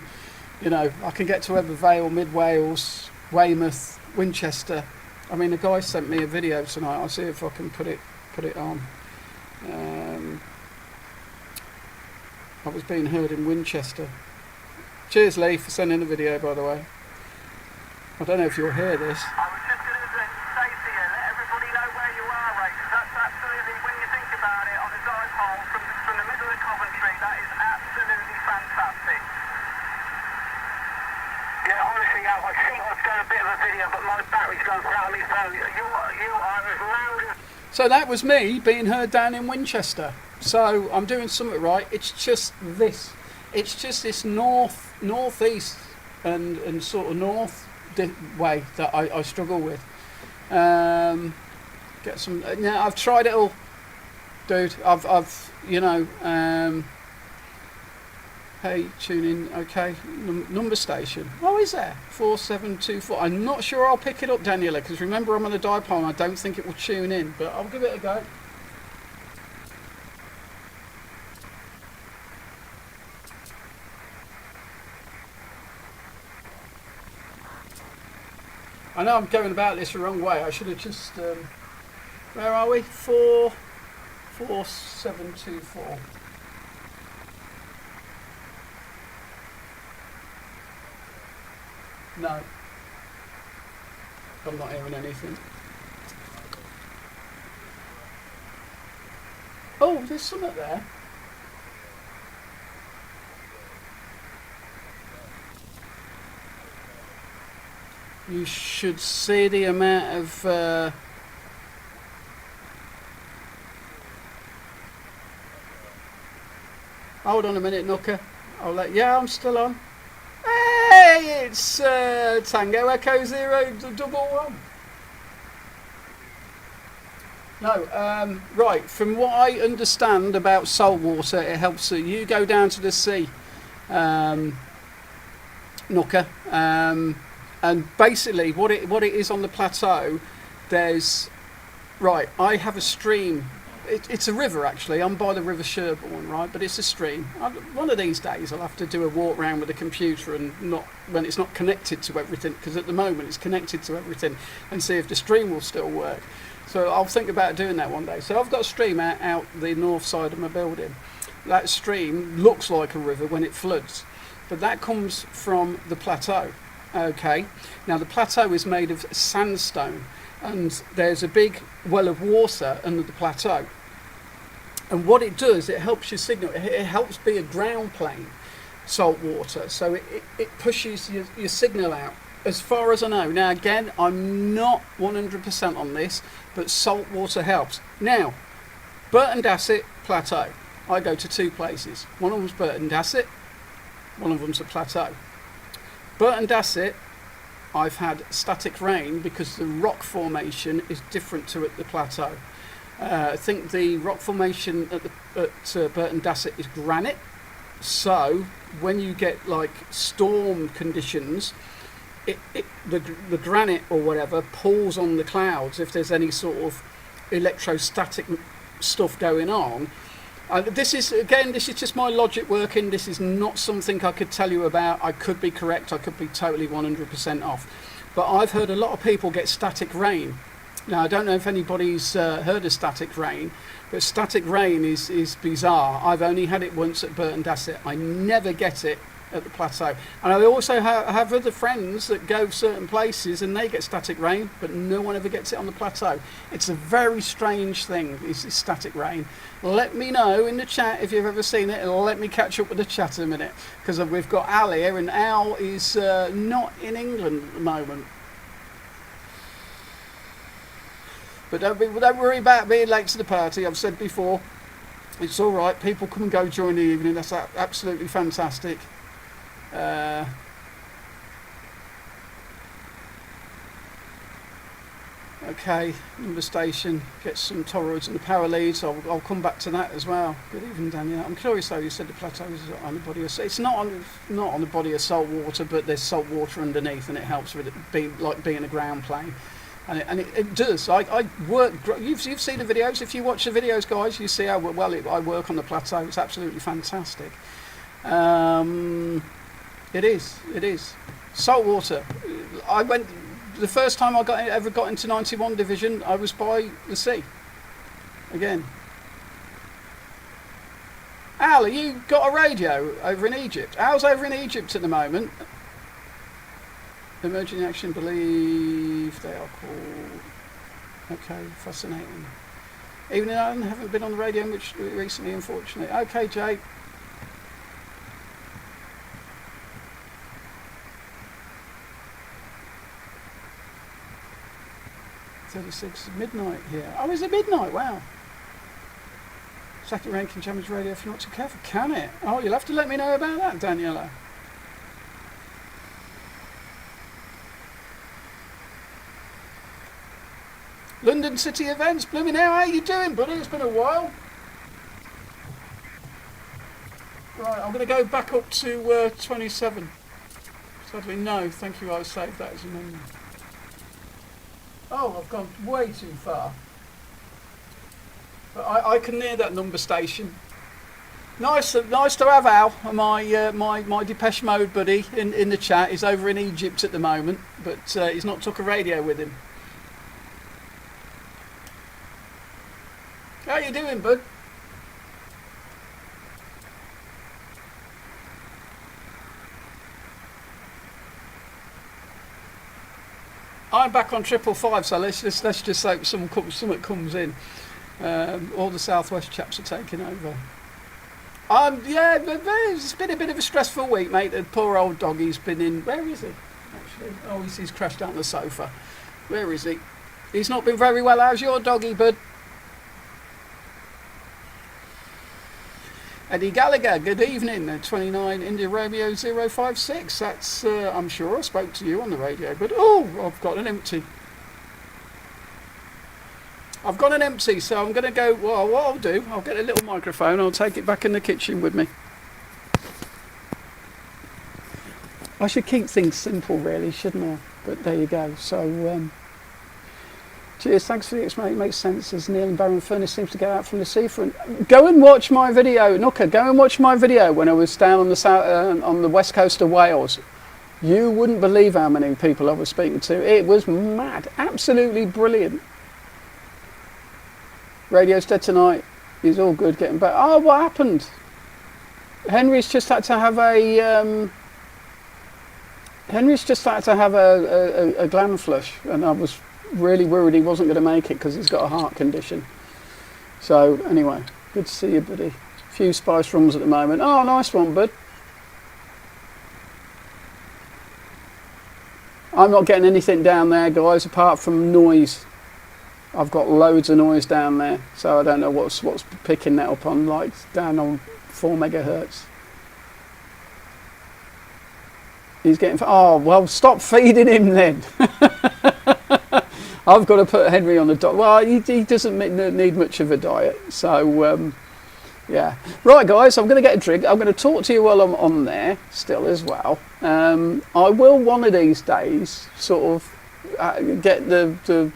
you know, I can get to Ebbw Vale, Mid Wales, Weymouth, Winchester. I mean, the guy sent me a video tonight. I'll see if I can put it on. I was being heard in Winchester. Cheers, Lee, for sending the video, by the way. I don't know if you'll hear this. I was just going to say to you, let everybody know where you are, right? Because that's absolutely, when you think about it, on a dive hole from the middle of Coventry, that is absolutely fantastic. Yeah, honestly, I think I've done a bit of a video, but my battery's gone flat on my phone. You are as loud as... So that was me being heard down in Winchester. So I'm doing something right. It's just this. It's just this northeast and sort of north way that I struggle with. Get some. Now I've tried it all, dude. I've you know. Hey, tune in. Okay, number station. Oh, is there 4724? I'm not sure I'll pick it up, Daniela, because remember I'm on a dipole and I don't think it will tune in. But I'll give it a go. I know I'm going about this the wrong way. I should have just, where are we? 4724. No. I'm not hearing anything. Oh, there's something there. You should see the amount of hold on a minute, Nooker. Yeah, I'm still on. Hey, it's Tango Echo 011. No, right. From what I understand about salt water, it helps you go down to the sea, Nooker. And basically, what it is on the plateau, there's right. I have a stream. It's a river actually. I'm by the River Sherborne, right? But it's a stream. One of these days, I'll have to do a walk around with the computer and not when it's not connected to everything, because at the moment it's connected to everything, and see if the stream will still work. So I'll think about doing that one day. So I've got a stream out the north side of my building. That stream looks like a river when it floods, but that comes from the plateau. Okay, now the plateau is made of sandstone, and there's a big well of water under the plateau. And what it does, it helps you signal. It helps be a ground plane, salt water. So it pushes your signal out. As far as I know. Now again, I'm not 100% on this, but salt water helps. Now, Burton Dasset Plateau. I go to two places. One of them's Burton Dasset. One of them's a plateau. Burton Dasset, I've had static rain because the rock formation is different to at the plateau. I think the rock formation at Burton Dasset is granite. So when you get like storm conditions, the granite or whatever pulls on the clouds if there's any sort of electrostatic stuff going on, This is just my logic working. This is not something I could tell you about. I could be correct. I could be totally 100% off. But I've heard a lot of people get static rain. Now, I don't know if anybody's heard of static rain, but static rain is bizarre. I've only had it once at Burton Dasset. I never get it at the plateau. And I also have other friends that go certain places and they get static rain, but no one ever gets it on the plateau. It's a very strange thing, is static rain. Let me know in the chat if you've ever seen it, and let me catch up with the chat in a minute, because we've got Al here, and Al is not in England at the moment. But don't worry about being late to the party. I've said before, it's all right. People come and go during the evening. That's absolutely fantastic. Okay, number station gets some toroids and the power leads. I'll come back to that as well. Good evening, Daniel. I'm curious though. You said the plateau is on the body of it's not on the body of salt water, but there's salt water underneath, and it helps with it being a ground plane. And it does. I work. You've seen the videos. If you watch the videos, guys, you see how well I work on the plateau. It's absolutely fantastic. It is. Salt water. I went the first time I ever got into 91 Division. I was by the sea. Again. Al, you got a radio over in Egypt? Al's over in Egypt at the moment. Emerging action, believe they are called. Okay, fascinating. Even though I haven't been on the radio much recently, unfortunately. Okay, Jake. Midnight here. Oh, is it midnight? Wow. Second ranking Champions Radio if you're not too careful. Can it? Oh, you'll have to let me know about that, Daniela. London City Events, blooming hell, how you doing, buddy? It's been a while. Right, I'm going to go back up to 27. Sadly, no, thank you, I'll save that as a memory. Oh, I've gone way too far. But I can hear that number station. Nice to have Al, my Depeche Mode buddy, in the chat. He's over in Egypt at the moment, but he's not took a radio with him. How you doing, bud? I'm back on 555, so let's just hope something comes in. All the Southwest chaps are taking over. Yeah, it's been a bit of a stressful week, mate. The poor old doggy's been in. Where is he? Actually, oh, he's crashed down the sofa. Where is he? He's not been very well. How's your doggy, bud? Eddie Gallagher, good evening. 29 India Romeo 056. That's, I'm sure I spoke to you on the radio, but oh, I've got an empty. So I'm going to go, well, what I'll do, I'll get a little microphone, I'll take it back in the kitchen with me. I should keep things simple, really, shouldn't I? But there you go. So, cheers, thanks for the explanation. It makes sense as Neil and Baron Furnace seems to go out from the seafront. Go and watch my video, Nooker. Go and watch my video when I was down on the on the west coast of Wales. You wouldn't believe how many people I was speaking to. It was mad, absolutely brilliant. Radio's dead tonight. He's all good, getting back. Oh, what happened? Henry's just had to have a. A gland flush, and I was really worried he wasn't going to make it because he's got a heart condition. So anyway, good to see you, buddy. A few spice rums at the moment. Oh, nice one, bud. I'm not getting anything down there, guys, apart from noise. I've got loads of noise down there, so I don't know what's picking that up on, like down on 4 megahertz. He's getting. Oh well, stop feeding him then. I've got to put Henry on a diet. Well, he doesn't need much of a diet, so yeah. Right, guys, I'm going to get a drink. I'm going to talk to you while I'm on there still as well. I will one of these days sort of get the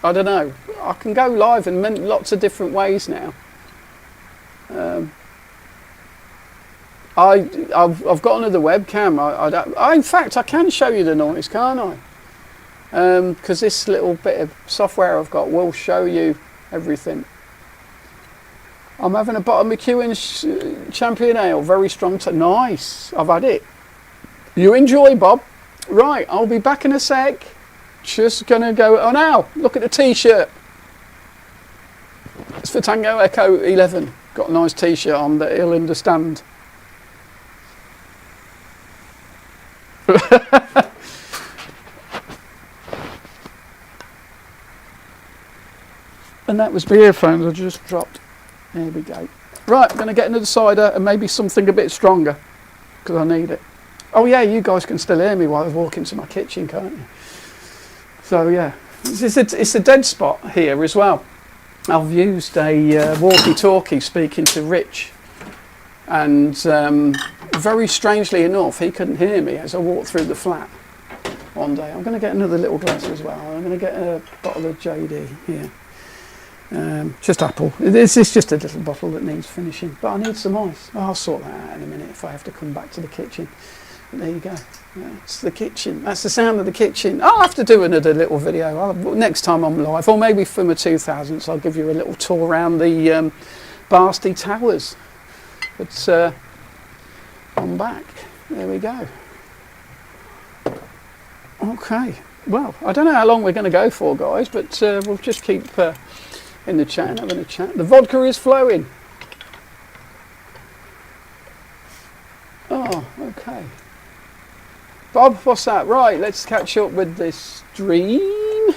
I don't know. I can go live in lots of different ways now. I've got another webcam. In fact, I can show you the noise, can't I? Because this little bit of software I've got will show you everything. I'm having a bottle of McEwen's Champion Ale, very strong. Nice, I've had it. You enjoy, Bob. Right, I'll be back in a sec. Just gonna go. Oh, now look at the T-shirt. It's for Tango Echo 11. Got a nice T-shirt on that he'll understand. And that was the earphones I just dropped. There we go. Right, I'm going to get another cider and maybe something a bit stronger because I need it. Oh yeah, you guys can still hear me while I walk into my kitchen, can't you? So yeah, it's a dead spot here as well. I've used a walkie-talkie speaking to Rich, and very strangely enough, he couldn't hear me as I walked through the flat one day. I'm going to get another little glass as well. I'm going to get a bottle of JD here. Just apple. It's just a little bottle that needs finishing, but I need some ice. I'll sort that out in a minute if I have to come back to the kitchen. But there you go. That's the kitchen. That's the sound of the kitchen. I'll have to do another little video next time I'm live, or maybe for my 2000s I'll give you a little tour around the Barsty Towers. But I'm back. There we go. Okay. Well, I don't know how long we're going to go for, guys, but we'll just keep in the chat, having a chat. The vodka is flowing. Oh, okay. Bob, what's that? Right, let's catch up with this stream.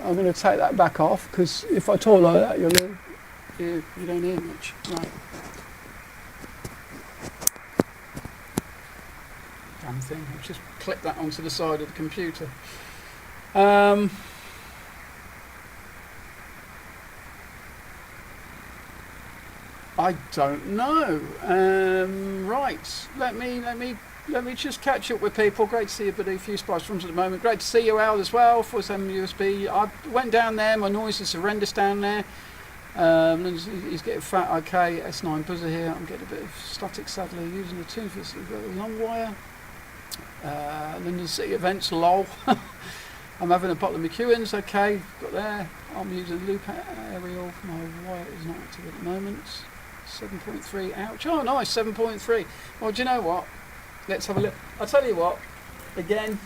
I'm going to take that back off because if I talk like that, you don't hear much. Right. Damn thing! I'll just clip that onto the side of the computer. I don't know. Right, let me just catch up with people. Great to see you, buddy. A few spice rooms at the moment. Great to see you, Al, as well. For some USB. I went down there. My noise is horrendous down there. He's getting fat. Okay, S9 buzzer here. I'm getting a bit of static, sadly, using the tooth. We've got a long wire. London City events, lol. I'm having a bottle of McEwen's. Okay, got there. I'm using loop aerial. My wire is not active at the moment. 7.3, ouch. Oh, nice, 7.3. Well, do you know what? Let's have a look. I'll tell you what, again,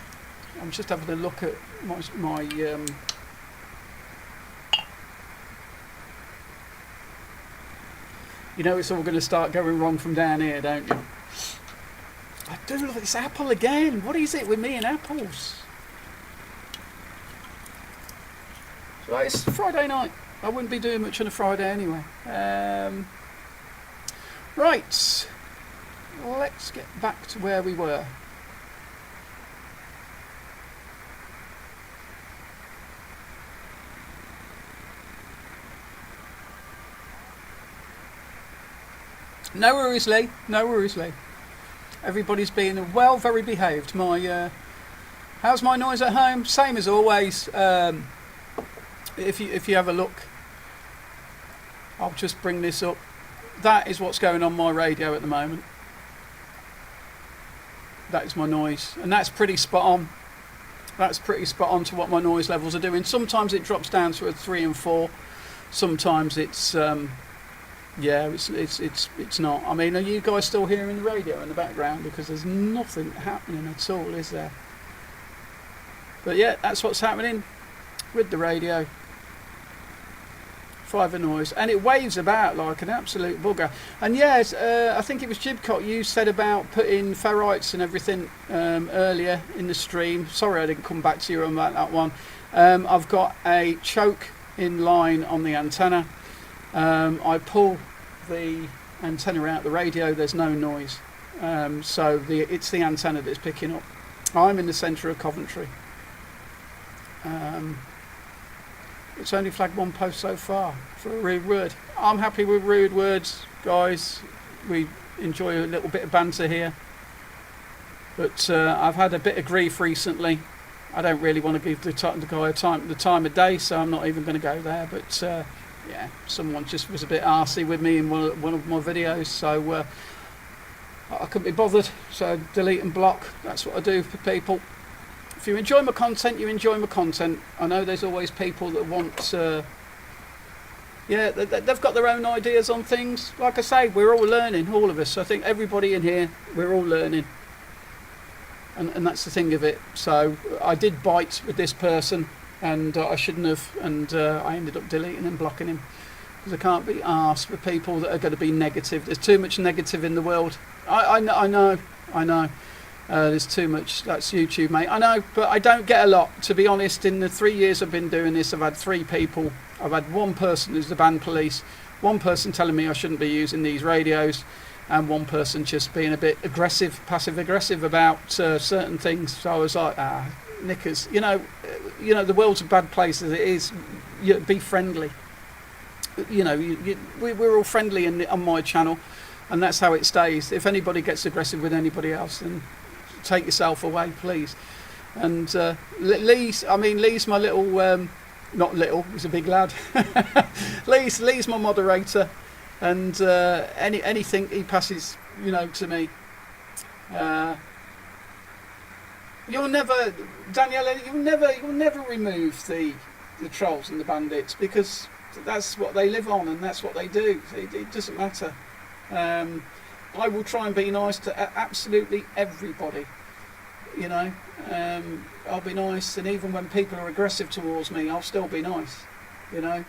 I'm just having a look at my you know, it's all going to start going wrong from down here, don't you? I do love this apple again. What is it with me and apples? So it's Friday night. I wouldn't be doing much on a Friday anyway. Right, let's get back to where we were. No worries, Lee. No worries, Lee. Everybody's being very behaved. How's my noise at home? Same as always. If you have a look, I'll just bring this up. That is what's going on my radio at the moment. That is my noise, and that's pretty spot on. That's pretty spot on to what my noise levels are doing. Sometimes it drops down to a 3 and 4. Sometimes it's it's not. I mean, are you guys still hearing the radio in the background? Because there's nothing happening at all, is there? But yeah, that's what's happening with the radio. Fiver noise, and it waves about like an absolute bugger. And yes, I think it was Jibcot you said about putting ferrites and everything earlier in the stream. Sorry I didn't come back to you on that one. I've got a choke in line on the antenna. I pull the antenna out the radio, there's no noise. So it's the antenna that's picking up. I'm in the centre of Coventry. It's only flagged one post so far for a rude word. I'm happy with rude words, guys. We enjoy a little bit of banter here. But I've had a bit of grief recently. I don't really want to give the guy the time of day, so I'm not even going to go there. But yeah, someone just was a bit arsey with me in one of my videos, so I couldn't be bothered, so delete and block. That's what I do for people. If you enjoy my content, you enjoy my content. I know there's always people that want, yeah, they've got their own ideas on things. Like I say, we're all learning, all of us. I think everybody in here, we're all learning. And that's the thing of it. So I did bite with this person, and I shouldn't have, and I ended up deleting and blocking him. Because I can't be arsed with people that are going to be negative. There's too much negative in the world. I know. There's too much. That's YouTube, mate. I know, but I don't get a lot. To be honest, in the 3 years I've been doing this, I've had 3 people. I've had one person who's the band police, one person telling me I shouldn't be using these radios, and one person just being a bit aggressive, passive-aggressive about certain things. So I was like, knickers. You know, the world's a bad place as it is. Be friendly. You know, we're all friendly on my channel, and that's how it stays. If anybody gets aggressive with anybody else, then take yourself away, please. And Lee's my little, not little, he's a big lad. Lee's my moderator, and anything he passes, to me. You'll never, Danielle, you'll never remove the trolls and the bandits, because that's what they live on and that's what they do. It doesn't matter. I will try and be nice to absolutely everybody. I'll be nice, and even when people are aggressive towards me, I'll still be nice.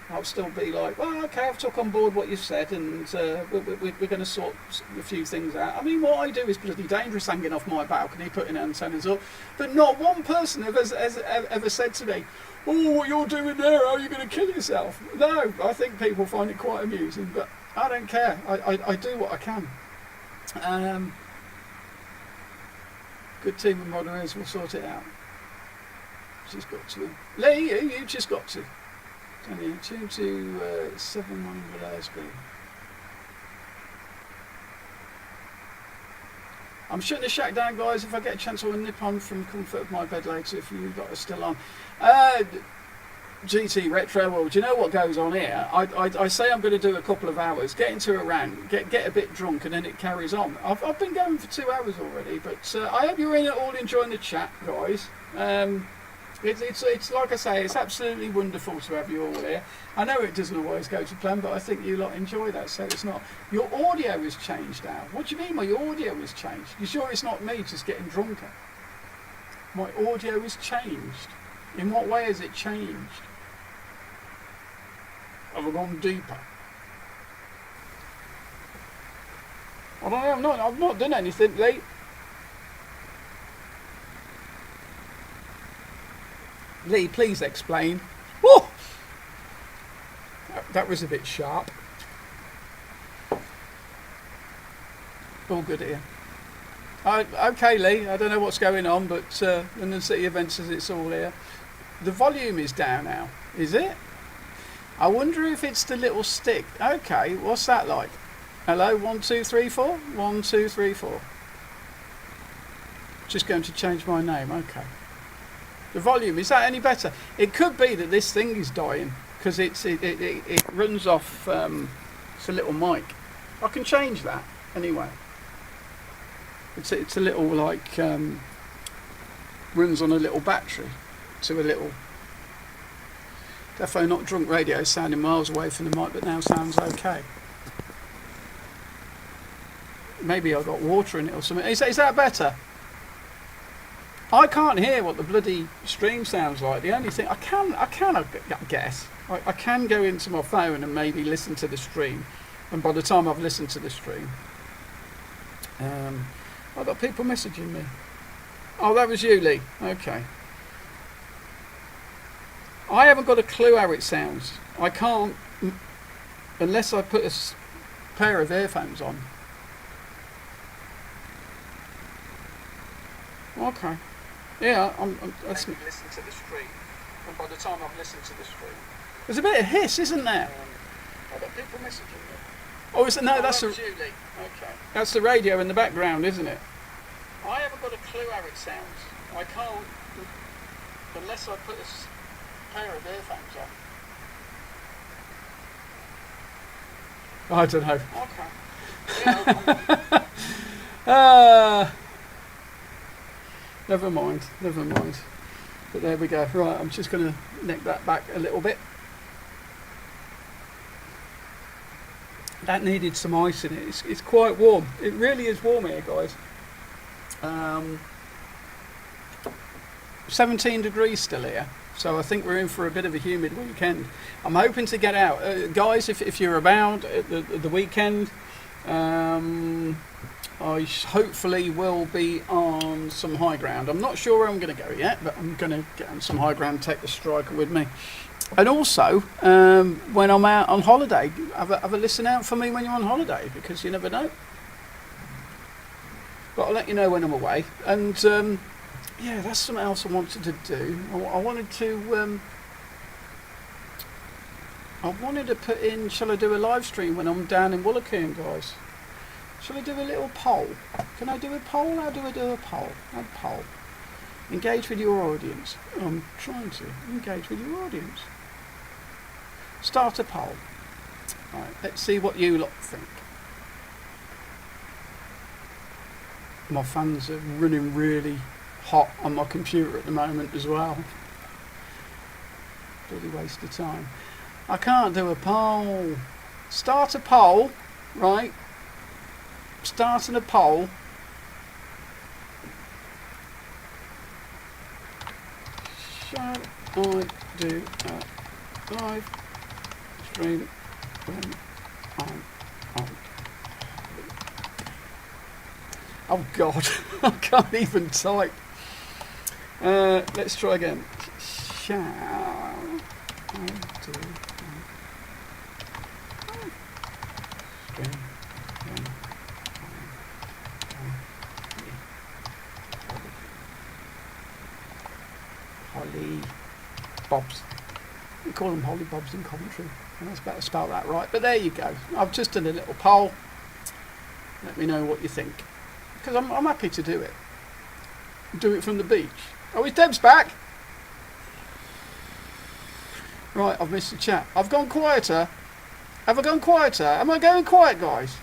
I'll still be like, well, okay, I've took on board what you've said, and we're going to sort a few things out. I mean, what I do is bloody dangerous, hanging off my balcony, putting antennas up, but not one person has ever said to me, oh, what you're doing there, how are you going to kill yourself? No, I think people find it quite amusing, but I don't care. I do what I can. Good team of moderators will sort it out. She's got to. Lee, you just got to. Tune to 700 ASB. I'm shutting the shack down, guys. If I get a chance, I will nip on from comfort of my bed later if you got us still on. GT Retro, well, do you know what goes on here? I say I'm going to do a couple of hours, get into a rant, get a bit drunk, and then it carries on. I've been going for 2 hours already, but I hope you're all enjoying the chat, guys. It's like I say, it's absolutely wonderful to have you all here. I know it doesn't always go to plan, but I think you lot enjoy that, so it's not. Your audio has changed now. What do you mean my audio has changed? You sure it's not me just getting drunker? My audio has changed. In what way has it changed? Have I gone deeper? I don't know, I've not done anything, Lee. Lee, please explain. Whoa! That was a bit sharp. All good here. Okay, Lee, I don't know what's going on, but London City Events says it's all here. The volume is down now, is it? I wonder if it's the little stick. Okay, what's that like? Hello, 1 2 3 4. 1 2 3 4. Just going to change my name. Okay. The volume, is that any better? It could be that this thing is dying because it runs off. It's a little mic. I can change that anyway. It's a little like runs on a little battery to a little. Definitely not drunk radio, sounding miles away from the mic, but now sounds okay. Maybe I got water in it or something. Is that better? I can't hear what the bloody stream sounds like. The only thing I guess I can go into my phone and maybe listen to the stream, and by the time I've listened to the stream, I've got people messaging me. Oh, that was you, Lee. Okay. I haven't got a clue how it sounds. I can't, unless I put a pair of earphones on. Okay. Yeah, that's me. Listen to the stream, and by the time I've listened to the stream, there's a bit of hiss, isn't there? I've got people messaging me. Oh, is it? No, that's okay. That's the radio in the background, isn't it? I haven't got a clue how it sounds. I can't, unless I put a pair of earphones on. I don't know. Okay. Never mind. But there we go. Right, I'm just going to neck that back a little bit. That needed some ice in it. It's quite warm. It really is warm here, guys. 17 degrees still here. So I think we're in for a bit of a humid weekend. I'm hoping to get out. Guys, if you're about at the weekend, I hopefully will be on some high ground. I'm not sure where I'm going to go yet, but I'm going to get on some high ground, take the striker with me. And also, when I'm out on holiday, have a listen out for me when you're on holiday, because you never know. But I'll let you know when I'm away. And yeah, that's something else I wanted to do. I wanted to put in, shall I do a live stream when I'm down in Woolacombe, guys? Shall I do a little poll? Can I do a poll? How do I do a poll? A poll. Engage with your audience. I'm trying to engage with your audience. Start a poll. Right, let's see what you lot think. My fans are running really hot on my computer at the moment as well. Bloody waste of time. I can't do a poll. Start a poll, right? Starting a poll. Shall I do a live stream when I'm on? Oh God, I can't even type. Let's try again. Shall I do a stream when Holly Bobs. We call them Holly Bobs in Coventry. And that's better spell that right. But there you go. I've just done a little poll. Let me know what you think. Because I'm happy to do it. Do it from the beach. Oh, is Deb's back? Right, I've missed the chat. I've gone quieter. Have I gone quieter? Am I going quiet, guys?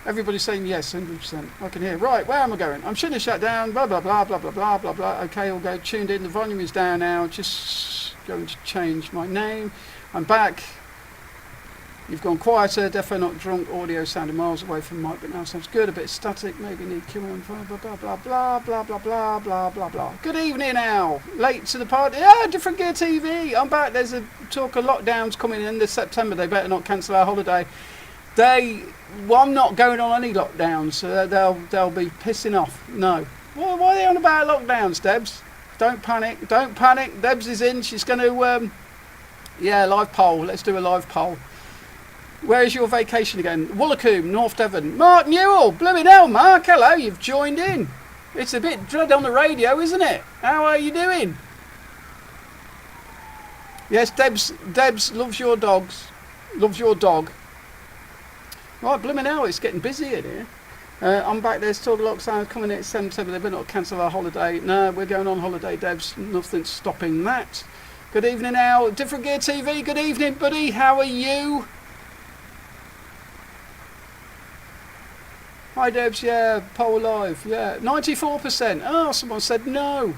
Everybody's saying yes, 100%. I can hear. Right, where am I going? I'm shutting the shut down, blah, blah, blah, blah, blah, blah, blah, blah. Okay, I'll go tuned in. The volume is down now. Just going to change my name. I'm back. You've gone quieter. Defo not drunk. Audio sounded miles away from the mic, but now sounds good. A bit static. Maybe need QM. Blah, blah, blah, blah, blah, blah, blah, blah, blah, blah, blah. Good evening now. Late to the party. Yeah, Different Gear TV. I'm back. There's a talk of lockdowns coming in this September. They better not cancel our holiday. Well, I'm not going on any lockdowns, so they'll be pissing off. No. Well, why are they on about lockdowns, Debs? Don't panic. Don't panic. Debs is in. She's going to, yeah, live poll. Let's do a live poll. Where is your vacation again? Woolacombe, North Devon. Mark Newell. Blooming hell, Mark. Hello, you've joined in. It's a bit dread on the radio, isn't it? How are you doing? Yes, Debs loves your dogs. Loves your dog. Right, blooming hell, it's getting busy in here. I'm back. There's talk of lockdown coming in at September. They better not cancel our holiday. No, we're going on holiday, Debs. Nothing's stopping that. Good evening, Al. Different Gear TV. Good evening, buddy. How are you? Hi, Debs. Yeah, poll live. Yeah, 94%. Oh, someone said no.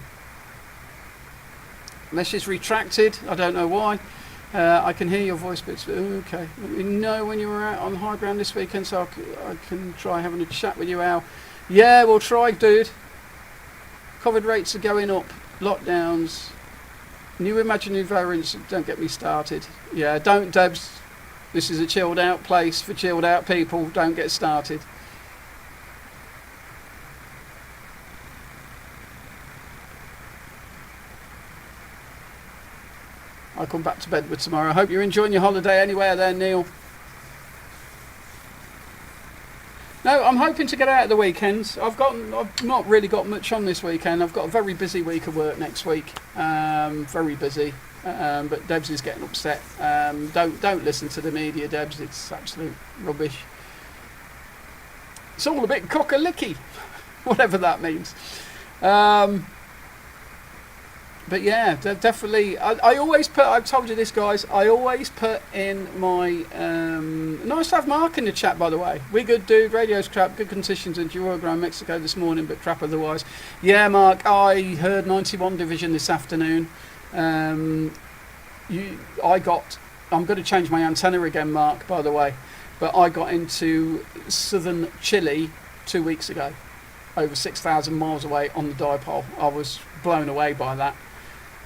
Message retracted. I don't know why. I can hear your voice, but it's okay. Let me know when you were out on high ground this weekend, so I can try having a chat with you, Al. Yeah, we'll try, dude. COVID rates are going up. Lockdowns. New imaginary variants. Don't get me started. Yeah, don't, Debs. This is a chilled out place for chilled out people. Don't get started. I'll come back to Bedford tomorrow. I hope you're enjoying your holiday anywhere there, Neil. No, I'm hoping to get out at the weekends. I've not really got much on this weekend. I've got a very busy week of work next week. Very busy. But Debs is getting upset. Don't listen to the media, Debs. It's absolute rubbish. It's all a bit cock-a-licky, whatever that means. But yeah, definitely. I always put. I've told you this, guys. I always put in my. Nice to have Mark in the chat, by the way. We good, dude. Radio's crap. Good conditions in Chihuahua, Ground, Mexico this morning, but crap otherwise. Yeah, Mark. I heard 91 Division this afternoon. I'm going to change my antenna again, Mark. By the way, but I got into southern Chile 2 weeks ago, over 6,000 miles away on the dipole. I was blown away by that.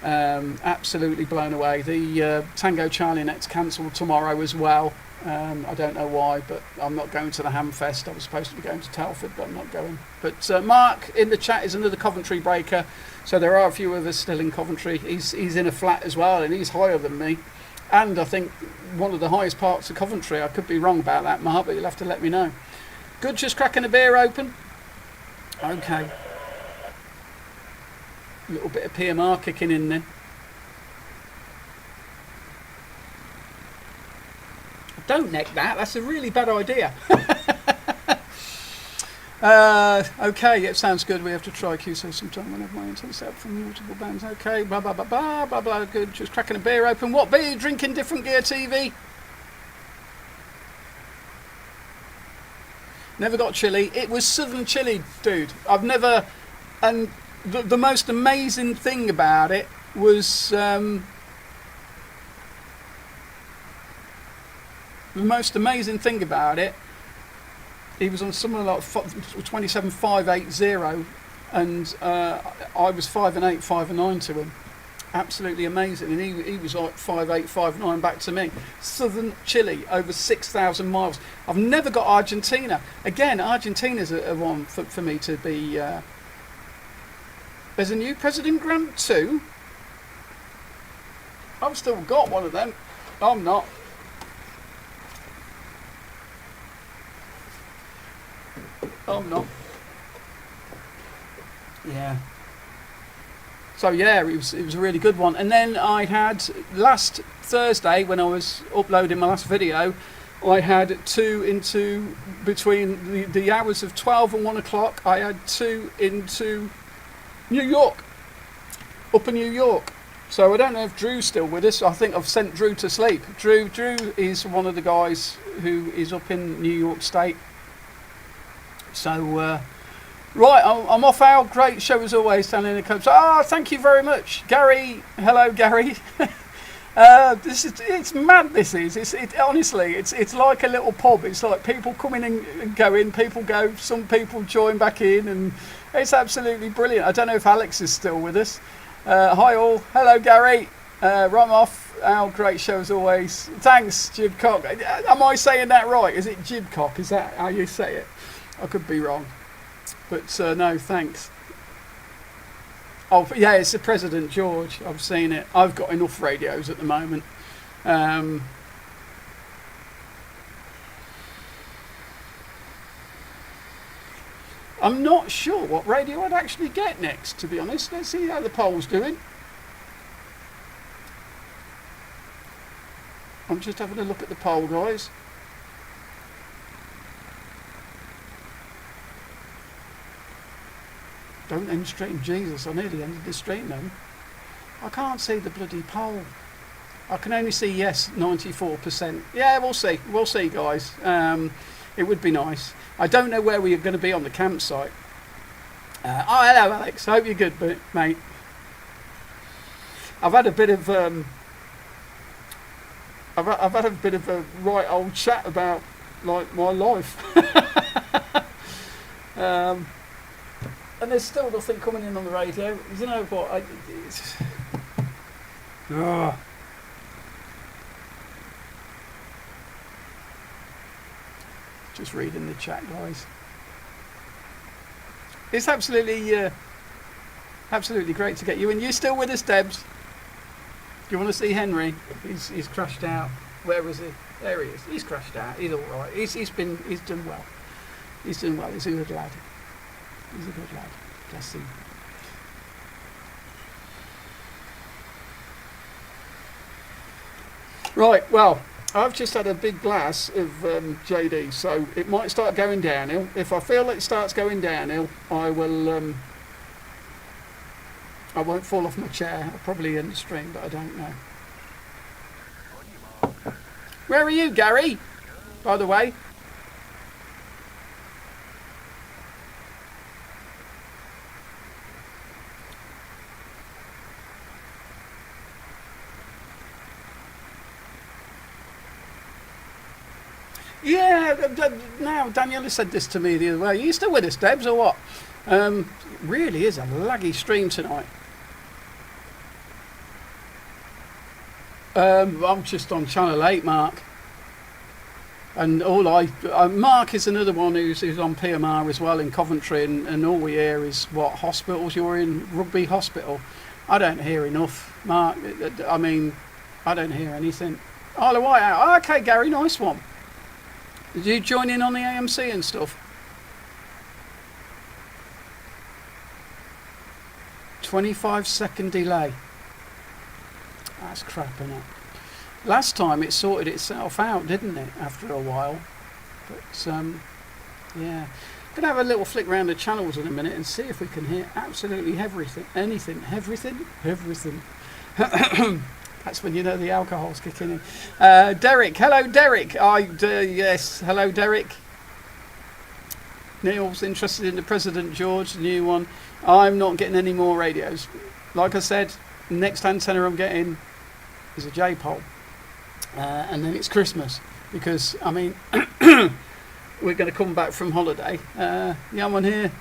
Absolutely blown away. The Tango Charlie Next cancelled tomorrow as well. I don't know why, but I'm not going to the Hamfest. I was supposed to be going to Telford, but I'm not going. But Mark in the chat is another Coventry breaker, so there are a few of us still in Coventry. He's in a flat as well, and he's higher than me, and I think one of the highest parts of Coventry. I could be wrong about that, Mark, but you'll have to let me know. Good, just cracking a beer open. Okay. A little bit of PMR kicking in then. Don't neck that. That's a really bad idea. Okay, it sounds good. We have to try QSO sometime whenever my internet's set up from multiple bands. Okay, blah, blah, blah, blah, blah, blah. Good. Just cracking a beer open. What beer are you drinking? Different Gear TV? Never got chili. It was southern chili, dude. I've never... And the most amazing thing about it was... the most amazing thing about it, he was on something like 27580, and I was 5'8", 5'9" to him. Absolutely amazing, and he was like 5'8", 5'9" back to me. Southern Chile, over 6,000 miles. I've never got Argentina. Again, Argentina's a one for me to be. There's a new President Grant too. I've still got one of them. I'm not. I'm not. Yeah. So yeah, it was a really good one. And then I had last Thursday when I was uploading my last video, I had two into between the hours of 12 and 1 o'clock. I had two into New York, up in New York. So I don't know if Drew's still with us. I think I've sent Drew to sleep. Drew is one of the guys who is up in New York State. So, right, I'm off, Al. Great show as always, standing in the clubs. Thank you very much. Gary, hello, Gary. It's mad, this is. Honestly, it's like a little pub. It's like people coming and going, people go, some people join back in, and it's absolutely brilliant. I don't know if Alex is still with us. Hi all. Hello, Gary. Right, I'm off. Al, great show as always. Thanks, Jibcock. Am I saying that right? Is it Jibcock? Is that how you say it? I could be wrong, but no, thanks. Oh, yeah, it's the President George. I've seen it. I've got enough radios at the moment. I'm not sure what radio I'd actually get next, to be honest. Let's see how the poll's doing. I'm just having a look at the poll, guys. Don't end stream, Jesus, I nearly ended the stream then. I can't see the bloody poll. I can only see yes, 94%. Yeah, we'll see, guys. It would be nice. I don't know where we are going to be on the campsite. Hello, Alex, hope you're good, mate. I've had a bit of I've had a bit of a right old chat about like my life. And there's still nothing coming in on the radio. You know what? Just reading the chat, guys. It's absolutely great to get you. And you still with us, Debs? Do you want to see Henry? He's crashed out. Where is he? There he is. He's crashed out. He's all right. He's done well. He's done well. He's a good lad. He's a good lad. Bless him. Right, well, I've just had a big glass of JD, so it might start going downhill. If I feel it starts going downhill, I will I won't fall off my chair. I'll probably end the stream, but I don't know. Where are you, Gary? By the way. Yeah, now Daniela said this to me the other way. Are you still with us, Debs, or what? Really is a laggy stream tonight. I'm just on Channel 8, Mark. And Mark is another one who's on PMR as well in Coventry, and all we hear is what hospitals you're in, Rugby Hospital. I don't hear enough, Mark. I mean, I don't hear anything. Isle of Wight out. Oh, okay, Gary, nice one. Did you join in on the AMC and stuff? 25-second delay. That's crap, isn't it? Last time it sorted itself out, didn't it, after a while? But, yeah. Going to have a little flick around the channels in a minute and see if we can hear absolutely everything. Anything. Everything? Everything. That's when you know the alcohol's kicking in. Derek. Hello, Derek. Yes. Hello, Derek. Neil's interested in the President George, the new one. I'm not getting any more radios. Like I said, next antenna I'm getting is a J-pole. And then it's Christmas. Because, I mean, we're going to come back from holiday. Yeah, I'm on here.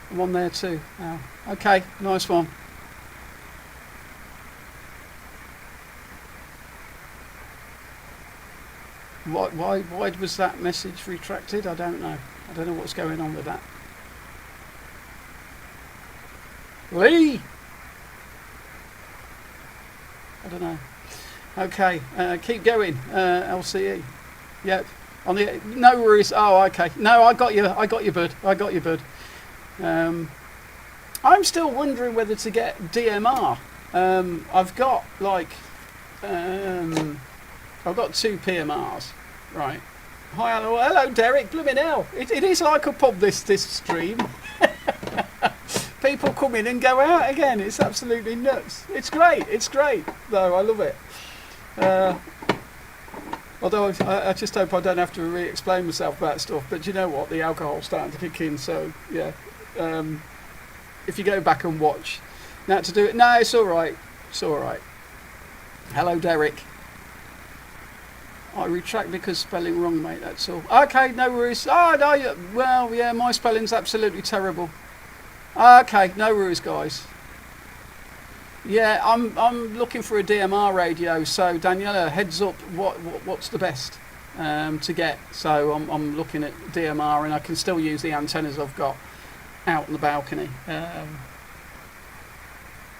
I'm on there too. Oh, okay, nice one. Why was that message retracted? I don't know. I don't know what's going on with that. Lee! I don't know. Okay, keep going. LCE. Yep. On the no worries. Oh, okay. No, I got you. I got you, bud. I got you, bud. I'm still wondering whether to get DMR. I've got like. I've got 2 PMRs, right? Hi, hello, Derek. Blooming hell! It is like a pub. This stream. People come in and go out again. It's absolutely nuts. It's great. It's great, though. I love it. Although I just hope I don't have to re-explain myself about stuff. But you know what? The alcohol's starting to kick in. So yeah. If you go back and watch, now to do it. No, it's all right. It's all right. Hello, Derek. I retract because spelling wrong, mate, that's all. Okay, no worries. Oh, no, well, yeah, my spelling's absolutely terrible. Okay, no worries, guys. Yeah, I'm looking for a DMR radio, so Daniela, heads up, what's the best to get? So I'm looking at DMR, and I can still use the antennas I've got out on the balcony.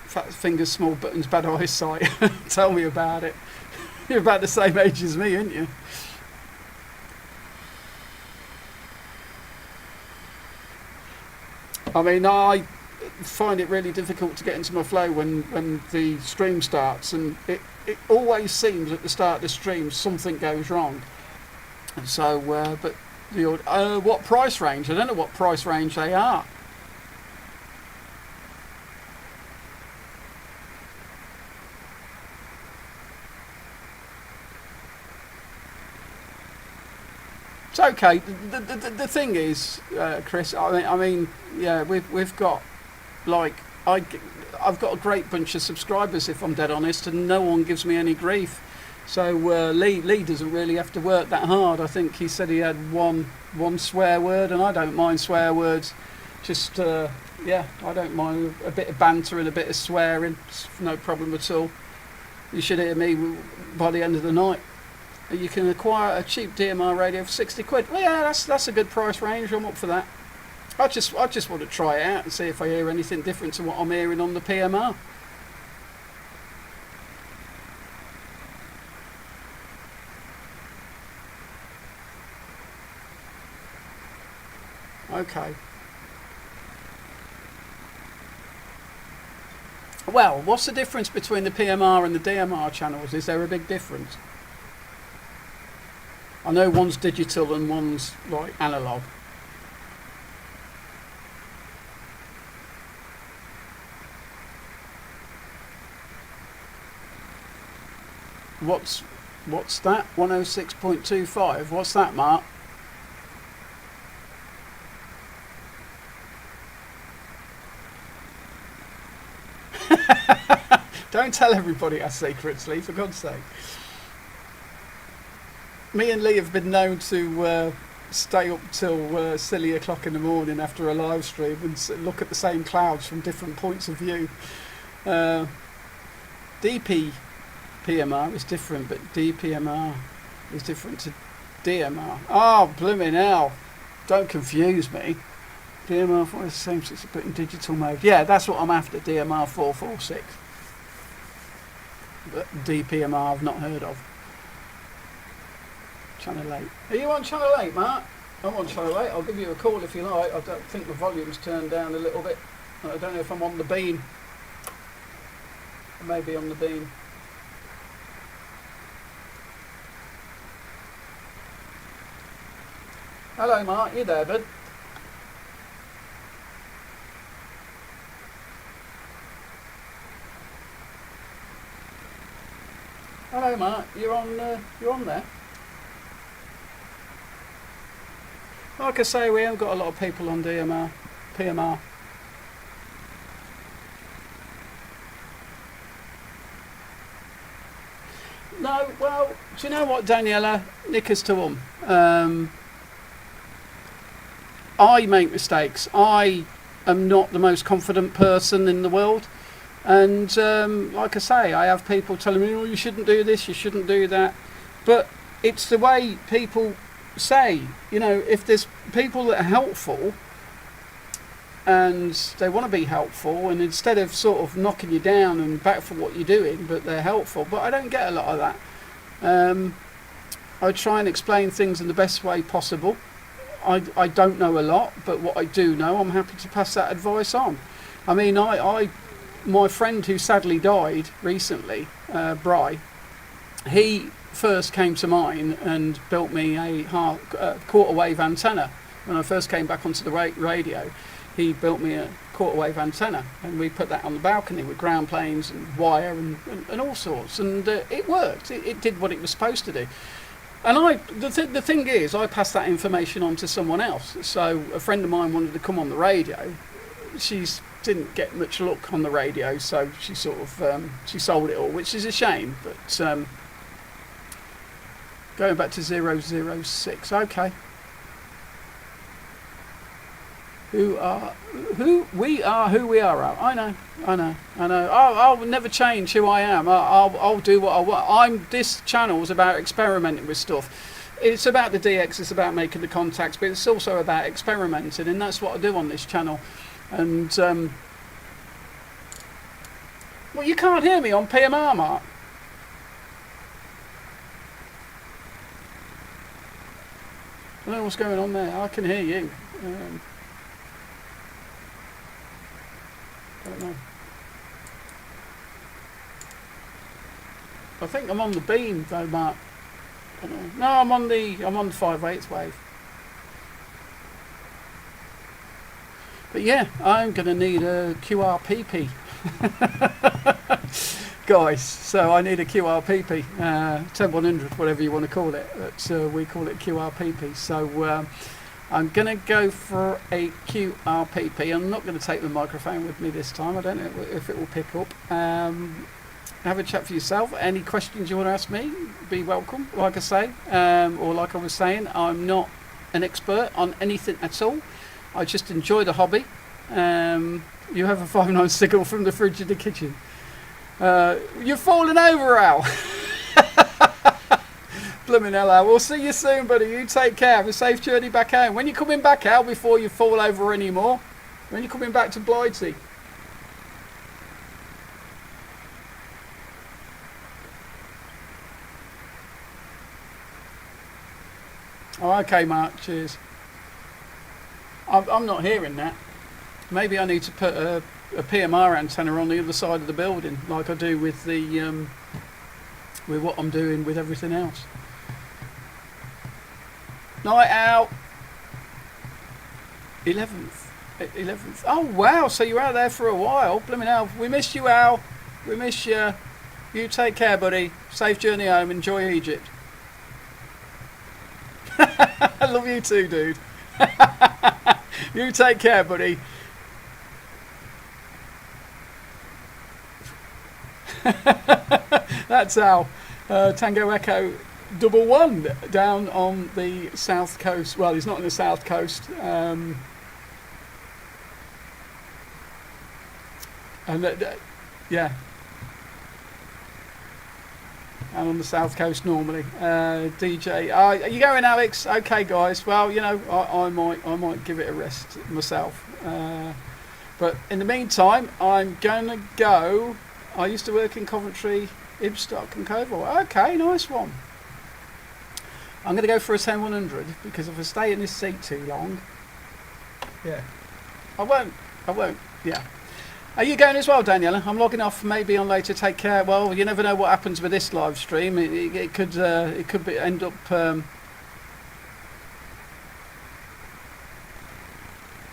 Fat fingers, small buttons, bad eyesight. Tell me about it. You're about the same age as me, aren't you? I mean, I find it really difficult to get into my flow when the stream starts, and it always seems at the start of the stream something goes wrong. And so, but what price range? I don't know what price range they are. It's okay. The thing is, Chris. I mean, yeah, we've got like I've got a great bunch of subscribers, if I'm dead honest, and no one gives me any grief. So Lee doesn't really have to work that hard. I think he said he had one swear word, and I don't mind swear words. Just yeah, I don't mind a bit of banter and a bit of swearing. It's no problem at all. You should hear me by the end of the night. You can acquire a cheap DMR radio for 60 quid. Well, yeah, that's a good price range. I'm up for that. I just want to try it out and see if I hear anything different to what I'm hearing on the PMR. Okay. Well, what's the difference between the PMR and the DMR channels? Is there a big difference? I know one's digital and one's like analog. What's that? 106.25. What's that, Mark? Don't tell everybody our secrets, Lee, for God's sake. Me and Lee have been known to stay up till silly o'clock in the morning after a live stream and look at the same clouds from different points of view. DP PMR is different, but DPMR is different to DMR. Oh, blooming hell. Don't confuse me. DMR 4 is the same 6-bit in digital mode. Yeah, that's what I'm after, DMR 446. But DPMR I've not heard of. Channel 8. Are you on Channel 8, Mark? I'm on Channel 8. I'll give you a call if you like. I don't think the volume's turned down a little bit. I don't know if I'm on the beam. I may be on the beam. Hello, Mark. You there, bud? Hello, Mark. You're on there. Like I say, we haven't got a lot of people on PMR. No, well, do you know what, Daniela? Knickers to I make mistakes. I am not the most confident person in the world. And like I say, I have people telling me, oh, you shouldn't do this, you shouldn't do that. But it's the way people say, you know, if there's people that are helpful and they want to be helpful, and instead of sort of knocking you down and back for what you're doing, but they're helpful. But I don't get a lot of that. I try and explain things in the best way possible. I don't know a lot, but what I do know, I'm happy to pass that advice on. I mean, my friend who sadly died recently, Bry, he first came to mine and built me a quarter wave antenna. When I first came back onto the radio, he built me a quarter wave antenna, and we put that on the balcony with ground planes and wire and all sorts, and it worked. It did what it was supposed to do. And the thing is, I passed that information on to someone else. So a friend of mine wanted to come on the radio. She didn't get much luck on the radio, so she sort of she sold it all, which is a shame. But going back to 006, okay. Who we are who we are. I know. I'll never change who I am. I'll do what I want. This channel is about experimenting with stuff. It's about the DX, it's about making the contacts, but it's also about experimenting, and that's what I do on this channel. And well, you can't hear me on PMR, Mark. I don't know what's going on there. I can hear you. I don't know. I think I'm on the beam though, Mark. No, I'm on the 5/8 wave. But yeah, I'm going to need a QRPP. Guys, so I need a QRPP, 10100, whatever you want to call it. But we call it QRPP. So I'm going to go for a QRPP. I'm not going to take the microphone with me this time. I don't know if it will pick up. Have a chat for yourself. Any questions you want to ask me, be welcome, like I say. Or like I was saying, I'm not an expert on anything at all. I just enjoy the hobby. You have a 5.9 signal from the fridge in the kitchen. You're falling over, Al. Blooming hell, Al. We'll see you soon, buddy. You take care. Have a safe journey back home. When you coming back, Al, before you fall over anymore? When you coming back to Blighty? Oh, okay, Mark. Cheers. I'm not hearing that. Maybe I need to put a PMR antenna on the other side of the building, like I do with the with what I'm doing with everything else. Night out. 11th. Oh wow! So you're out there for a while. Blooming hell. We missed you, Al. We miss you. You take care, buddy. Safe journey home. Enjoy Egypt. I love you too, dude. You take care, buddy. That's Al. Tango Echo 11 down on the south coast. Well, he's not on the south coast. And yeah. And on the south coast normally. DJ, are you going, Alex? Okay, guys. Well, you know, I might give it a rest myself. But in the meantime, I'm gonna go. I used to work in Coventry, Ibstock, and Coalville. Okay, nice one. I'm gonna go for a 10100 because if I stay in this seat too long, yeah, I won't. Yeah. Are you going as well, Daniela? I'm logging off. Maybe on later. Take care. Well, you never know what happens with this live stream. It could end up.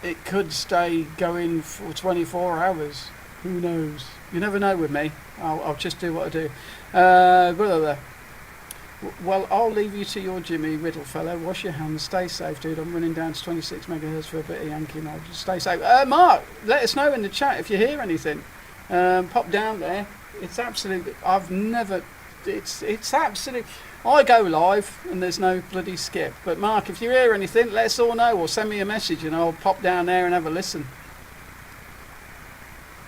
It could stay going for 24 hours. Who knows? You never know with me. I'll just do what I do. Well, I'll leave you to your Jimmy Riddle fellow. Wash your hands. Stay safe, dude. I'm running down to 26 megahertz for a bit of Yankee mode. Just stay safe. Mark, let us know in the chat if you hear anything. Pop down there. It's absolute. It's absolute. I go live and there's no bloody skip. But Mark, if you hear anything, let us all know or send me a message and I'll pop down there and have a listen.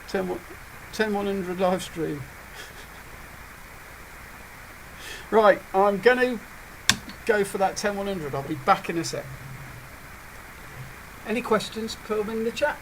10100 live stream. Right, I'm going to go for that 10100. I'll be back in a sec. Any questions, put them in the chat.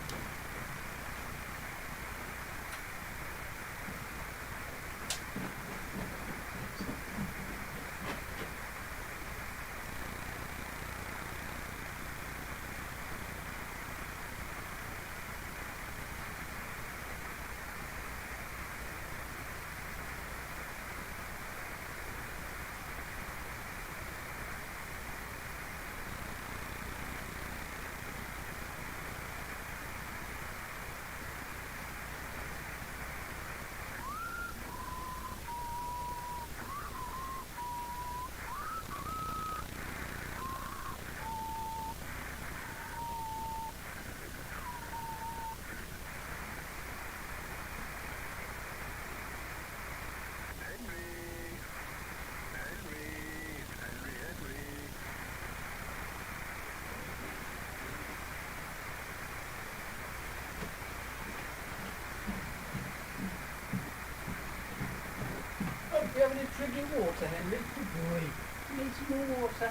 Do you have any drinking water, Henry? Good boy. You need some more water.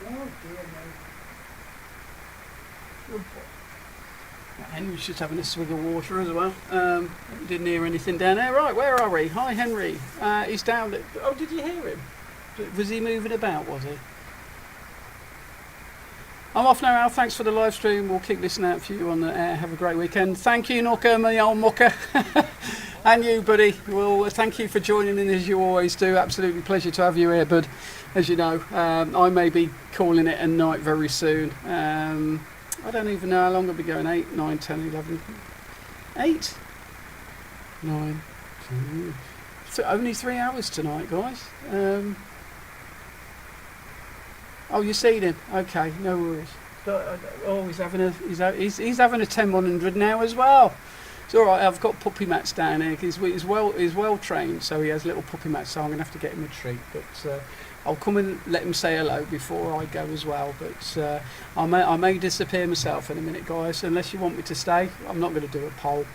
Oh dear me. Good boy. Henry's just having a swig of water as well. Didn't hear anything down there. Right, where are we? Hi, Henry. He's down there. Oh, did you hear him? Was he moving about, was he? I'm off now, Al. Thanks for the live stream. We'll keep listening out for you on the air. Have a great weekend. Thank you, Nooker, my old mucker. And you, buddy. Well, thank you for joining in as you always do. Absolutely pleasure to have you here, bud. As you know, I may be calling it a night very soon. I don't even know how long I'll be going. 8, 9, 10, 11. 8? 9, 10. So only 3 hours tonight, guys. Oh, you've seen him? Okay, no worries. Oh, he's having a he's having a 10100 now as well. It's all right. I've got puppy mats down here. He's well trained, so he has little puppy mats. So I'm gonna have to get him a treat. But I'll come and let him say hello before I go as well. But I may disappear myself in a minute, guys. Unless you want me to stay, I'm not going to do a poll.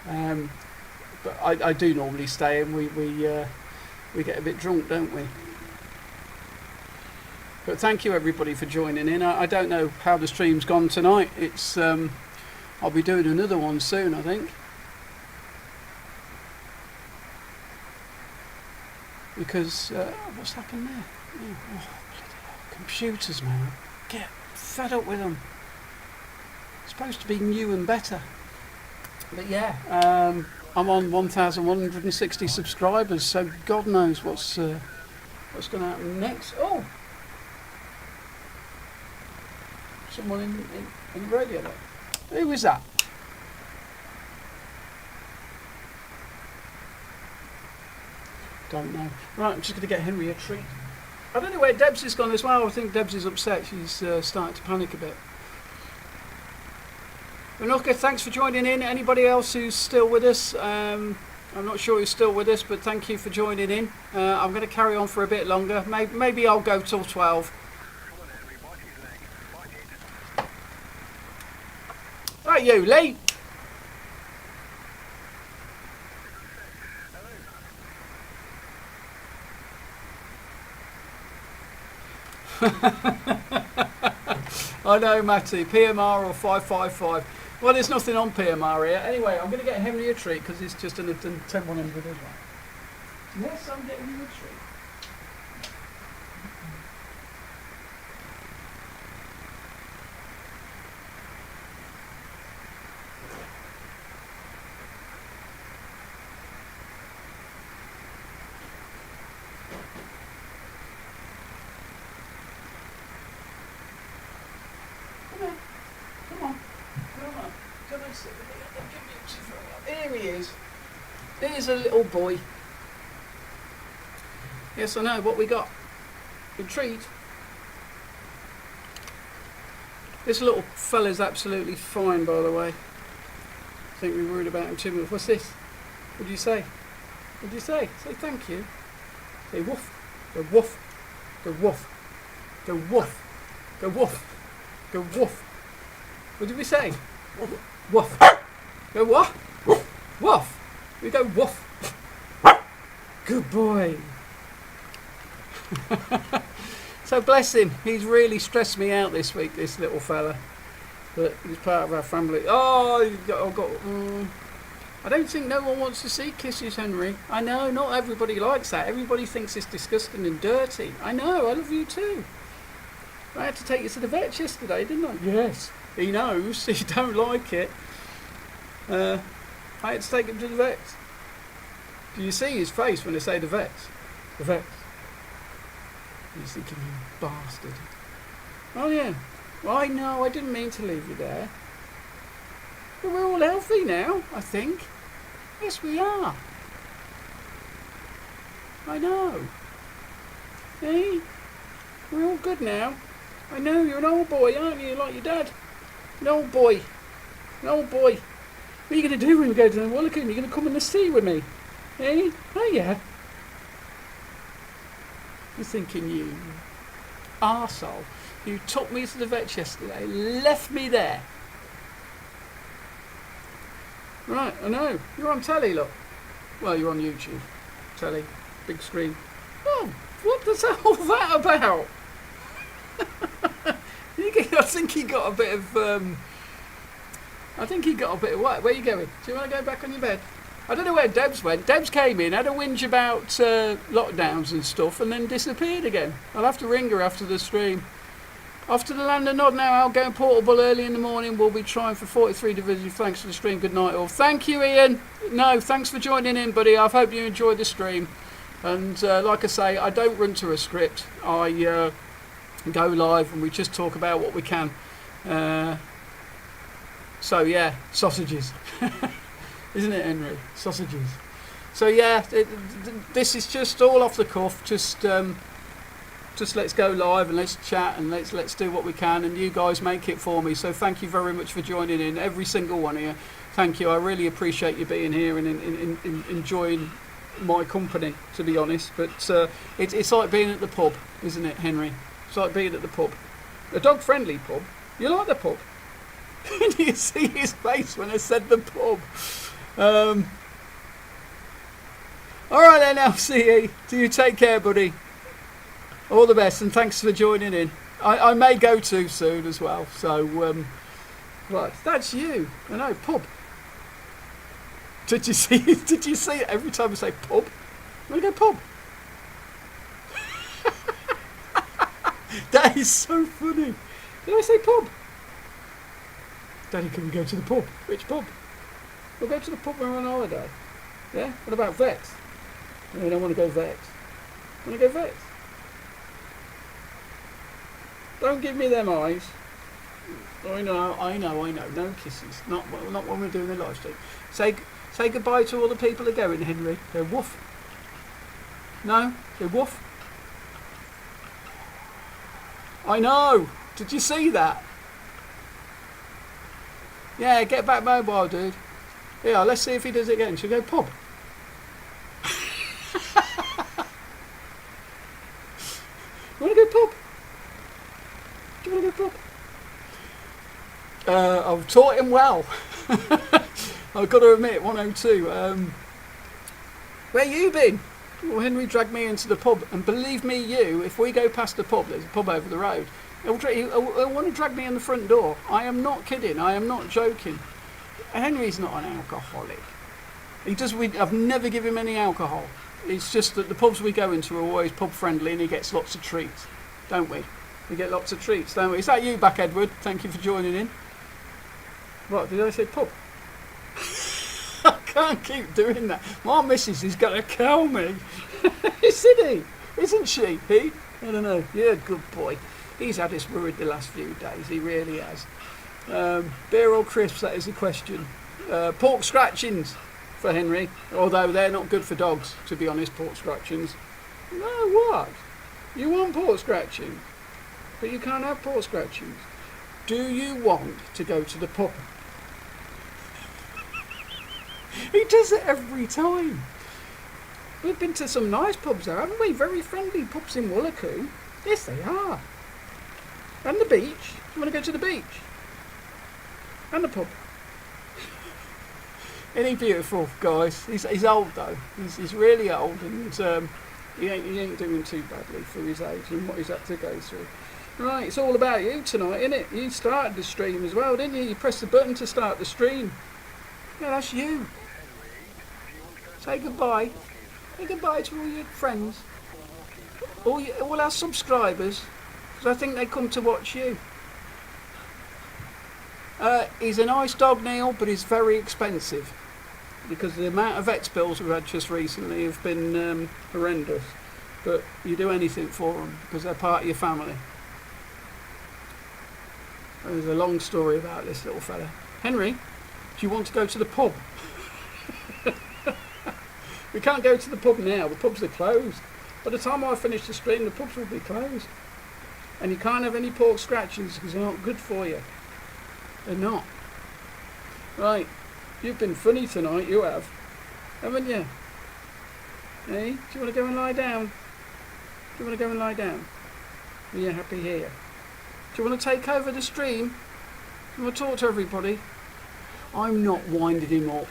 But I do normally stay, and we get a bit drunk, don't we? But thank you everybody for joining in. I don't know how the stream's gone tonight. It's I'll be doing another one soon, I think. Because what's happened there? Oh, bloody hell. Computers, man. Get fed up with them. It's supposed to be new and better. But yeah, I'm on 1,160 subscribers, so God knows what's going to happen next. Oh. Someone in the radio there. Who was that? Don't know. Right, I'm just going to get Henry a treat. I don't know where Debs has gone as well. I think Debs is upset. She's starting to panic a bit. Anoka, thanks for joining in. Anybody else who's still with us? I'm not sure who's still with us, but thank you for joining in. I'm going to carry on for a bit longer. Maybe I'll go till 12. Right, you, Lee. I know, Matty. PMR or 555. Well, there's nothing on PMR here. Anyway, I'm going to get Henry a treat because it's just an 10100 as well. Yes, I'm getting you a treat. Here he is. Here's a little boy. Yes, I know. What we got? A treat. This little fella's absolutely fine, by the way. I think we worried about him too much. What's this? What do you say? What do you say? Say thank you. Say woof. Go woof. Go woof. Go woof. Go woof. Go woof. What did we say? Woof. Go what? Woof. We go woof. Good boy. So bless him. He's really stressed me out this week, this little fella. But he's part of our family. Oh, I don't think no one wants to see kisses, Henry. I know, not everybody likes that. Everybody thinks it's disgusting and dirty. I know, I love you too. I had to take you to the vet yesterday, didn't I? Yes. He knows. He don't like it. I had to take him to the vet. Do you see his face when I say the vet? The vet. He's thinking, you bastard. Oh yeah. Well, I know, I didn't mean to leave you there. But we're all healthy now, I think. Yes, we are. I know. Hey? We're all good now. I know, you're an old boy, aren't you? Like your dad. An old boy. An old boy. What are you going to do when we go to the Willican? You're going to come in the sea with me? Eh? Oh, yeah. You're thinking, you arsehole. You took me to the vet yesterday, left me there. Right, I know. You're on telly, look. Well, you're on YouTube. Telly. Big screen. Oh, what was all that about? I think he got a bit of what? Where are you going? Do you want to go back on your bed? I don't know where Debs went. Debs came in, had a whinge about lockdowns and stuff, and then disappeared again. I'll have to ring her after the stream. Off to the land of Nod now. Outgoing portable early in the morning. We'll be trying for 43 division. Thanks for the stream. Good night all. Thank you, Ian. No, thanks for joining in, buddy. I hope you enjoyed the stream. And like I say, I don't run to a script. I go live and we just talk about what we can. So yeah, sausages. Isn't it, Henry? Sausages. So yeah, this is just all off the cuff. Just let's go live and let's chat and let's do what we can, and you guys make it for me. So thank you very much for joining in, every single one of you. Thank you. I really appreciate you being here and enjoying my company, to be honest. But it's like being at the pub, isn't it, Henry? It's like being at the pub, a dog-friendly pub. You like the pub? Can you see his face when I said the pub? All right then, LCE. Do you take care, buddy? All the best, and thanks for joining in. I may go too soon as well, so right, that's you. I know, pub. Did you see it every time I say pub? I'm gonna go pub. That is so funny. Did I say pub? Daddy, can we go to the pub? Which pub? We'll go to the pub when we're on holiday. Yeah? What about vets? No, I don't want to go vets. Want to go vets? Don't give me them eyes. I know. No kisses. Not when we're doing the live stream. Say goodbye to all the people that are going, Henry. Go woof. No? They woof? I know! Did you see that? Yeah, get back mobile, dude. Yeah, let's see if he does it again. Should we go pub? You want to go pub? Do you want to go pub? I've taught him well. I've got to admit, 102. Where you been? Well, Henry dragged me into the pub, and believe me, if we go past the pub, there's a pub over the road. He'll want to drag me in the front door. I am not kidding. I am not joking. Henry's not an alcoholic. I've never given him any alcohol. It's just that the pubs we go into are always pub friendly, and he gets lots of treats, don't we? We get lots of treats, don't we? Is that you back, Edward? Thank you for joining in. What, did I say pub? I can't keep doing that. My missus is going to kill me. Isn't he? Isn't she? He? I don't know. Yeah, good boy. He's had us worried the last few days. He really has. Beer or crisps, that is the question. Pork scratchings for Henry, although they're not good for dogs, to be honest, pork scratchings. No, what? You want pork scratching? But you can't have pork scratchings. Do you want to go to the pub? He does it every time. We've been to some nice pubs there, haven't we? Very friendly pubs in Woolacombe. Yes, they are. And the beach. Do you want to go to the beach? And the pub. Isn't he beautiful, guys? He's old though. He's really old, and he ain't doing too badly for his age and what he's had to go through. Right, it's all about you tonight, isn't it? You started the stream as well, didn't you? You pressed the button to start the stream. Yeah, that's you. Say goodbye. Say goodbye to all your friends. All our subscribers. Because I think they come to watch you. He's a nice dog, Neil, but he's very expensive. Because the amount of vet bills we've had just recently have been horrendous. But you do anything for them because they're part of your family. There's a long story about this little fella. Henry, do you want to go to the pub? We can't go to the pub now. The pubs are closed. By the time I finish the stream, the pubs will be closed. And you can't have any pork scratchings because they're not good for you. They're not. Right. You've been funny tonight, you have. Haven't you? Hey, do you want to go and lie down? Do you want to go and lie down? Are you happy here? Do you want to take over the stream? Do you want to talk to everybody? I'm not winding him up.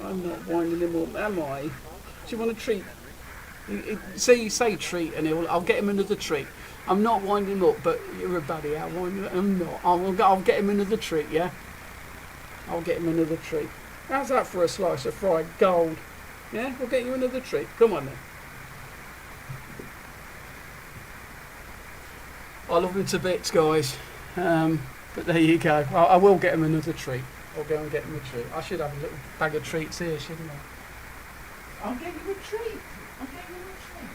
I'm not winding him up, am I? Do you want a treat? Say treat and I'll get him another treat. I'm not winding him up, but you're a baddie. I'm not. I'll get him another treat, yeah? I'll get him another treat. How's that for a slice of fried gold? Yeah, we'll get you another treat. Come on then. I love him to bits, guys. But there you go. I will get him another treat. I'll go and get him a treat. I should have a little bag of treats here, shouldn't I? I'll get you a treat. I'll get you a treat.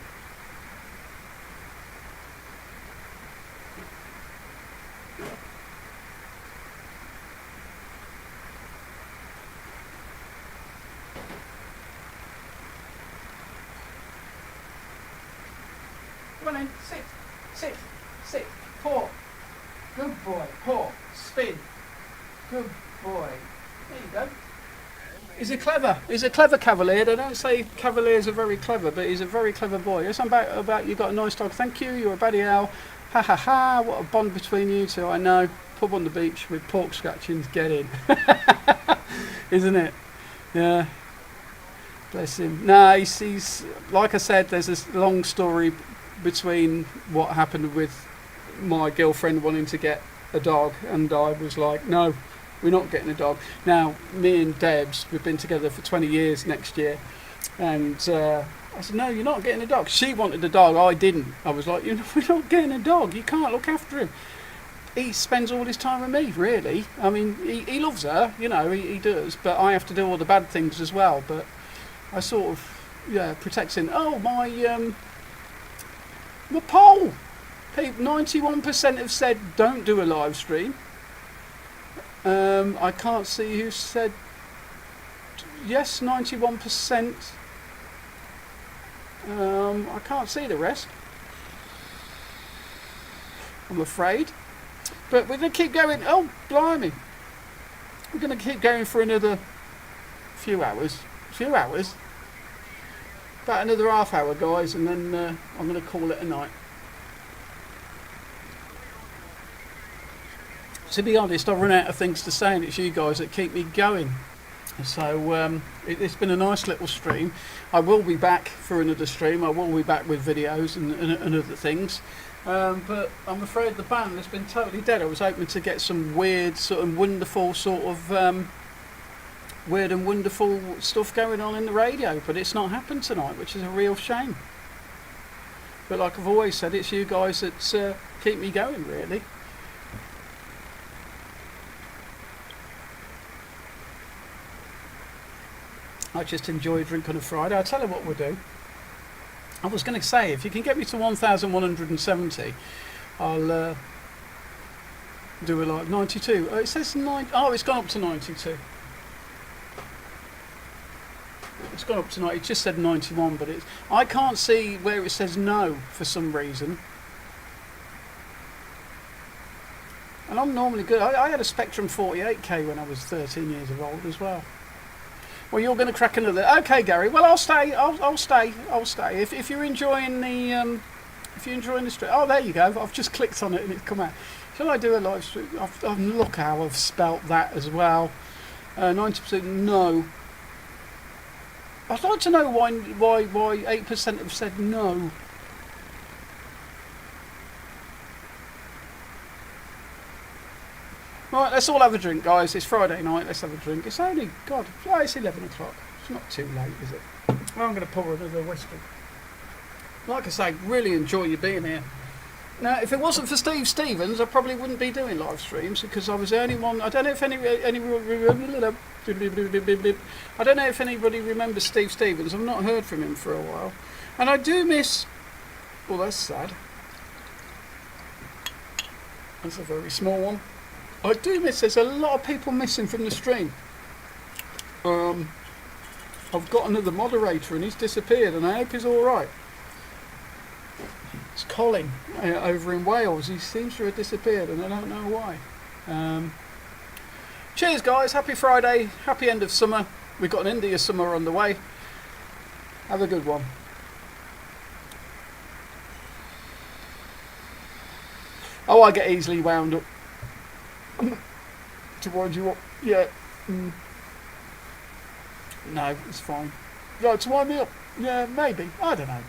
Come on in. Sit. Paw. Good boy. Paw. Spin. Good boy. There you go. He's a clever cavalier. They don't say cavaliers are very clever, but he's a very clever boy. Yes, I'm about you got a nice dog. Thank you. You're a baddie owl. Ha ha ha. What a bond between you two. I know. Pub on the beach with pork scratchings. Get in. Isn't it? Yeah. Bless him. No, he's like I said, there's this long story between what happened with my girlfriend wanting to get a dog, and I was like, no, we're not getting a dog. Now, me and Debs, we've been together for 20 years next year, and I said, no, you're not getting a dog. She wanted a dog, I didn't. I was like, we're not getting a dog, you can't look after him. He spends all his time with me, really. I mean, he loves her, he does, but I have to do all the bad things as well. But I sort of, protect him. Oh, my poll. 91% have said don't do a live stream. I can't see who said yes. 91%. I can't see the rest, I'm afraid. But we're going to keep going. Oh, blimey. We're going to keep going for another few hours. About another half hour, guys, and then I'm going to call it a night. To be honest, I've run out of things to say, and it's you guys that keep me going. So it's been a nice little stream. I will be back for another stream. I will be back with videos and other things. But I'm afraid the band has been totally dead. I was hoping to get some weird, sort of wonderful weird and wonderful stuff going on in the radio, but it's not happened tonight, which is a real shame. But like I've always said, it's you guys that keep me going, really. I just enjoy a drink on a Friday. I'll tell you what we'll do. I was going to say, if you can get me to 1,170, I'll do a live 92. Oh, it says 9. Oh, it's gone up to 92. It's gone up to 90. It just said 91, but it's. I can't see where it says no for some reason. And I'm normally good. I had a Spectrum 48K when I was 13 years old as well. Well, you're going to crack another. Okay, Gary. Well, I'll stay. I'll stay. If you're enjoying the, stream. Oh, there you go. I've just clicked on it and it's come out. Shall I do a live stream? Look how I've spelt that as well. 90% no. I'd like to know why 8% have said no. Right, let's all have a drink, guys. It's Friday night. Let's have a drink. It's only, God, it's 11 o'clock. It's not too late, is it? Well, I'm going to pour another whiskey. Like I say, really enjoy you being here. Now, if it wasn't for Steve Stevens, I probably wouldn't be doing live streams because I was the only one. I don't know if anybody remembers Steve Stevens. I've not heard from him for a while, and I do miss. Well, that's sad. That's a very small one. I do miss. There's a lot of people missing from the stream. I've got another moderator, and he's disappeared, and I hope he's all right. It's Colin over in Wales. He seems to have disappeared, and I don't know why. Cheers, guys. Happy Friday. Happy end of summer. We've got an India summer on the way. Have a good one. Oh, I get easily wound up. To wind you up. Yeah. No, it's fine. No, to wind me up. Yeah, maybe. I don't know.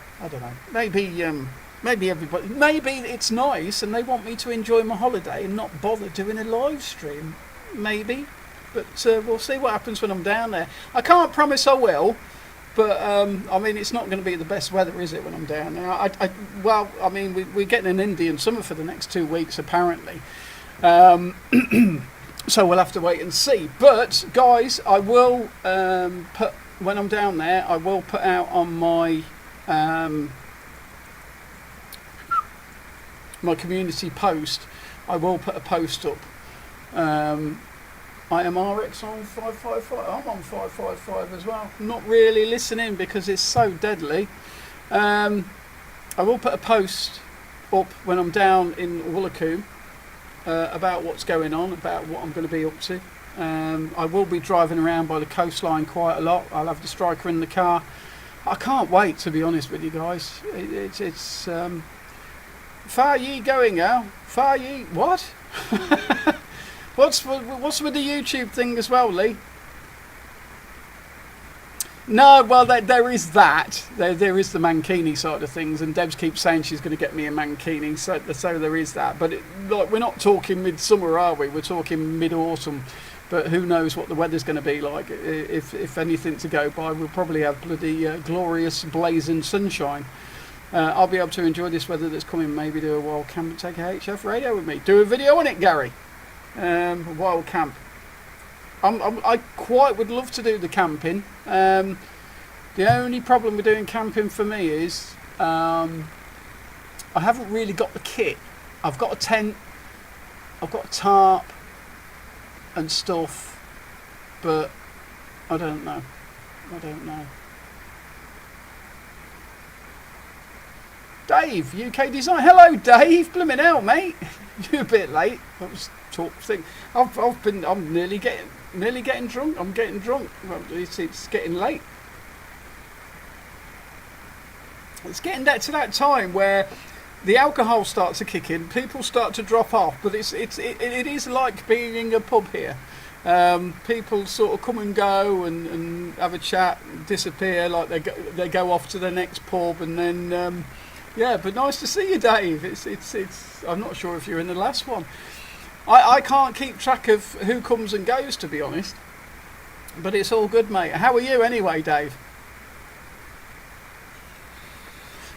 Maybe everybody. Maybe it's nice, and they want me to enjoy my holiday and not bother doing a live stream. Maybe, but we'll see what happens when I'm down there. I can't promise I will, but I mean, it's not going to be the best weather, is it, when I'm down there? Well, I mean, we're getting an Indian summer for the next 2 weeks, apparently. So we'll have to wait and see. But guys, I will put when I'm down there. I will put out on my my community post. I will put a post up. I am RX on 555. I'm on 555 as well. Not really listening because it's so deadly. I will put a post up when I'm down in Woolacombe about what's going on, about what I'm going to be up to. I will be driving around by the coastline quite a lot. I'll have the Striker in the car. I can't wait, to be honest with you guys. It's far ye going, Al? Far ye what? What's with the YouTube thing as well, Lee? No, well, there is that. There is the mankini side of things, and Debs keeps saying she's going to get me a mankini, so there is that. But like, we're not talking midsummer, are we? We're talking mid-autumn. But who knows what the weather's going to be like? If anything to go by, we'll probably have bloody glorious blazing sunshine. I'll be able to enjoy this weather that's coming. Maybe do a wild camp and take a HF radio with me. Do a video on it, Gary. Wild camp. I quite would love to do the camping. The only problem with doing camping for me is I haven't really got the kit. I've got a tent, I've got a tarp and stuff, but I don't know. Dave, UK Design. Hello, Dave. Blimmin' hell, mate. You're a bit late. I was talking. I'm nearly getting drunk. I'm getting drunk. Well, it's getting late. It's getting to that time where the alcohol starts to kick in, people start to drop off, but it is like being in a pub here. People sort of come and go and have a chat, and disappear, like they go off to the next pub, and then yeah. But nice to see you, Dave. It's. I'm not sure if you're in the last one. I can't keep track of who comes and goes, to be honest. But it's all good, mate. How are you anyway, Dave?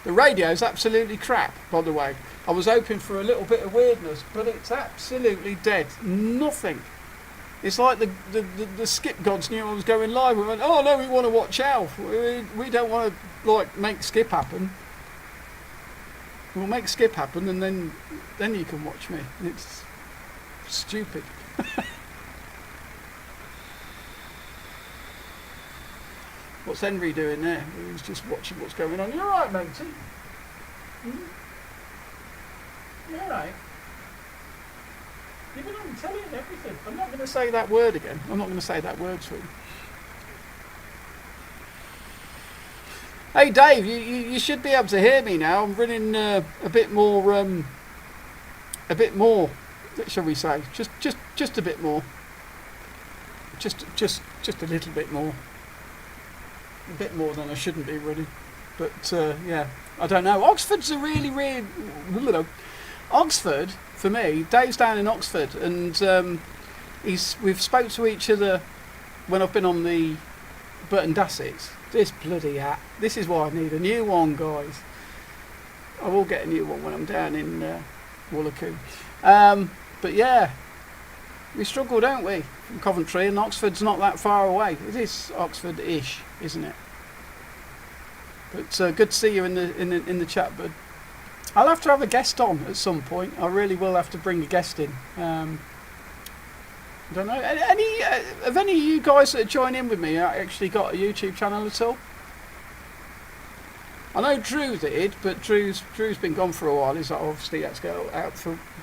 The radio's absolutely crap, by the way. I was hoping for a little bit of weirdness, but it's absolutely dead. Nothing. It's like the skip gods knew I was going live. We went, oh no, we want to watch Alf. We don't want to like make skip happen. We'll make skip happen, and then you can watch me. It's stupid. What's Henry doing there? He's just watching what's going on. You alright, matey? You alright? You've been on the telly and everything. I'm not going to say that word again. I'm not going to say that word to him. Hey Dave, you should be able to hear me now. I'm running a bit more, shall we say? Just a bit more. Just a little bit more. A bit more than I shouldn't be running. But yeah, I don't know. Oxford's a really Oxford for me. Dave's down in Oxford, and we've spoke to each other when I've been on the Burton Dassets. This bloody hat. This is why I need a new one, guys. I will get a new one when I'm down in Woolacombe. But yeah, we struggle, don't we, from Coventry, and Oxford's not that far away. It is Oxford-ish, isn't it? But good to see you in the chat, bud. I'll have to have a guest on at some point. I really will have to bring a guest in. I don't know. Have any of you guys that join in with me actually got a YouTube channel at all? I know Drew did, but Drew's been gone for a while. He's obviously has to go out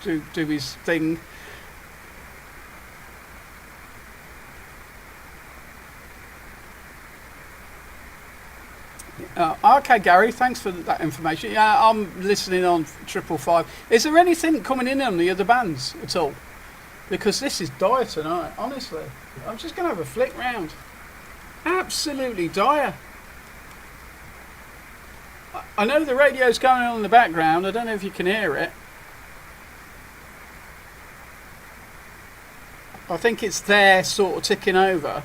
to do his thing. Okay, Gary, thanks for that information. Yeah, I'm listening on 555. Is there anything coming in on the other bands at all? Because this is dire tonight, honestly. I'm just going to have a flick round. Absolutely dire. I know the radio's going on in the background. I don't know if you can hear it. I think it's there sort of ticking over.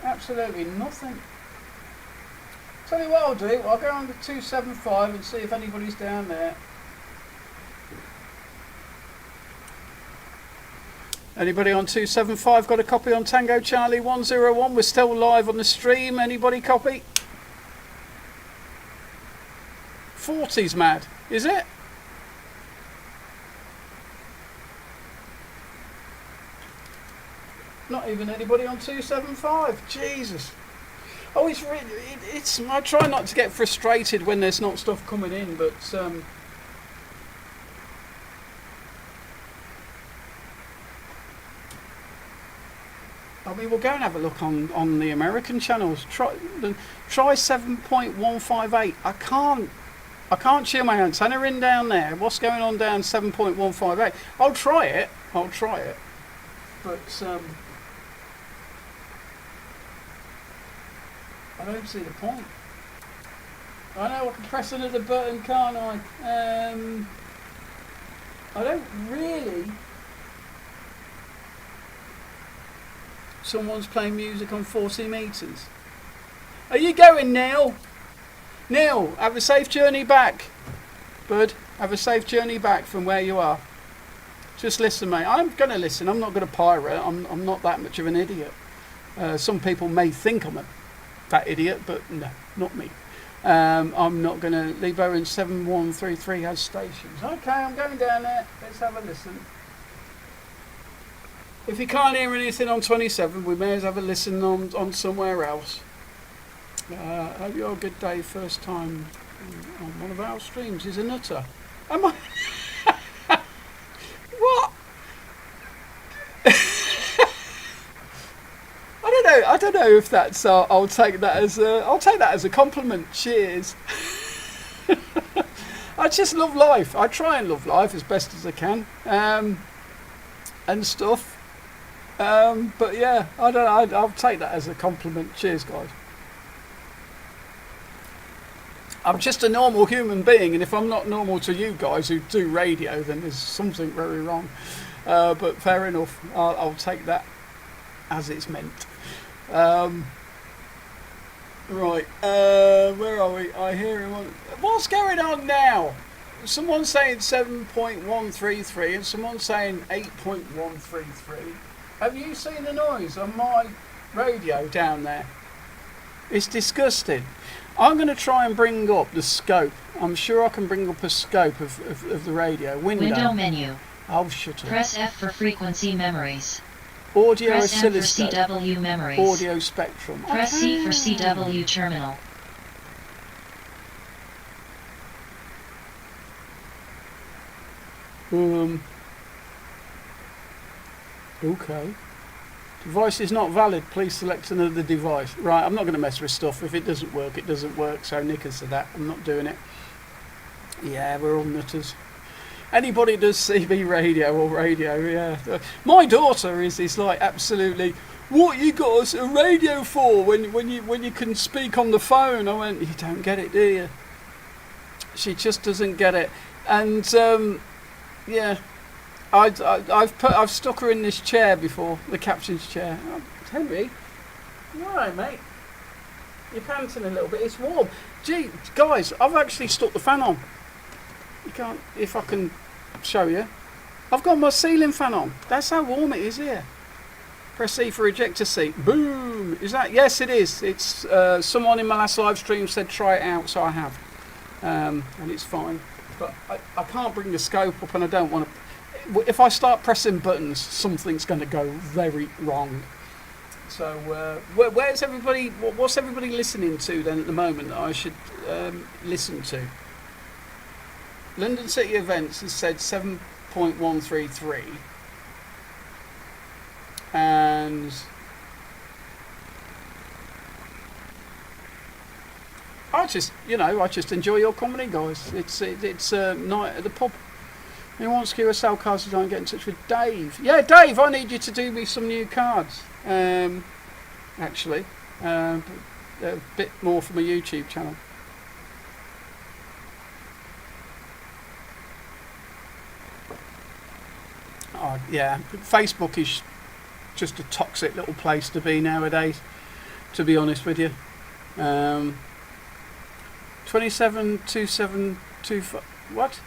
Absolutely nothing. Tell you what I'll do, I'll go on to 275 and see if anybody's down there. Anybody on 275 got a copy on Tango Charlie 101? We're still live on the stream. Anybody copy? 40's mad, is it? Not even anybody on 275. Jesus. Oh, it's. I try not to get frustrated when there's not stuff coming in, but I mean, we'll go and have a look on the American channels. Try 7.158. I can't cheer my antenna in down there. What's going on down 7.158? I'll try it. But I don't see the point. I know I can press another button, can't I? I don't really. Someone's playing music on 40 metres. Are you going, Neil? Neil, have a safe journey back. Bud, have a safe journey back from where you are. Just listen, mate. I'm going to listen. I'm not going to pirate. I'm not that much of an idiot. Some people may think I'm that idiot, but no, not me. I'm not going to. Lee Bowen 7133 has stations. Okay, I'm going down there. Let's have a listen. If you can't hear anything on 27, we may as well have a listen on somewhere else. Hope you have a good day. First time on one of our streams. He's a nutter. Am I? What? I don't know if that's. I'll take that as a compliment. Cheers. I just love life. I try and love life as best as I can, and stuff. But yeah, I don't know. I'll take that as a compliment. Cheers, guys. I'm just a normal human being, and if I'm not normal to you guys who do radio, then there's something very wrong. But fair enough. I'll take that as it's meant. Right, where are we? I hear him. What's going on now? Someone's saying 7.133 and someone's saying 8.133. Have you seen the noise on my radio down there? It's disgusting. I'm going to try and bring up the scope. I'm sure I can bring up a scope of the radio. Window menu. Oh, shut up. Press F for frequency memories. Audio Press M for oscilloscope. CW memories. Audio spectrum. Press C for CW terminal. Okay. Device is not valid. Please select another device. Right, I'm not going to mess with stuff. If it doesn't work, it doesn't work. So Nick has said that. I'm not doing it. Yeah, we're all nutters. Anybody does CB radio or radio, yeah. My daughter is like absolutely, what you got us a radio for when you can speak on the phone? I went, you don't get it, do you? She just doesn't get it. And yeah, I've stuck her in this chair before, the captain's chair. Oh, Henry, you alright, mate? You're panting a little bit. It's warm. Gee, guys, I've actually stuck the fan on. You can't, if I can show you. I've got my ceiling fan on. That's how warm it is here. Press C for ejector seat. Boom! Is that? Yes, it is. It's someone in my last live stream said try it out, so I have, and it's fine. But I can't bring the scope up, and I don't want to. If I start pressing buttons, something's going to go very wrong. So where's everybody? What's everybody listening to then at the moment that I should listen to? London City Events has said 7.133, and I just enjoy your company, guys. It's a night at the pub. Who wants QSL cards? Don't get in touch with Dave. Yeah, Dave, I need you to do me some new cards. Actually, a bit more for my YouTube channel. Oh, yeah, Facebook is just a toxic little place to be nowadays, to be honest with you. 272725, what?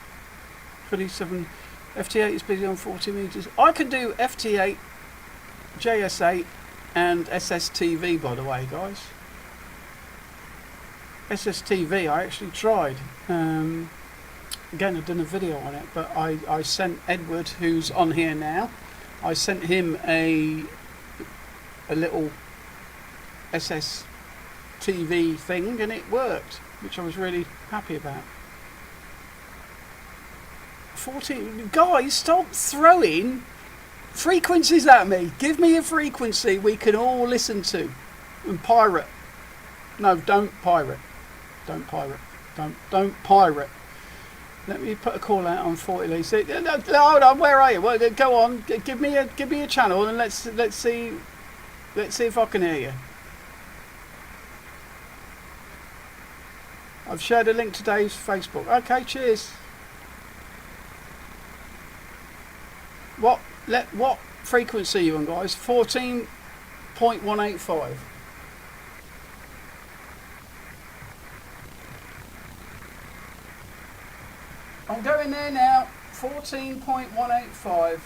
27, FT8 is busy on 40 meters. I can do FT8, JS8 and SSTV, by the way, guys. SSTV, I actually tried. Again, I've done a video on it, but I sent Edward, who's on here now, I sent him a little SSTV thing, and it worked, which I was really happy about. 14 guys, stop throwing frequencies at me. Give me a frequency we can all listen to and pirate. No, don't pirate. Don't pirate. Don't pirate. Let me put a call out on 40 Lee. No, hold on. Where are you? Well, go on. Give me a channel and let's see if I can hear you. I've shared a link to Dave's Facebook. Okay, cheers. What frequency are you on, guys? 14.185. I'm going there now. 14.185.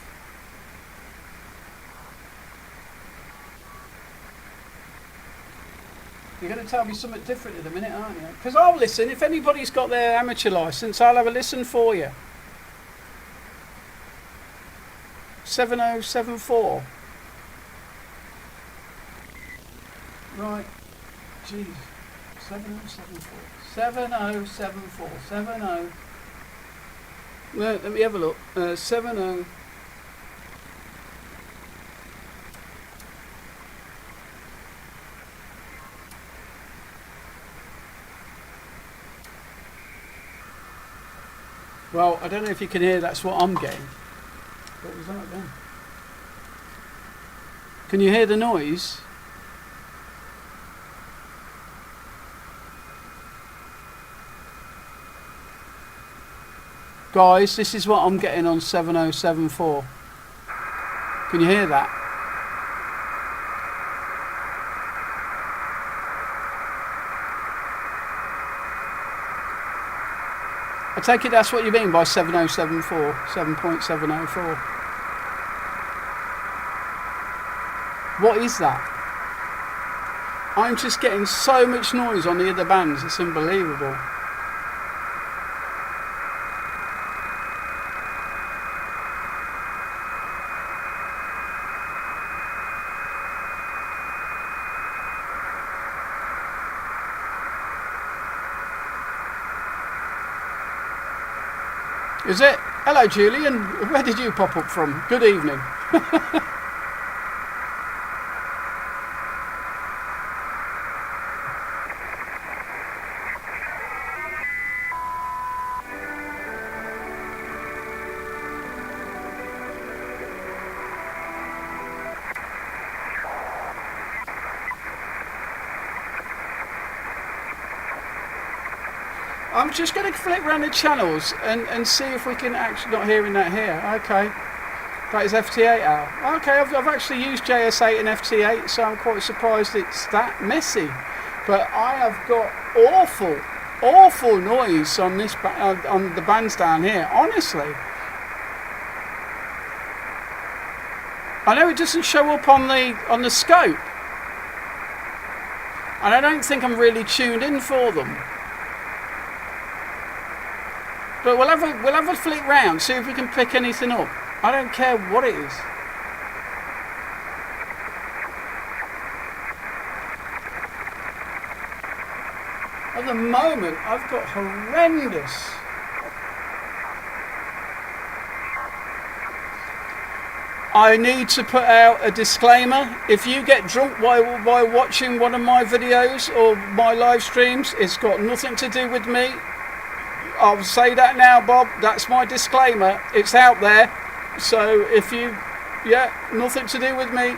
You're going to tell me something different in a minute, aren't you? Because I'll listen. If anybody's got their amateur license, I'll have a listen for you. 7074. Right. Jeez. 7074. 7074. 70. Well, let me have a look. 70. Well, I don't know if you can hear, that's what I'm getting. What was that then? Can you hear the noise? Guys, this is what I'm getting on 7074. Can you hear that? I take it that's what you mean by 7074, 7.704. What is that? I'm just getting so much noise on the other bands, it's unbelievable. Is it? Hello, Julian. Where did you pop up from? Good evening. I'm just going to flick around the channels and see if we can actually, not hearing that here. Okay, that is FT8 out. Okay, I've actually used JS8 and FT8, so I'm quite surprised it's that messy. But I have got awful noise on this on the bands down here. Honestly, I know it doesn't show up on the scope, and I don't think I'm really tuned in for them. But we'll have a flick round, see if we can pick anything up. I don't care what it is. At the moment, I've got horrendous. I need to put out a disclaimer. If you get drunk while watching one of my videos or my live streams, it's got nothing to do with me. I'll say that now, Bob. That's my disclaimer. It's out there. So if you, nothing to do with me.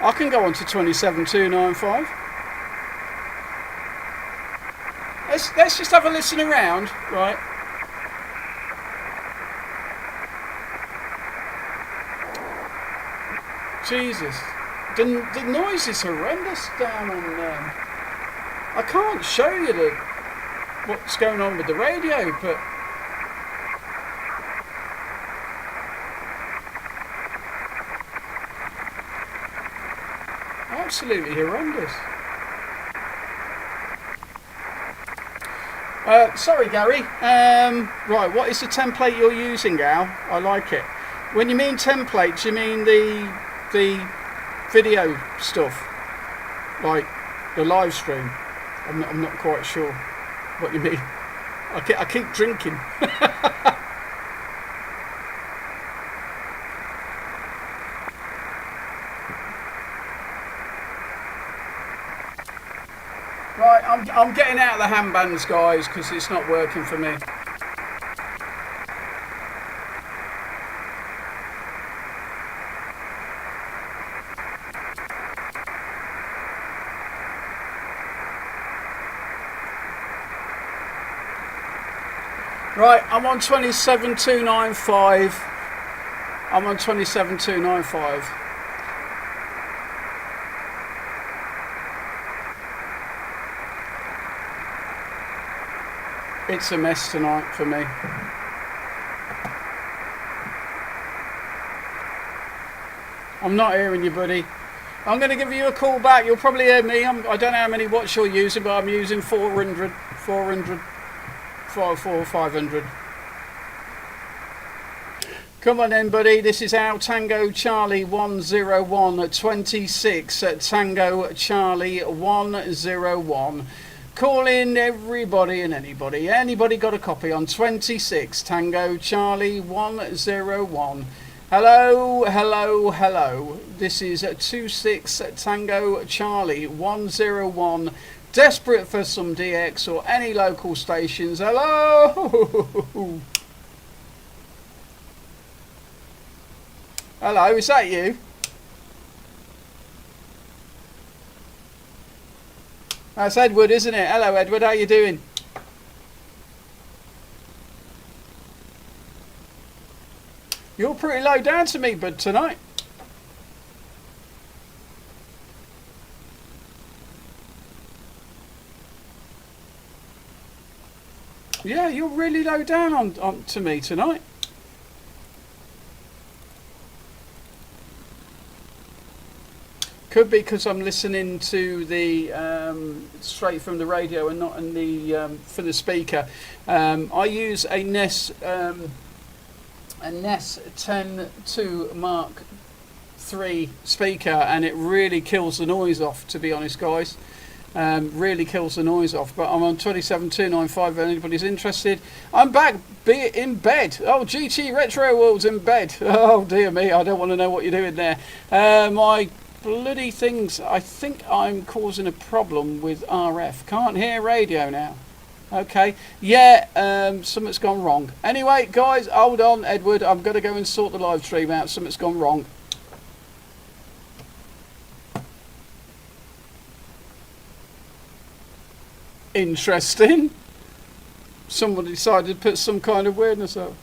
I can go on to 27295. Let's just have a listen around, right? Jesus, the noise is horrendous down on. I can't show you what's going on with the radio, but absolutely horrendous. Sorry, Gary. Right, what is the template you're using, Al? I like it. When you mean templates, you mean the video stuff, like the live stream. I'm not quite sure what you mean. I keep drinking. Right, I'm getting out of the handbands, guys, because it's not working for me. Right, I'm on 27295. I'm on 27295. It's a mess tonight for me. I'm not hearing you, buddy. I'm going to give you a call back. You'll probably hear me. I don't know how many watts you're using, but I'm using 400, 500. Come on then, buddy. This is our Tango Charlie 101 at 26 at Tango Charlie 101. Call in everybody and anybody. Anybody got a copy on 26 Tango Charlie 101. Hello, hello, hello. This is 26 Tango Charlie 101. Desperate for some DX or any local stations. Hello. Hello, is that you? That's Edward, isn't it? Hello, Edward. How you doing? You're pretty low down to me, bud, tonight. Yeah, you're really low down on to me tonight. Could be because I'm listening to the straight from the radio and not in the for the speaker. I use a NES 10.2 Mark III speaker, and it really kills the noise off. To be honest, guys, really kills the noise off. But I'm on 27295. If anybody's interested, I'm back. Be it in bed. Oh, GT Retro World's in bed. Oh dear me, I don't want to know what you're doing there. My bloody things, I think I'm causing a problem with RF. Can't hear radio now. Okay, yeah, something's gone wrong. Anyway, guys, hold on, Edward. I'm going to go and sort the live stream out. Something's gone wrong. Interesting. Someone decided to put some kind of weirdness up.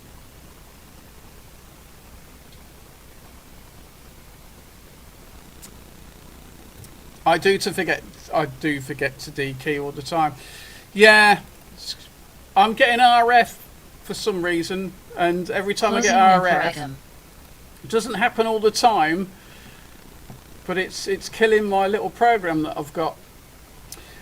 I do forget to D-key all the time. Yeah, I'm getting RF for some reason, and every time I get RF, it doesn't happen all the time, but it's killing my little program that I've got.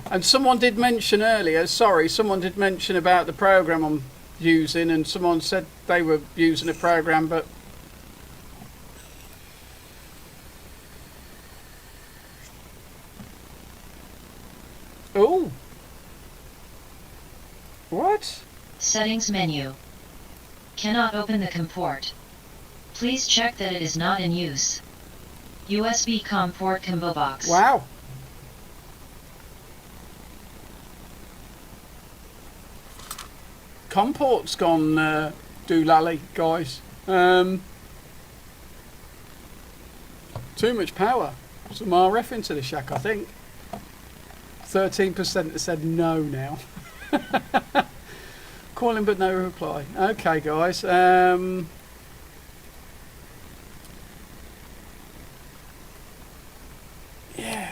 And someone did mention earlier, someone did mention about the program I'm using, and someone said they were using a program, but oh, what? Settings menu. Cannot open the COM port. Please check that it is not in use. USB COM port combo box. Wow. COM port's gone doolally, guys. Too much power. Some RF into the shack, I think. 13% have said no now. Calling but no reply. Okay, guys. Yeah,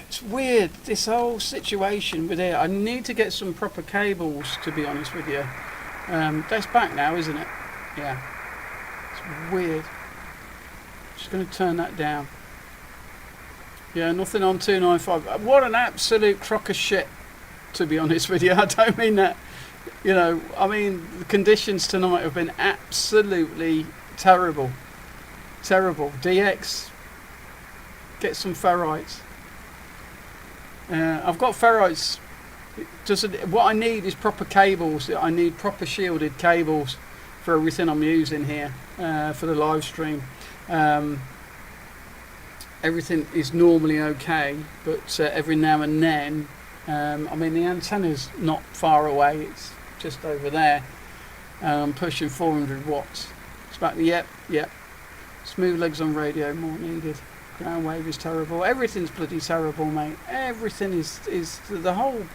it's weird, this whole situation with it. I need to get some proper cables, to be honest with you. That's back now, isn't it? Yeah. It's weird. Just going to turn that down. Yeah, nothing on 295. What an absolute crock of shit, to be honest with you. I don't mean that. You know, I mean, the conditions tonight have been absolutely terrible. Terrible. DX, get some ferrites. I've got ferrites. What I need is proper cables. I need proper shielded cables for everything I'm using here for the live stream. Everything is normally okay, but every now and then, I mean, the antenna's not far away, it's just over there. I'm pushing 400 watts. It's about, yep. Smooth legs on radio, more needed. Ground wave is terrible. Everything's bloody terrible, mate. Everything is the whole.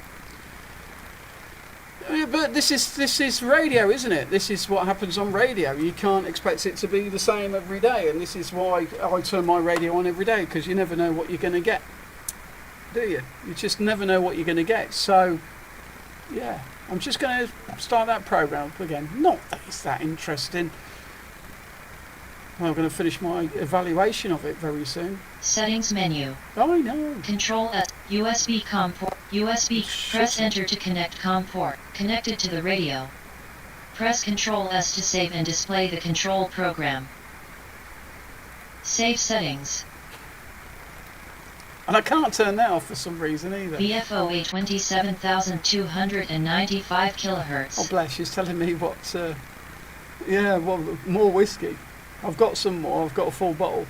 But this is radio, isn't it? This is what happens on radio. You can't expect it to be the same every day, and this is why I turn my radio on every day, because you never know what you're going to get, do you? You just never know what you're going to get. So, yeah, I'm just going to start that program up again. Not that it's that interesting. I'm going to finish my evaluation of it very soon. Settings menu. Oh, I know. Control S. USB COM port. USB. Press enter to connect COM port. Connected to the radio. Press Control S to save and display the control program. Save settings. And I can't turn that off for some reason either. BFOA 27,295 Oh kilohertz. bless, she's telling me what, yeah, well, more whiskey. I've got some more, I've got a full bottle.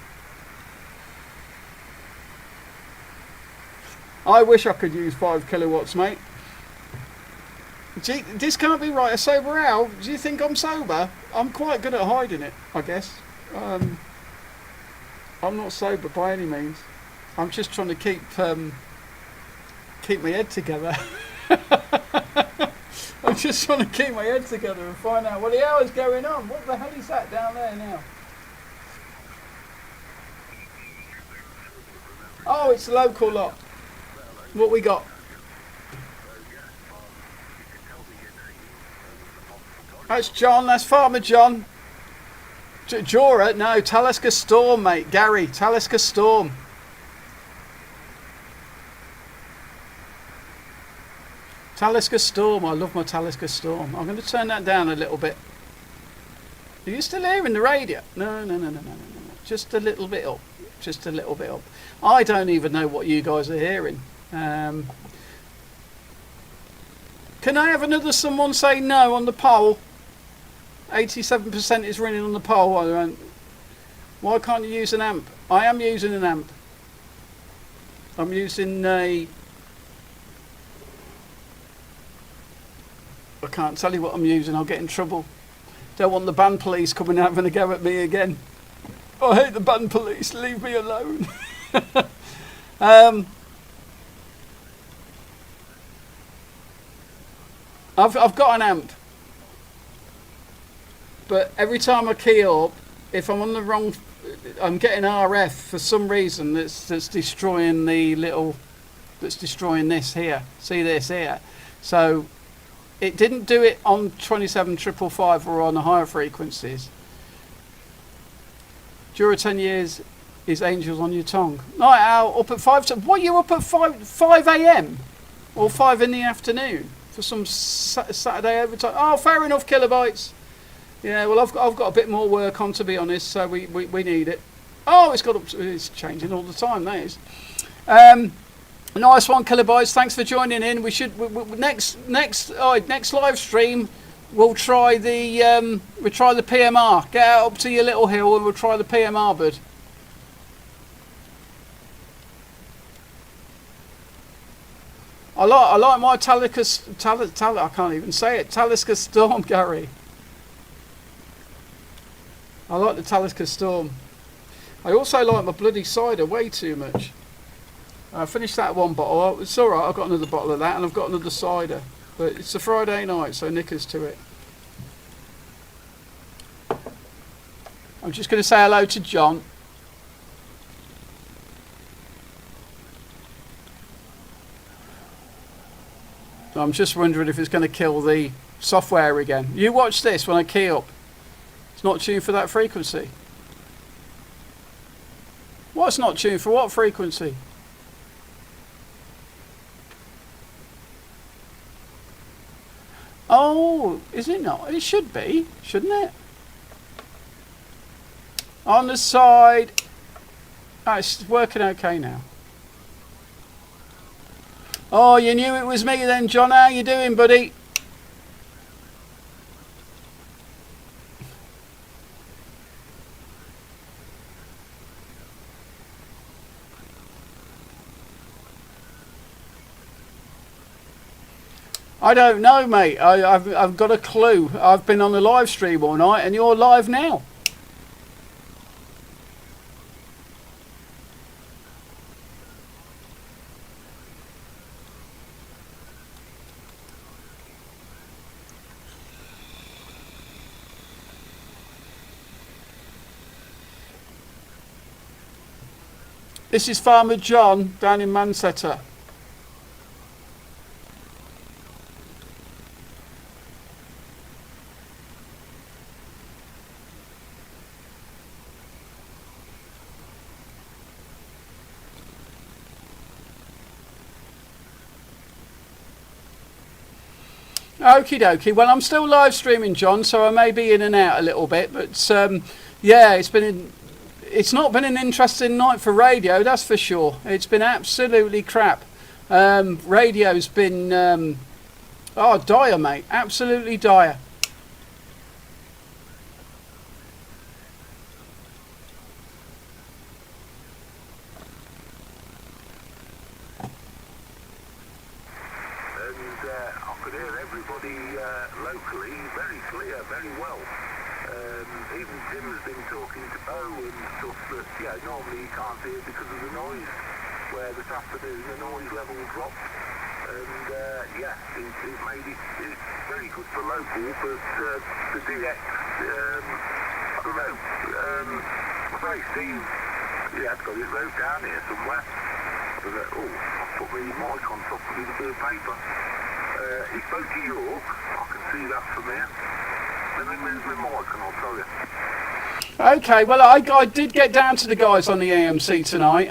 I wish I could use 5 kilowatts, mate. Gee, this can't be right, a sober Al. Do you think I'm sober? I'm quite good at hiding it, I guess. I'm not sober by any means. I'm just trying to keep my head together. I'm just trying to keep my head together and find out what the hell is going on. What the hell is that down there now? Oh, it's a local lot. What we got? That's John, that's Farmer John. Jora, no, Talisker Storm, mate. Gary, Talisker Storm. Talisker Storm, I love my Talisker Storm. I'm going to turn that down a little bit. Are you still hearing the radio? No. Just a little bit up. Just a little bit up. I don't even know what you guys are hearing. Can I have another someone say no on the poll? 87% is running on the poll. Why can't you use an amp? I am using an amp. I'm using a... I can't tell you what I'm using, I'll get in trouble. Don't want the band police coming out having a go at me again. I hate the band police, leave me alone. I've got an amp. But every time I key up, if I'm on the wrong... I'm getting RF for some reason that's destroying the little... That's destroying this here. See this here? So... It didn't do it on 27555 or on the higher frequencies. Dura 10 years is angels on your tongue. Night Owl up at 5. What, you're up at 5 a.m. or 5 in the afternoon for some Saturday overtime? Oh, fair enough, kilobytes. Yeah, well, I've got a bit more work on, to be honest, so we need it. Oh, it's got up to, it's changing all the time, that is. Nice one, kilobytes. Thanks for joining in. We should next live stream. We'll try the PMR. Get out up to your little hill and we'll try the PMR, bud. I like my Talisker. I can't even say it. Talisker Storm, Gary. I like the Talisker Storm. I also like my bloody cider way too much. I finished that one bottle. It's alright, I've got another bottle of that and I've got another cider. But it's a Friday night, so knickers to it. I'm just going to say hello to John. I'm just wondering if it's going to kill the software again. You watch this when I key up. It's not tuned for that frequency. What's not tuned for what frequency? Oh, is it not? It should be, shouldn't it? On the side. Oh, it's working okay now. Oh, you knew it was me then, John. How you doing, buddy? I don't know, mate. I've got a clue. I've been on the live stream all night and you're live now. This is Farmer John down in Manchester. Okie dokie. Well, I'm still live streaming, John, so I may be in and out a little bit, but yeah, it's been it's not been an interesting night for radio, that's for sure. It's been absolutely crap. Radio's been dire, mate, absolutely dire. I could hear everybody locally very clear, very well. Even Tim has been talking to Bo and stuff that normally you can't hear because of the noise, where this afternoon the noise level dropped. And it made it's very good for local, but the DX, I don't know, say Steve, I've got it wrote down here somewhere. I put my mic on top of the bit of paper. He spoke to York, I can see that from here. Let me move my mic and I'll tell you. Okay, well, I did get down to the guys on the AMC tonight.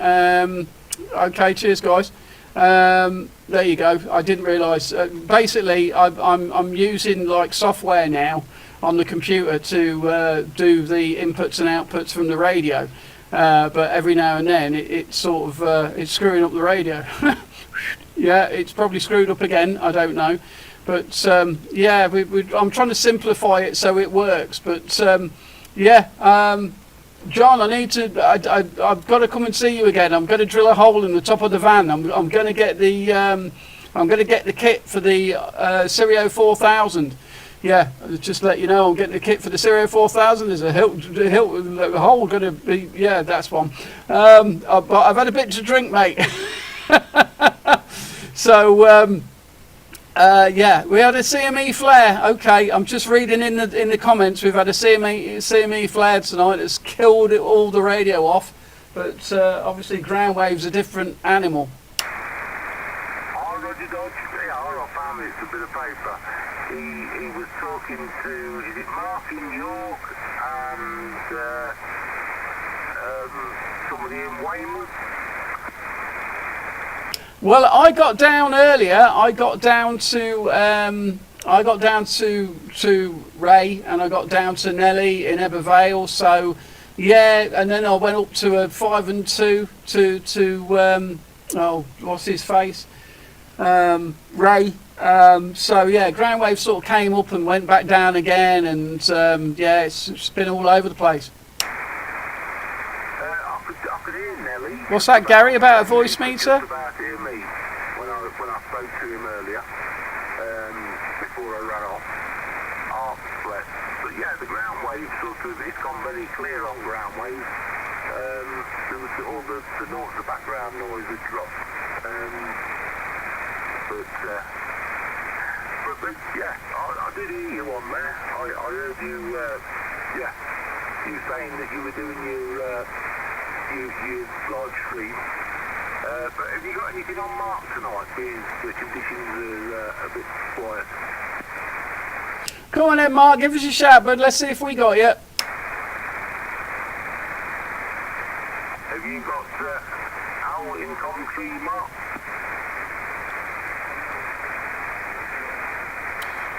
Okay, cheers, guys. There you go. I didn't realise. Basically, I'm using like software now on the computer to do the inputs and outputs from the radio. But every now and then it's sort of it's screwing up the radio. Yeah, it's probably screwed up again. I don't know. But I'm trying to simplify it so it works. But John, I need to. I've got to come and see you again. I'm going to drill a hole in the top of the van. I'm going to get the. I'm going to get the kit for the Sirio 4000. Yeah, just let you know, I'm getting the kit for the Sirio 4000. There's a hole going to be. Yeah, that's one. But I've had a bit to drink, mate. So. We had a CME flare. Okay, I'm just reading in the comments. We've had a CME flare tonight. It's killed all the radio off, but obviously ground wave's a different animal. Oh, Roger Dodge, I found this a bit of paper. He was talking to, is it Mark in York and somebody in Weymouth? Well, I got down earlier. I got down to Ray, and I got down to Nelly in Ebervale. So, yeah, and then I went up to a 5 and 2 to what's his face, Ray. So yeah, ground wave sort of came up and went back down again, and it's been all over the place. I could hear Nelly. What's that, Gary? About a voice meter? About hear me when I spoke to him earlier, before I ran off. Bless. But yeah, the ground wave sort of, it's gone very clear on ground wave. There was all the background noise had dropped. But yeah, I did hear you on there. I heard you, you saying that you were doing your live stream. But have you got anything on Mark tonight, being the conditions are a bit quiet? Come on then, Mark, give us a shout, bud. Let's see if we got you. Have you got Al in Coventry, Mark?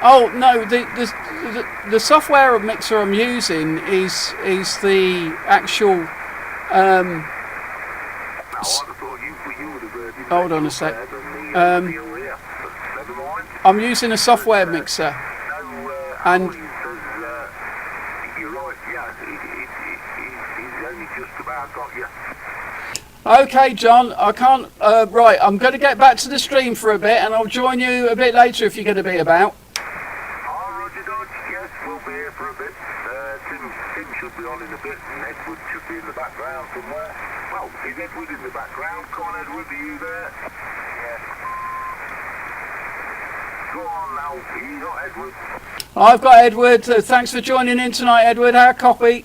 Oh no, the software mixer I'm using is the actual. Hold on a sec. I'm using a software mixer, and you're right. Yeah, he's only just about got you. Okay, John, I can't. Right, I'm going to get back to the stream for a bit, and I'll join you a bit later if you're going to be about. Roger Dodge, yes, we'll be here for a bit. Tim should be on in a bit, and Edward should be in the background somewhere. Well, is Edward in the background? Come on, Edward, are you there? Yes. Go on now, you got Edward? I've got Edward. Thanks for joining in tonight, Edward. How copy?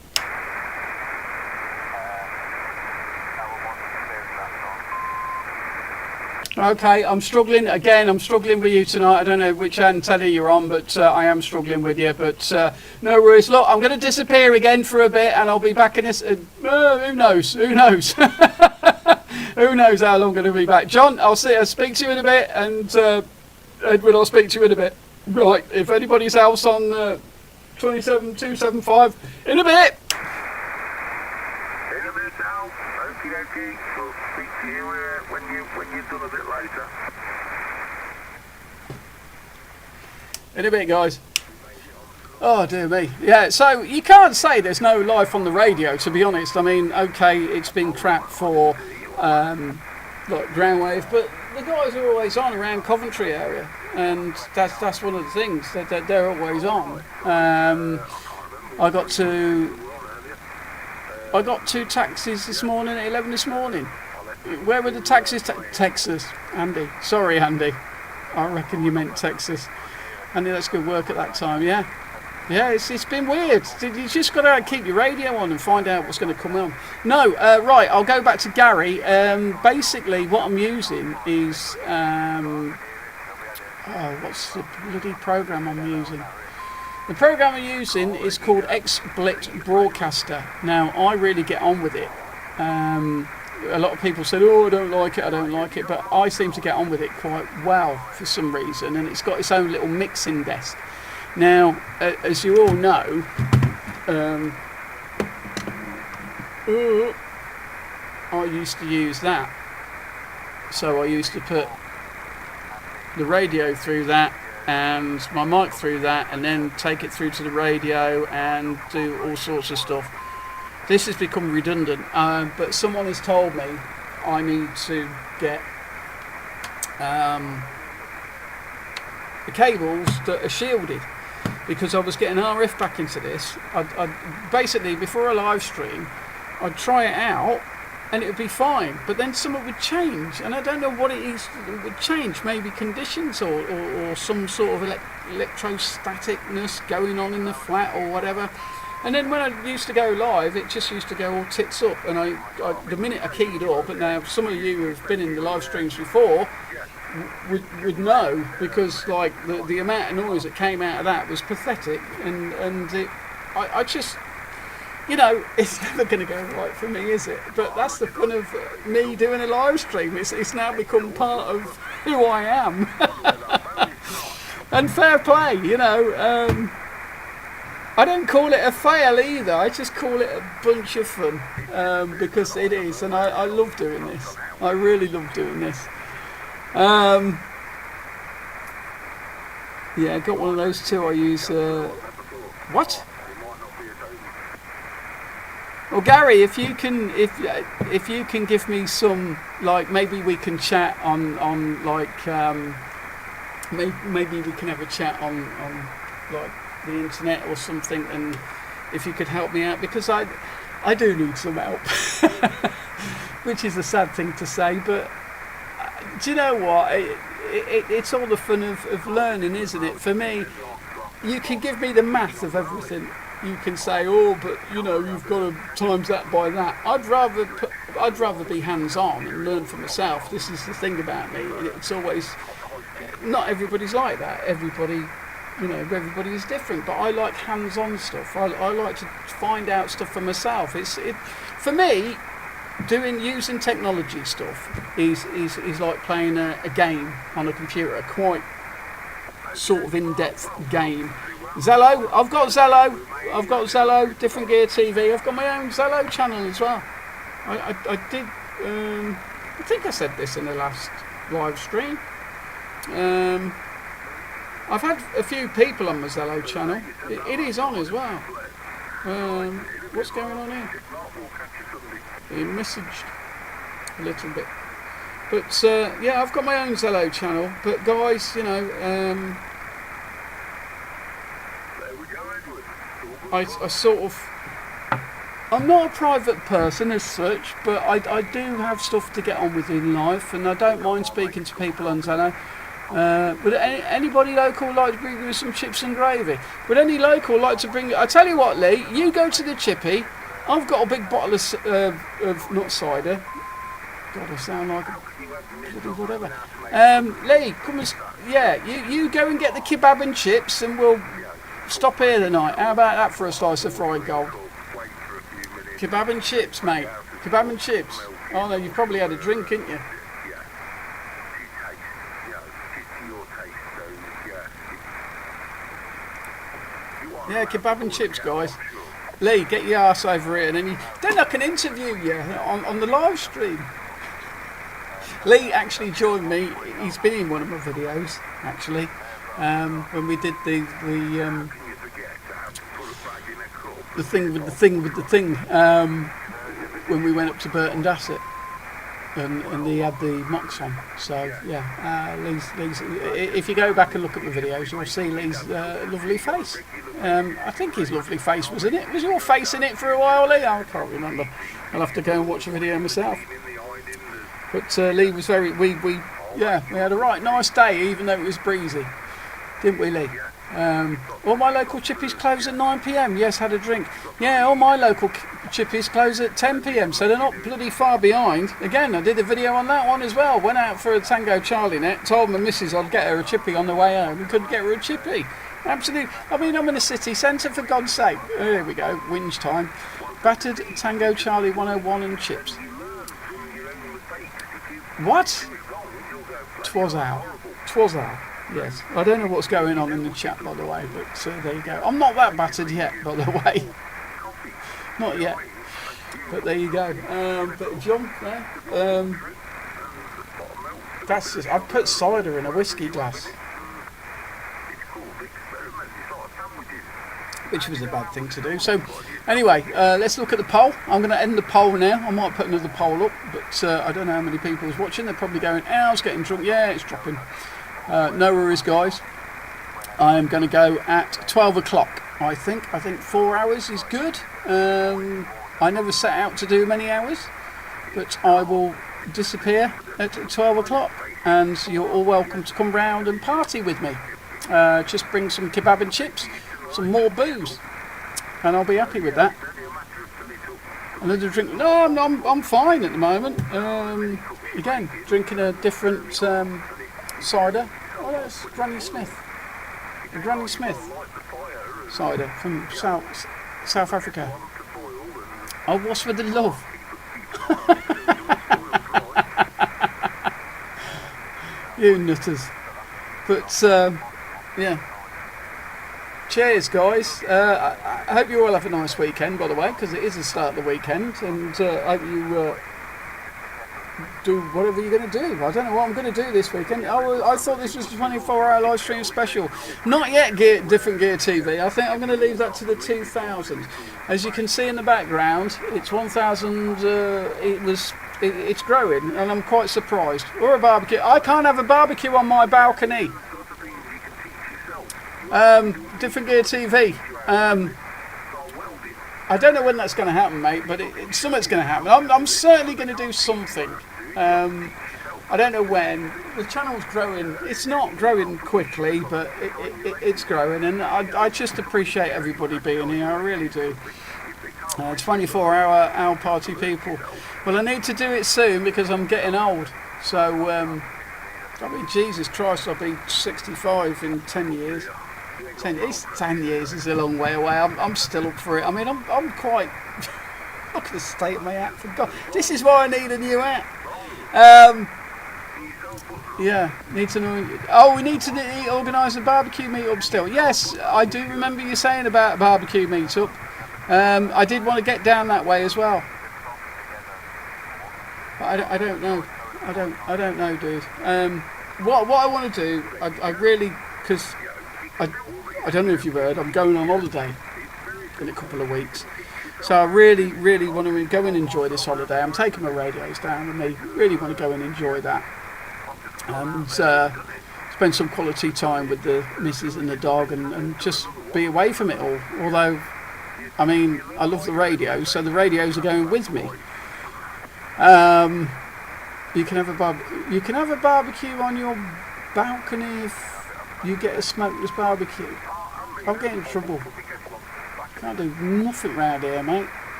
Okay, I'm struggling again. I'm struggling with you tonight. I don't know which antenna you're on, but I am struggling with you. But no worries. Look, I'm going to disappear again for a bit, and I'll be back in this. Who knows? Who knows? Who knows how long I'm going to be back? John, I'll speak to you in a bit, and Edward, I'll speak to you in a bit. Right. If anybody's else on 27275, in a bit. In a bit now. Okie dokie. We'll speak to you when you've done a bit later. In a bit, guys. Oh, dear me. Yeah, so you can't say there's no life on the radio, to be honest. I mean, okay, it's been crap for like groundwave, but the guys are always on around Coventry area, and that's one of the things. They're always on. I got two taxis this morning at 11 this morning. Where were the taxis? Texas, Andy. Sorry, Andy. I reckon you meant Texas. Andy, that's good work at that time, yeah? Yeah, it's been weird. You just got to keep your radio on and find out what's going to come on. No, right, I'll go back to Gary. Basically, what I'm using is... what's the bloody program I'm using? The program I'm using is called XSplit Broadcaster. Now, I really get on with it. A lot of people said, oh, I don't like it, but I seem to get on with it quite well for some reason, and it's got its own little mixing desk. Now, as you all know, I used to use that. So I used to put the radio through that and my mic through that, and then take it through to the radio and do all sorts of stuff. This has become redundant, but someone has told me I need to get the cables that are shielded, because I was getting RF back into this. I'd basically, before a live stream, I'd try it out and it would be fine, but then something would change, and I don't know what it is that would change. Maybe conditions or some sort of electrostaticness going on in the flat or whatever. And then when I used to go live, it just used to go all tits up, and I the minute I keyed up, and now some of you who have been in the live streams before would know, because like the amount of noise that came out of that was pathetic, and I just, you know, it's never going to go right for me, is it? But that's the fun of me doing a live stream. It's now become part of who I am. And fair play, you know. I don't call it a fail either. I just call it a bunch of fun, because it is, and I love doing this. I really love doing this. Yeah, I got one of those too. I use what? Well, Gary, if you can give me some, like, maybe we can chat on like maybe we can have a chat on like the internet or something, and if you could help me out, because I do need some help, which is a sad thing to say, but do you know what? It's all the fun of learning, isn't it? For me, you can give me the math of everything. You can say, oh, but you know, you've got to times that by that. I'd rather be hands-on and learn for myself. This is the thing about me. It's always, not everybody's like that. Everybody is different. But I like hands-on stuff. I like to find out stuff for myself. For me, using technology stuff is like playing a game on a computer, a quite sort of in-depth game. Zello, I've got Zello, Different Gear TV. I've got my own Zello channel as well. I did, I think I said this in the last live stream. I've had a few people on my Zello channel. It is on as well. What's going on here? He messaged a little bit. But yeah, I've got my own Zello channel. But guys, you know, I sort of, I'm not a private person as such, but I do have stuff to get on with in life, and I don't mind speaking to people on Zello. Would anybody local like to bring me some chips and gravy? Would any local like to bring? I tell you what, Lee, you go to the chippy. I've got a big bottle of not cider. God, I sound like a whatever. Lee, come and you go and get the kebab and chips, and we'll stop here tonight. How about that for a slice of fried gold? Kebab and chips, mate. Kebab and chips. Oh no, you've probably had a drink, haven't you? Yeah, kebab and chips, guys. Lee, get your ass over here, and then I can interview you on the live stream. Lee actually joined me. He's been in one of my videos actually when we did the thing with the thing when we went up to Burton Dassett. And he had the mocks on, so yeah. Lee's. If you go back and look at the videos, you'll see Lee's lovely face. I think his lovely face was in it. Was your face in it for a while, Lee? I can't remember. I'll have to go and watch the video myself. But Lee was very. We had a right nice day, even though it was breezy, didn't we, Lee? All my local chippies close at 9 p.m. Yes, had a drink. Yeah, all my local chippies close at 10 p.m. So they're not bloody far behind. Again, I did a video on that one as well. Went out for a Tango Charlie net. Told my missus I'd get her a chippy on the way home. And couldn't get her a chippy. Absolutely. I mean, I'm in the city centre, for God's sake. Oh, here we go. Whinge time. Battered Tango Charlie 101 and chips. What? 'Twas out. Yes, I don't know what's going on in the chat, by the way, but there you go. I'm not that battered yet, by the way. Not yet. But there you go. Bit of jump there. That's just, I've put cider in a whiskey glass. Which was a bad thing to do. So, anyway, let's look at the poll. I'm going to end the poll now. I might put another poll up, but I don't know how many people is watching. They're probably going, "Oh, I was getting drunk." Yeah, it's dropping. No worries, guys. I am going to go at 12 o'clock, I think. 4 hours is good. I never set out to do many hours, but I will disappear at 12 o'clock, and you're all welcome to come round and party with me. Just bring some kebab and chips, some more booze, and I'll be happy with that. Another drink? No, I'm fine at the moment. Again, drinking a different cider. Oh, that's Granny Smith. A Granny Smith cider from South Africa. Oh, what's with the love? You nutters. But yeah. Cheers, guys. I hope you all have a nice weekend, by the way, because it is the start of the weekend, and I hope you do whatever you're going to do. I don't know what I'm going to do this weekend. I thought this was a 24-hour live stream special. Not yet, Different Gear TV. I think I'm going to leave that to the 2000s. As you can see in the background, it's 1000. It's growing, and I'm quite surprised. Or a barbecue. I can't have a barbecue on my balcony. Different Gear TV. I don't know when that's going to happen, mate, but something's going to happen. I'm certainly going to do something. I don't know when. The channel's growing. It's not growing quickly, but it's growing, and I just appreciate everybody being here. I really do. 24-hour party people. Well, I need to do it soon because I'm getting old. So, I mean, Jesus Christ, I'll be 65 in 10 years. 10 years is a long way away. I'm still up for it. I mean, I'm quite. Look at the state of my hat. For God, this is why I need a new hat. Yeah, need to know. Oh, we need to organise a barbecue meetup still. Yes, I do remember you saying about a barbecue meetup. I did want to get down that way as well. But I don't know. I don't know, dude. What I want to do, I really, because I don't know if you've heard, I'm going on holiday in a couple of weeks. So I really, really want to go and enjoy this holiday. I'm taking my radios down and I really want to go and enjoy that. And spend some quality time with the missus and the dog and just be away from it all. Although, I mean, I love the radio, so the radios are going with me. You can have a barbecue on your balcony if you get a smokeless barbecue. I'll get in trouble. Can't do nothing round here, mate.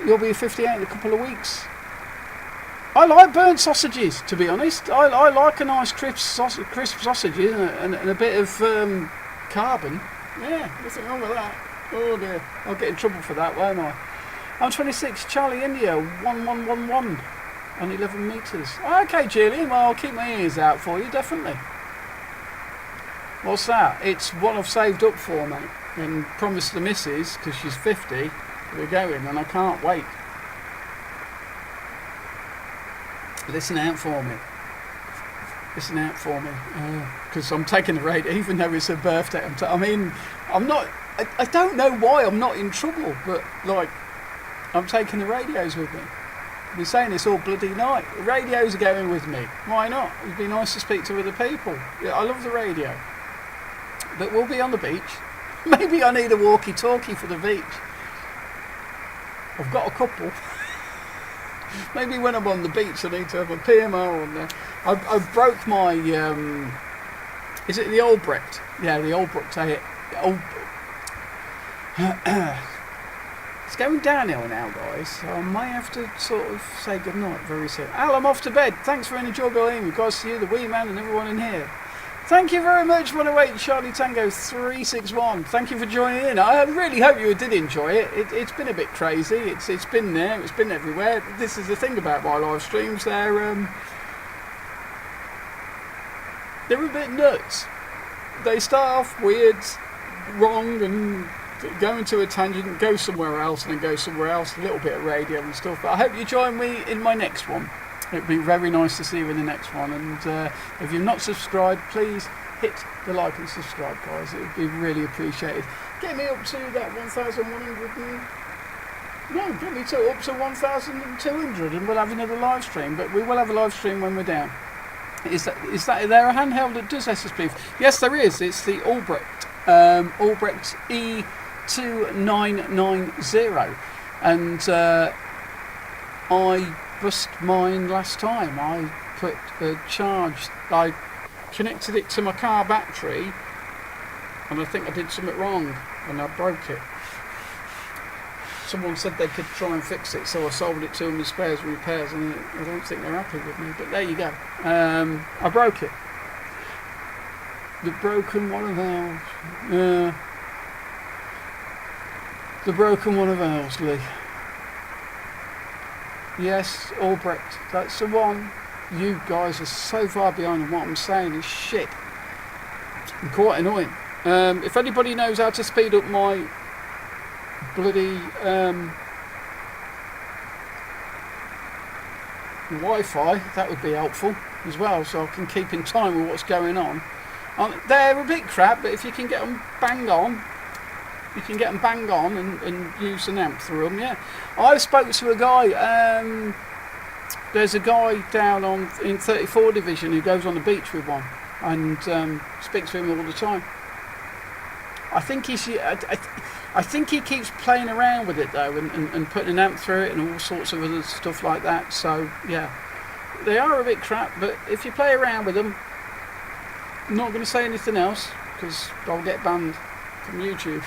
You'll be 58 in a couple of weeks. I like burnt sausages, to be honest. I like a nice crisp sausage and a bit of carbon. Yeah, nothing wrong with that. Oh dear, I'll get in trouble for that, won't I? I'm 26, Charlie India, 1111 on 11 metres. Okay, Julian, well, I'll keep my ears out for you, definitely. What's that? It's what I've saved up for, mate. and promised the missus, because she's 50, we're going, and I can't wait. Listen out for me. Listen out for me, because I'm taking the radio, even though it's her birthday. I'm not. I don't know why I'm not in trouble, but like, I'm taking the radios with me. I've been saying this all bloody night. The radios are going with me. Why not? It'd be nice to speak to other people. Yeah, I love the radio. But we'll be on the beach. Maybe I need a walkie-talkie for the beach. I've got a couple. Maybe when I'm on the beach I need to have a PMR on there. I broke my... is it the Albrecht? Yeah, the Albrecht. It's going downhill now, guys, so I may have to sort of say goodnight very soon. Al, I'm off to bed. Thanks for an enjoyable evening. Regards to you, the wee man, and everyone in here. Thank you very much, 108 Charlie Tango 361. Thank you for joining in. I really hope you did enjoy it. It's been a bit crazy. It's been there. It's been everywhere. This is the thing about my live streams. They're a bit nuts. They start off weird, wrong, and go into a tangent, go somewhere else, and then go somewhere else. A little bit of radio and stuff. But I hope you join me in my next one. It'd be very nice to see you in the next one. And if you've not subscribed, please hit the like and subscribe, guys. It would be really appreciated. Get me up to that 1,100. No, get me up to 1,200, and we'll have another live stream. But we will have a live stream when we're down. Is there a handheld that does SSB? Yes, there is. It's the Albrecht E2990, and I bust mine last time. I put a charge. I connected it to my car battery, and I think I did something wrong, and I broke it. Someone said they could try and fix it, so I sold it to them as spares and repairs, and I don't think they're happy with me. But there you go. I broke it. The broken one of ours. The broken one of ours, Lee. Yes, Albrecht, that's the one. You guys are so far behind, and what I'm saying is shit. I'm quite annoying. If anybody knows how to speed up my bloody Wi-Fi, that would be helpful as well, so I can keep in time with what's going on. They're a bit crap, but if you can get them bang on, and use an amp through them, yeah. I spoke to a guy, there's a guy down in 34 Division who goes on the beach with one, and speaks to him all the time. I think he keeps playing around with it though, and putting an amp through it and all sorts of other stuff like that. So yeah, they are a bit crap, but if you play around with them, I'm not going to say anything else because I'll get banned from YouTube.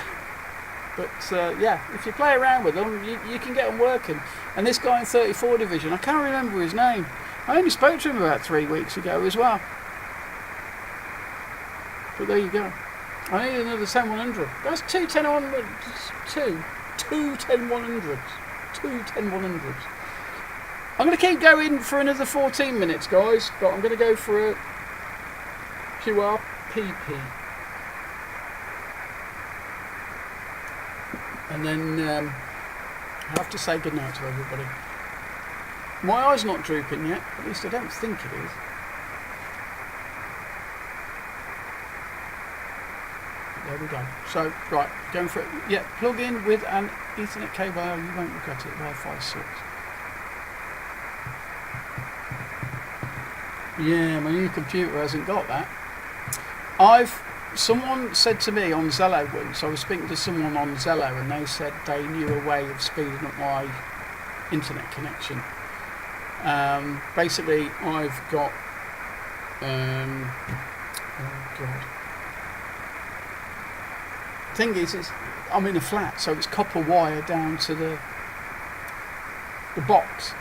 But yeah, if you play around with them, you can get them working. And this guy in 34 Division, I can't remember his name. I only spoke to him about 3 weeks ago as well. But there you go. I need another 10100. That's two 10100s. Two 10100s. Two 10100s. I'm going to keep going for another 14 minutes, guys. But I'm going to go for a QRPP. And then I have to say goodnight to everybody. My eye's not drooping yet. At least I don't think it is. There we go. So, right, going for it. Yeah, plug in with an Ethernet cable. You won't regret it. Wi-Fi 6. Yeah, my new computer hasn't got that. Someone said to me on Zello once, I was speaking to someone on Zello, and they said they knew a way of speeding up my internet connection. Basically, I've got... oh, God. Thing is, I'm in a flat, so it's copper wire down to the box,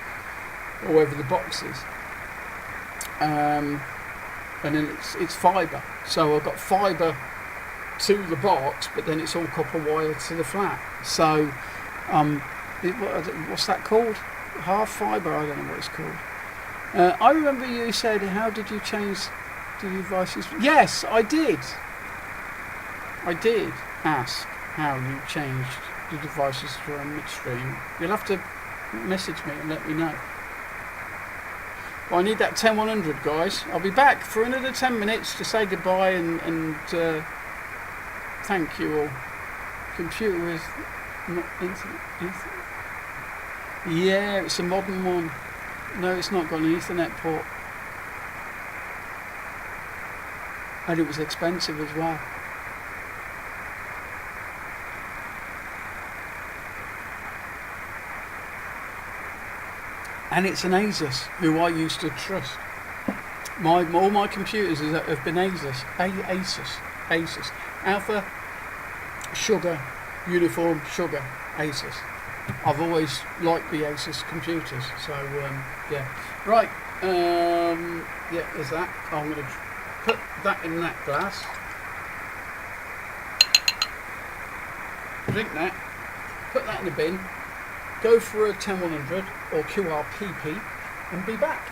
or wherever the box is, and then it's fibre. So I've got fibre to the box, but then it's all copper wire to the flat. So, what's that called? Half fibre? I don't know what it's called. I remember you said, how did you change the devices? Yes, I did. I did ask how you changed the devices from midstream, you'll have to message me and let me know. Well, I need that 10100, guys. I'll be back for another 10 minutes to say goodbye and thank you all. Computer is not internet. Yeah, it's a modern one. No, it's not got an Ethernet port. And it was expensive as well. And it's an Asus, who I used to trust. All my computers have been Asus. Asus. Alpha, Sugar, Uniform, Sugar, Asus. I've always liked the Asus computers, so yeah. Right, yeah, there's that. I'm going to put that in that glass. Drink that. Put that in the bin. Go for a 10100 or QRPP and be back.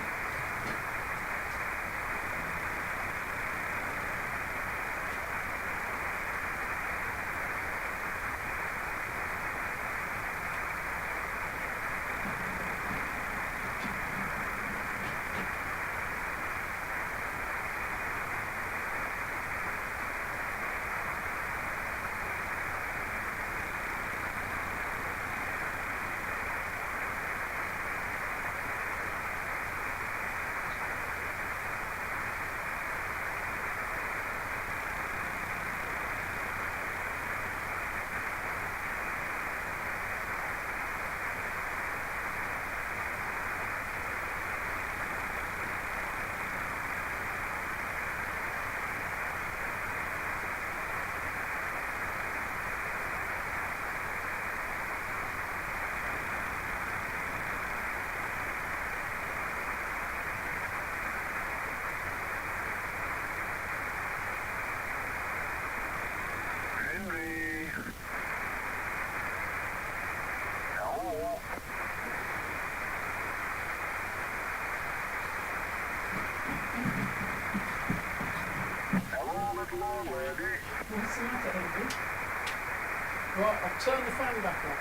Right, I've turned the fan back off.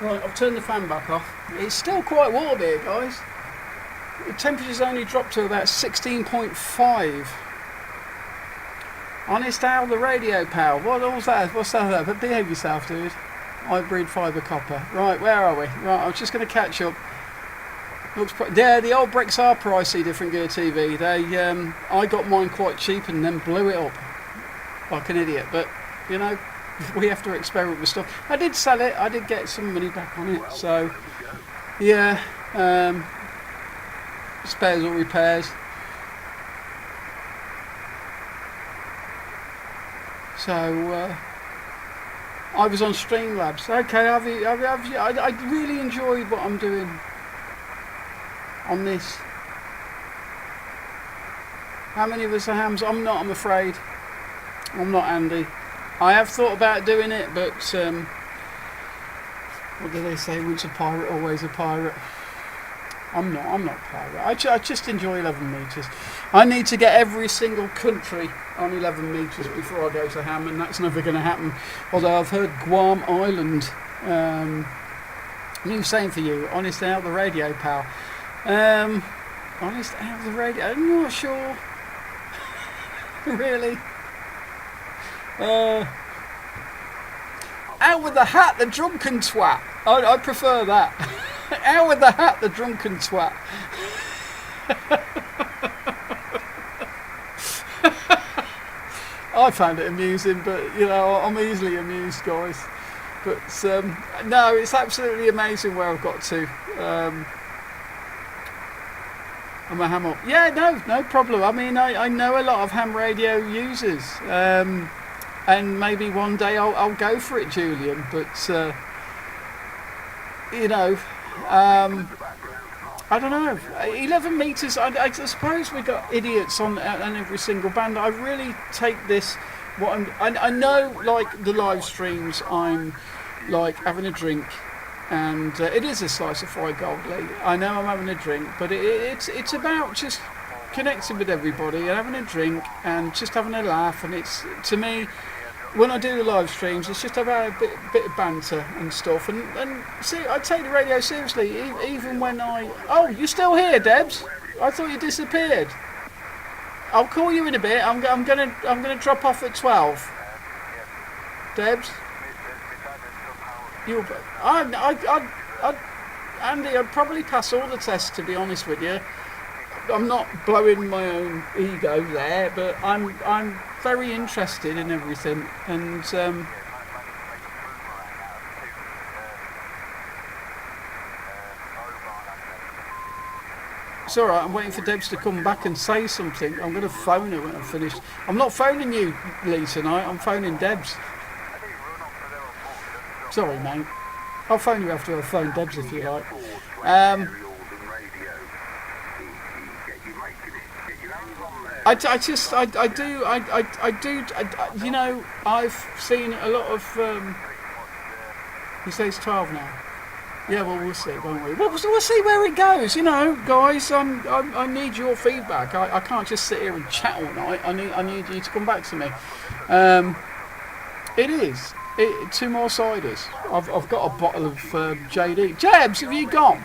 Right, I've turned the fan back off. It's still quite warm here, guys. The temperature's only dropped to about 16.5. Honest Al, the radio pal. What's that? What's that? But behave yourself, dude. Hybrid fibre copper. Right, where are we? Right, I was just going to catch up. Yeah, the old bricks are pricey, Different Gear TV. I got mine quite cheap and then blew it up like an idiot. But you know, we have to experiment with stuff. I did sell it. I did get some money back on it. So yeah, spares or repairs. So I was on Streamlabs. Okay, I really enjoyed what I'm doing on this. How many of us are hams? I'm not, I'm afraid. I'm not Andy. I have thought about doing it, but what do they say? Once a pirate, always a pirate. I'm not a pirate. I just enjoy 11 metres. I need to get every single country on 11 metres before I go to ham, and that's never going to happen. Although I've heard Guam Island. New saying for you, Honest Al, the radio pal. Honest Al, the radio. I'm not sure. Really. Out with the hat, the drunken twat. I prefer that. Out with the hat, the drunken twat. I found it amusing, but you know, I'm easily amused, guys. But no, it's absolutely amazing where I've got to. I'm a ham up. Yeah, no problem. I mean, I know a lot of ham radio users, and maybe one day I'll go for it, Julian. But you know, I don't know. 11 metres. I suppose we got idiots on every single band. I really take this. I know, like the live streams, I'm like having a drink. And it is a slice of fried gold leaf. I know I'm having a drink, but it's about just connecting with everybody and having a drink and just having a laugh. And it's, to me, when I do the live streams, it's just about a bit of banter and stuff. And see, I take the radio seriously, even when I... Oh, you're still here, Debs? I thought you disappeared. I'll call you in a bit. I'm gonna drop off at 12. Debs? Andy, I'd probably pass all the tests, to be honest with you. I'm not blowing my own ego there, but I'm very interested in everything, and it's all right. I'm waiting for Debs to come back and say something. I'm going to phone her when I'm finished. I'm not phoning you, Lee, tonight. I'm phoning Debs. Sorry, mate. I'll phone you after I've phoned Debs if you like. I do. You know, I've seen a lot of. He says 12 now. Yeah, well, we'll see, won't we? We'll see where it goes. You know, guys. I need your feedback. I can't just sit here and chat all night. I need you to come back to me. It is. 2 more ciders. I've got a bottle of JD. Jebs, have you gone?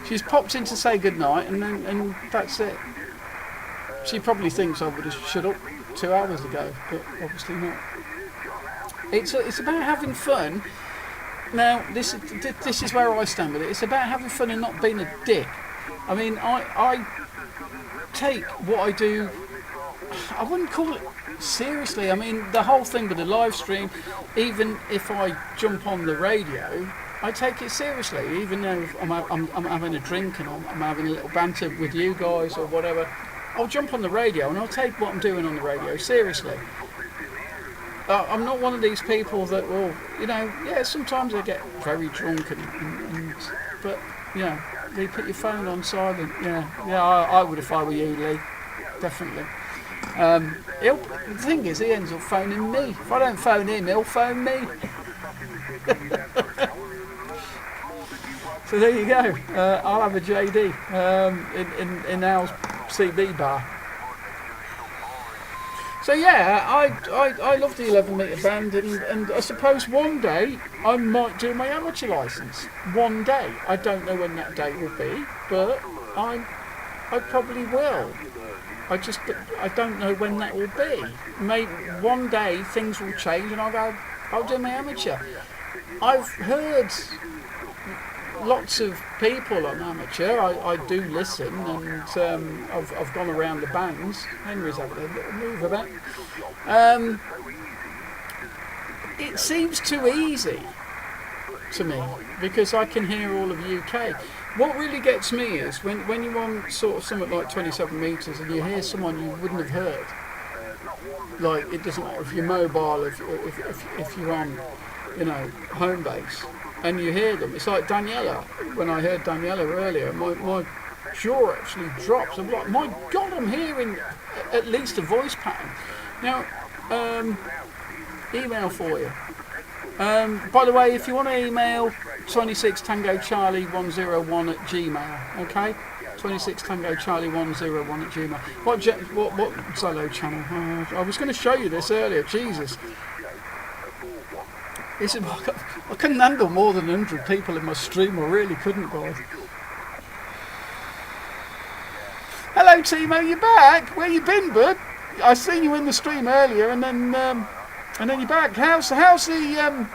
She's popped in to say goodnight, and that's it. She probably thinks I would have shut up 2 hours ago, but obviously not. It's about having fun. Now, this is where I stand with it. It's about having fun and not being a dick. I mean, I take what I do. I wouldn't call it seriously. I mean, the whole thing with the live stream, even if I jump on the radio, I take it seriously. Even though I'm having a drink and I'm having a little banter with you guys or whatever, I'll jump on the radio and I'll take what I'm doing on the radio seriously. I'm not one of these people that will, you know, yeah, sometimes I get very drunk but, you know, you put your phone on silent. Yeah, I would if I were you, Lee. Definitely. The thing is, he ends up phoning me. If I don't phone him, he'll phone me. So there you go. I'll have a JD in Al's CB bar. So yeah, I love the 11-metre band, and I suppose one day I might do my amateur licence. One day. I don't know when that date will be, but I probably will. I don't know when that will be. Maybe one day things will change and I'll do my amateur. I've heard lots of people on amateur. I do listen, and I've gone around the bands. Henry's having a little move about. It seems too easy to me because I can hear all of UK. What really gets me is when you're on sort of something like 27 metres and you hear someone you wouldn't have heard. Like, it doesn't matter if you're mobile, if you're on, you know, home base, and you hear them. It's like Daniela. When I heard Daniela earlier, my jaw actually drops. I'm like, my God, I'm hearing at least a voice pattern. Now, email for you. By the way, if you want to email 26 Tango Charlie 101 at Gmail, okay? 26 Tango Charlie 101 at Gmail. What Zello channel? I was going to show you this earlier. Jesus. I couldn't handle more than 100 people in my stream. I really couldn't, guys. Hello, Timo. You back? Where you been, bud? I seen you in the stream earlier, and then you're back. How's the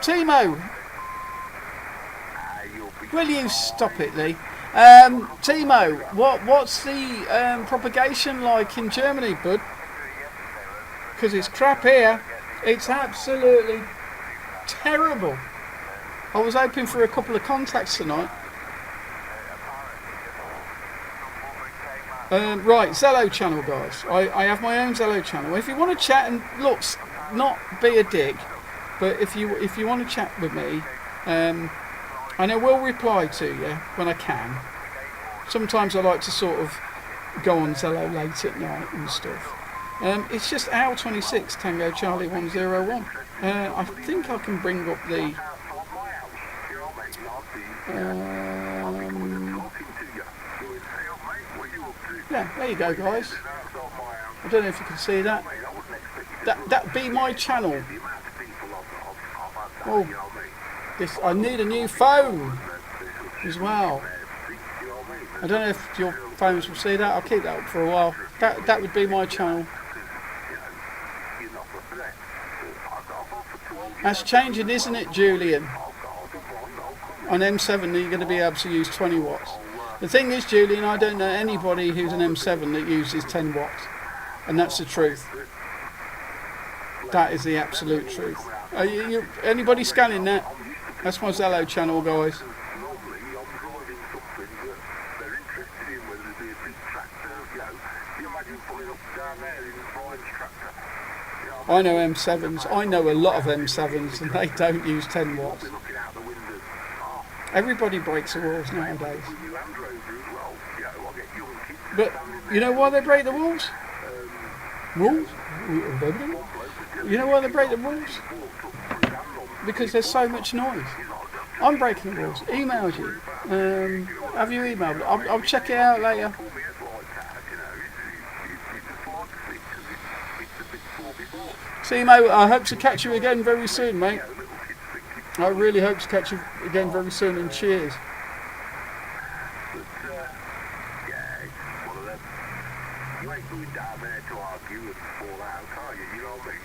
Timo? Will you stop it, Lee? Timo, what's the propagation like in Germany, bud? Because it's crap here. It's absolutely terrible. I was hoping for a couple of contacts tonight. Right, Zello channel, guys. I have my own Zello channel. If you want to chat and look, not be a dick, but if you want to chat with me, and I will reply to you when I can. Sometimes I like to sort of go on Zello late at night and stuff. It's just Al26 Tango Charlie 101. I think I can bring up the. Yeah, there you go, guys. I don't know if you can see that. That'd be my channel. Oh, this, I need a new phone as well. I don't know if your phones will see that. I'll keep that up for a while. That would be my channel. That's changing, isn't it, Julian? On M7 you're going to be able to use 20 watts. The thing is, Julian, I don't know anybody who's an M7 that uses 10 watts. And that's the truth. That is the absolute truth. Are anybody scanning that? That's my Zello channel, guys. I know M7s. I know a lot of M7s, and they don't use 10 watts. Everybody breaks the rules nowadays. But you know why they break the rules? Rules? You know why they break the rules? Because there's so much noise. I'm breaking the rules. Emailed you. Have you emailed? I'll check it out later. See, mate, I hope to catch you again very soon, mate. I really hope to catch you again very soon, and cheers. You ain't going down there to argue and fall out, are you? You know what I mean?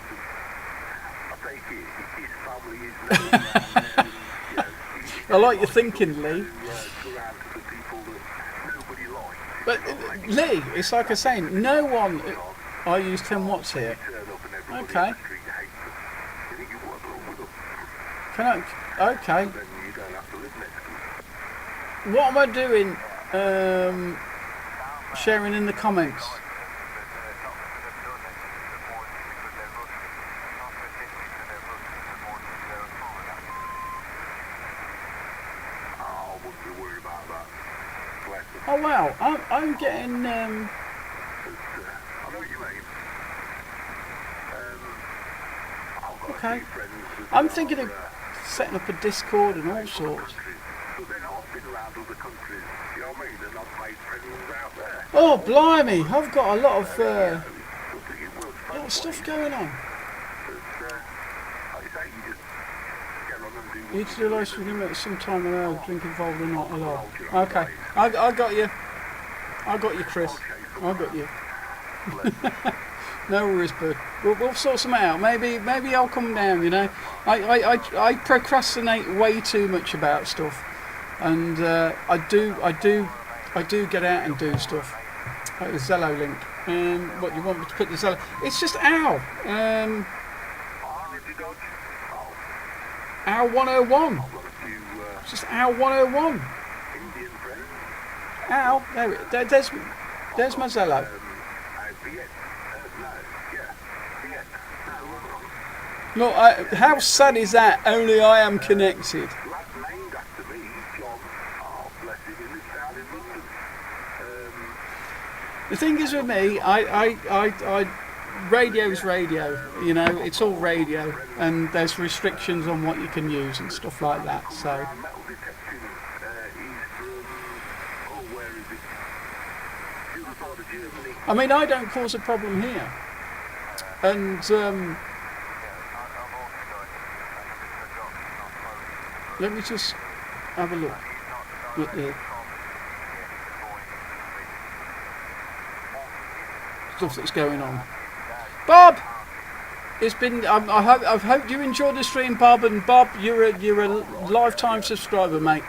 I take it, his family is... I like your thinking, Lee. But Lee, it's like I was saying, no one... I use 10 watts here. Okay. Can I... Okay. What am I doing? Sharing in the comments. Oh wow, I'm getting okay. I'm thinking of setting up a Discord and all sorts. Oh blimey, I've got a lot of stuff going on. You need to do a live stream at some time and I'll drink involved or not allowed. Okay, I got you. I got you, Chris. I got you. No worries, bud. We'll sort something out. Maybe I'll come down. You know, I procrastinate way too much about stuff, and I do get out and do stuff. Like the Zello link. What you want me to put the Zello? It's just Al. Al 101. It's just Al 101. Al, there's my Zello. Look, how sad is that? Only I am connected. The thing is with me, radio is radio, you know, it's all radio, and there's restrictions on what you can use and stuff like that, so. I mean, I don't cause a problem here, and let me just have a look at the stuff that's going on. Bob, it's been. I've hoped you enjoyed the stream, Bob. And Bob, you're a lifetime subscriber, mate.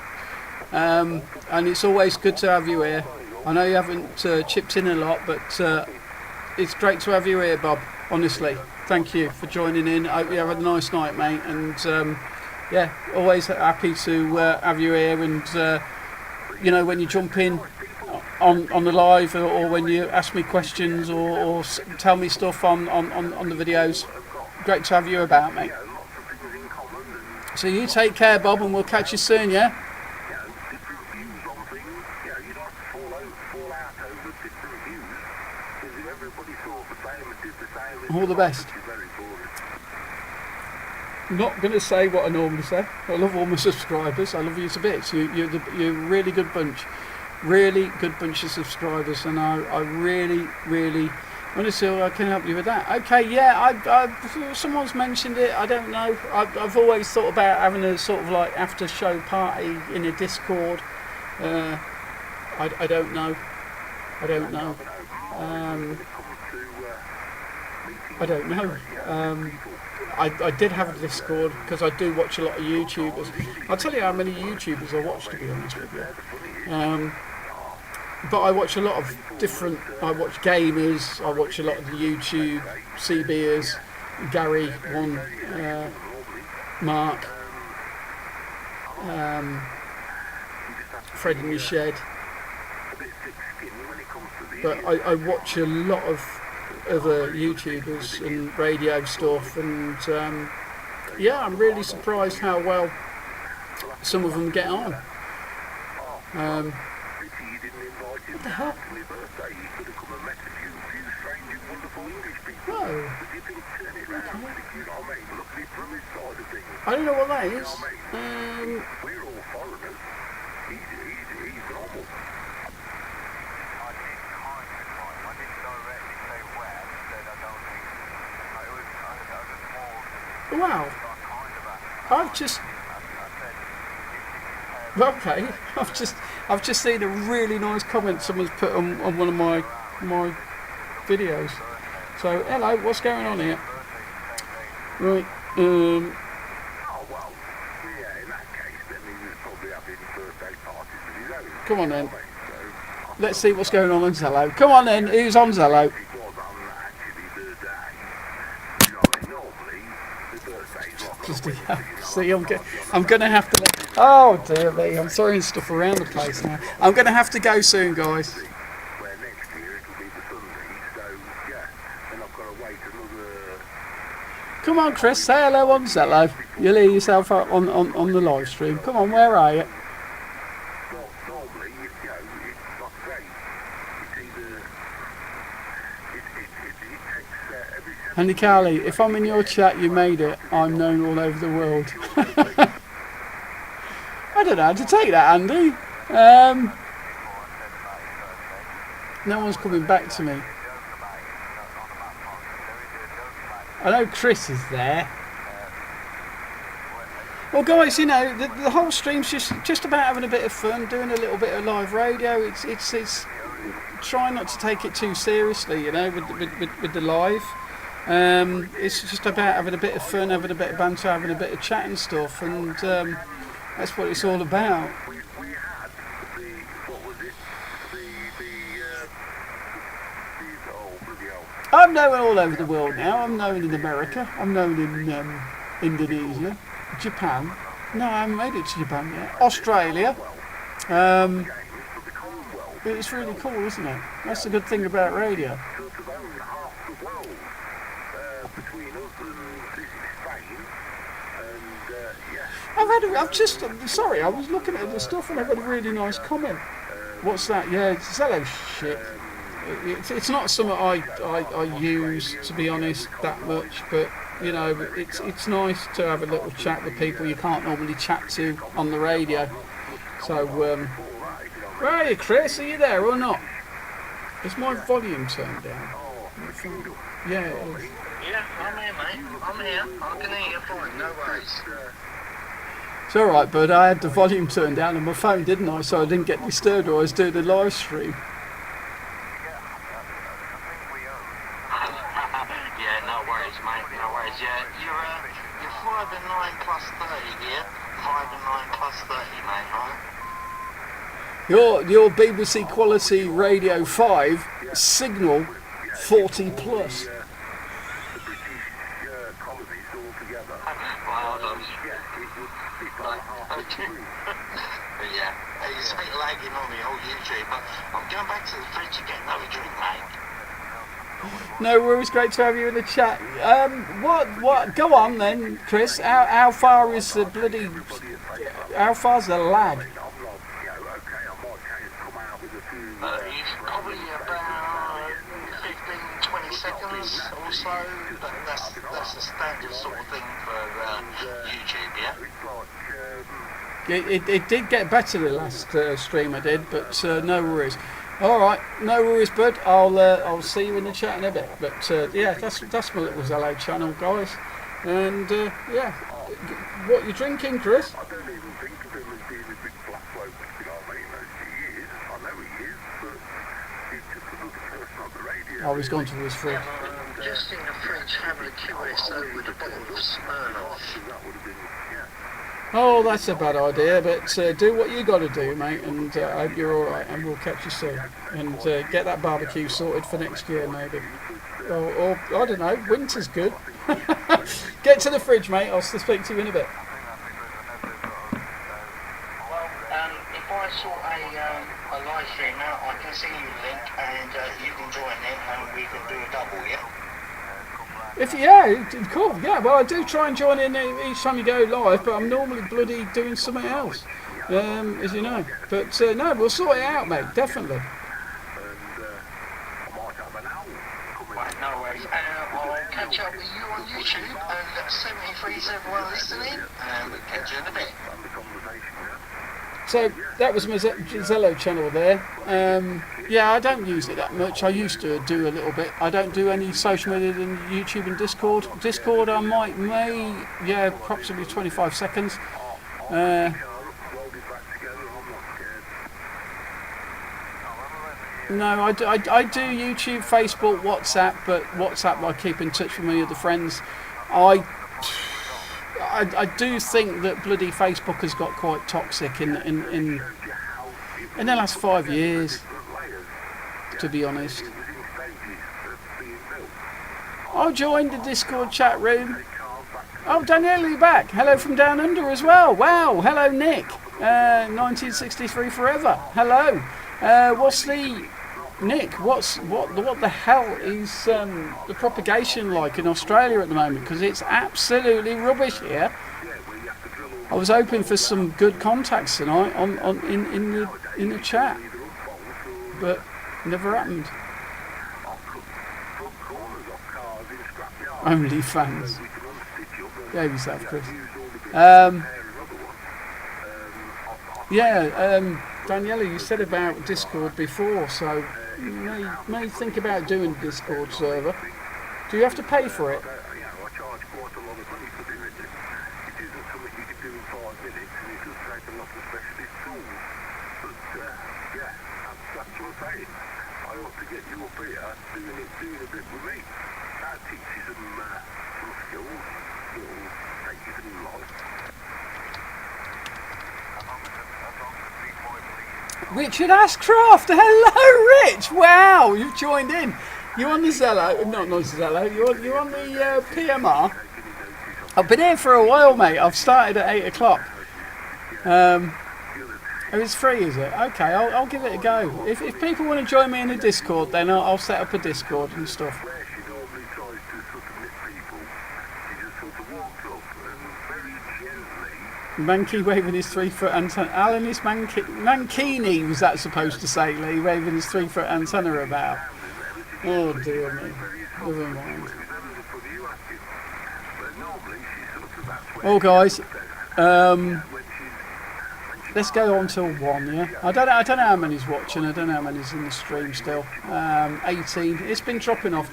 And it's always good to have you here. I know you haven't chipped in a lot, but it's great to have you here, Bob. Honestly, thank you for joining in. I hope you have a nice night, mate. And yeah, always happy to have you here. And you know, when you jump in on the live, or when you ask me questions or tell me stuff on the videos, great to have you about, mate. So you take care, Bob, and we'll catch you soon, yeah? All the best. I'm not going to say what I normally say. I love all my subscribers. I love you to bits. You're a really good bunch. Really good bunch of subscribers, and I really Honestly, I can help you with that. Okay, yeah, someone's mentioned it. I don't know. I've always thought about having a sort of like after show party in a Discord. I don't know. I don't know. I don't know. I did have a Discord because I do watch a lot of YouTubers. I'll tell you how many YouTubers I watch, to be honest with you. But I watch a lot of different. I watch gamers. I watch a lot of the YouTube CBers, Gary, Mark, Fred in the Shed. But I watch a lot of other YouTubers and radio stuff, and yeah, I'm really surprised how well some of them get on. What the hell? Oh. Okay. I don't know what that is. Wow. I've just seen a really nice comment someone's put on one of my videos. So hello, what's going on here? Right. Come on then. Let's see what's going on Zello. Come on then, who's on Zello? See, I'm going to have to. Oh dear me, I'm throwing stuff around the place now. I'm going to have to go soon, guys. Come on, Chris, say hello on Zello. You leave yourself up on the live stream. Come on, where are you? Andy Carley, if I'm in your chat, you made it. I'm known all over the world. I don't know how to take that, Andy. No one's coming back to me. I know Chris is there. Well, guys, you know the whole stream's just about having a bit of fun, doing a little bit of live radio. It's trying not to take it too seriously, you know, with the live. It's just about having a bit of fun, having a bit of banter, having a bit of chat and stuff, and that's what it's all about. I'm known all over the world now. I'm known in America. I'm known in Indonesia, Japan. No, I haven't made it to Japan yet. Australia. It's really cool, isn't it? That's the good thing about radio. Sorry, I was looking at the stuff and I've had a really nice comment. What's that? Yeah, it's Zello shit. It's not something I use, to be honest, that much, but you know, it's nice to have a little chat with people you can't normally chat to on the radio. So, where are you, Chris? Are you there or not? Is my volume turned down? Yeah, it is. Yeah, I'm here, mate. I'm here. I can hear you fine, no worries. It's alright, but I had the volume turned down on my phone, didn't I? So I didn't get disturbed while I was doing the live stream. Yeah, no worries, mate. No worries. Yeah, you're 5 and 9 plus 30 here. 5 and 9 plus 30, mate, right? Your BBC Quality Radio 5 signal 40 plus. Yeah, it's lagging on the old YouTube, but I'm going back to the fridge to get another drink, mate. No worries, great to have you in the chat. What? Go on then, Chris. How far is the bloody? How far's the lag? It's probably about 15-20 seconds or so. That's the standard sort of thing for YouTube, yeah. It did get better the last stream I did, but no worries. All right, no worries, bud. I'll see you in the chat in a bit. But yeah, that's my little Zello channel, guys. And yeah, what you drinking, Chris? I don't even think of him as being a big black bloke, you know what I mean? He is, I know he is, but he's just another person on the radio. Oh, he's gone to his fridge. Just in the fridge having a QSO with a bottle of Smirnoff. That would have been, yeah. Oh, that's a bad idea, but do what you got to do, mate, and I hope you're all right, and we'll catch you soon. And get that barbecue sorted for next year, maybe. Or I don't know, winter's good. Get to the fridge, mate. I'll speak to you in a bit. Well, if I sort a live stream out, I can send you the link and you can join in and we can do a double, yeah? Cool. Yeah, well, I do try and join in each time you go live, but I'm normally bloody doing something else, as you know. But no, we'll sort it out, mate. Definitely. Right, no worries. I'll catch up with you on YouTube and 73 is everyone listening and we'll catch you in a bit. So that was my Zello channel there. Yeah, I don't use it that much. I used to do a little bit. I don't do any social media than YouTube and Discord. Discord I approximately 25 seconds. No, I do YouTube, Facebook, WhatsApp, but WhatsApp I keep in touch with my other friends. I do think that bloody Facebook has got quite toxic in the last 5 years, to be honest. I joined the Discord chat room. Oh, Danielle, you're back. Hello from down under as well. Wow. Hello, Nick. 1963 forever. Hello. What's the... Nick, what the hell is the propagation like in Australia at the moment? Because it's absolutely rubbish here. I was hoping for some good contacts tonight in the chat, but never happened. Only fans. Gave yourself, Chris. Daniela, you said about Discord before, so you may think about doing a Discord server. Do you have to pay for it? I charge quite a lot of money for doing it. It isn't something you can do in 5 minutes, and it does take a lot of specialist tools. But yeah, that's what I'm saying. I ought to get you up here doing a bit with me. That teaches them some skills that will take you through life. Richard Ashcroft, hello, Rich. Wow, you've joined in. You're on the Zello, not Zello. You're on the PMR. I've been here for a while, mate. I've started at 8 o'clock. It's free, is it? Okay, I'll give it a go. If people want to join me in the Discord, then I'll set up a Discord and stuff. She normally tries to sort of nip people. She just sort of walks up and very gently. Mankey waving his 3-foot antenna. Alan is Mankini, was that supposed to say, Lee, waving his 3-foot antenna about. Oh dear me. Never mind. Oh guys, let's go on till 1, yeah? I don't know how many's watching, I don't know how many's in the stream still. 18, it's been dropping off.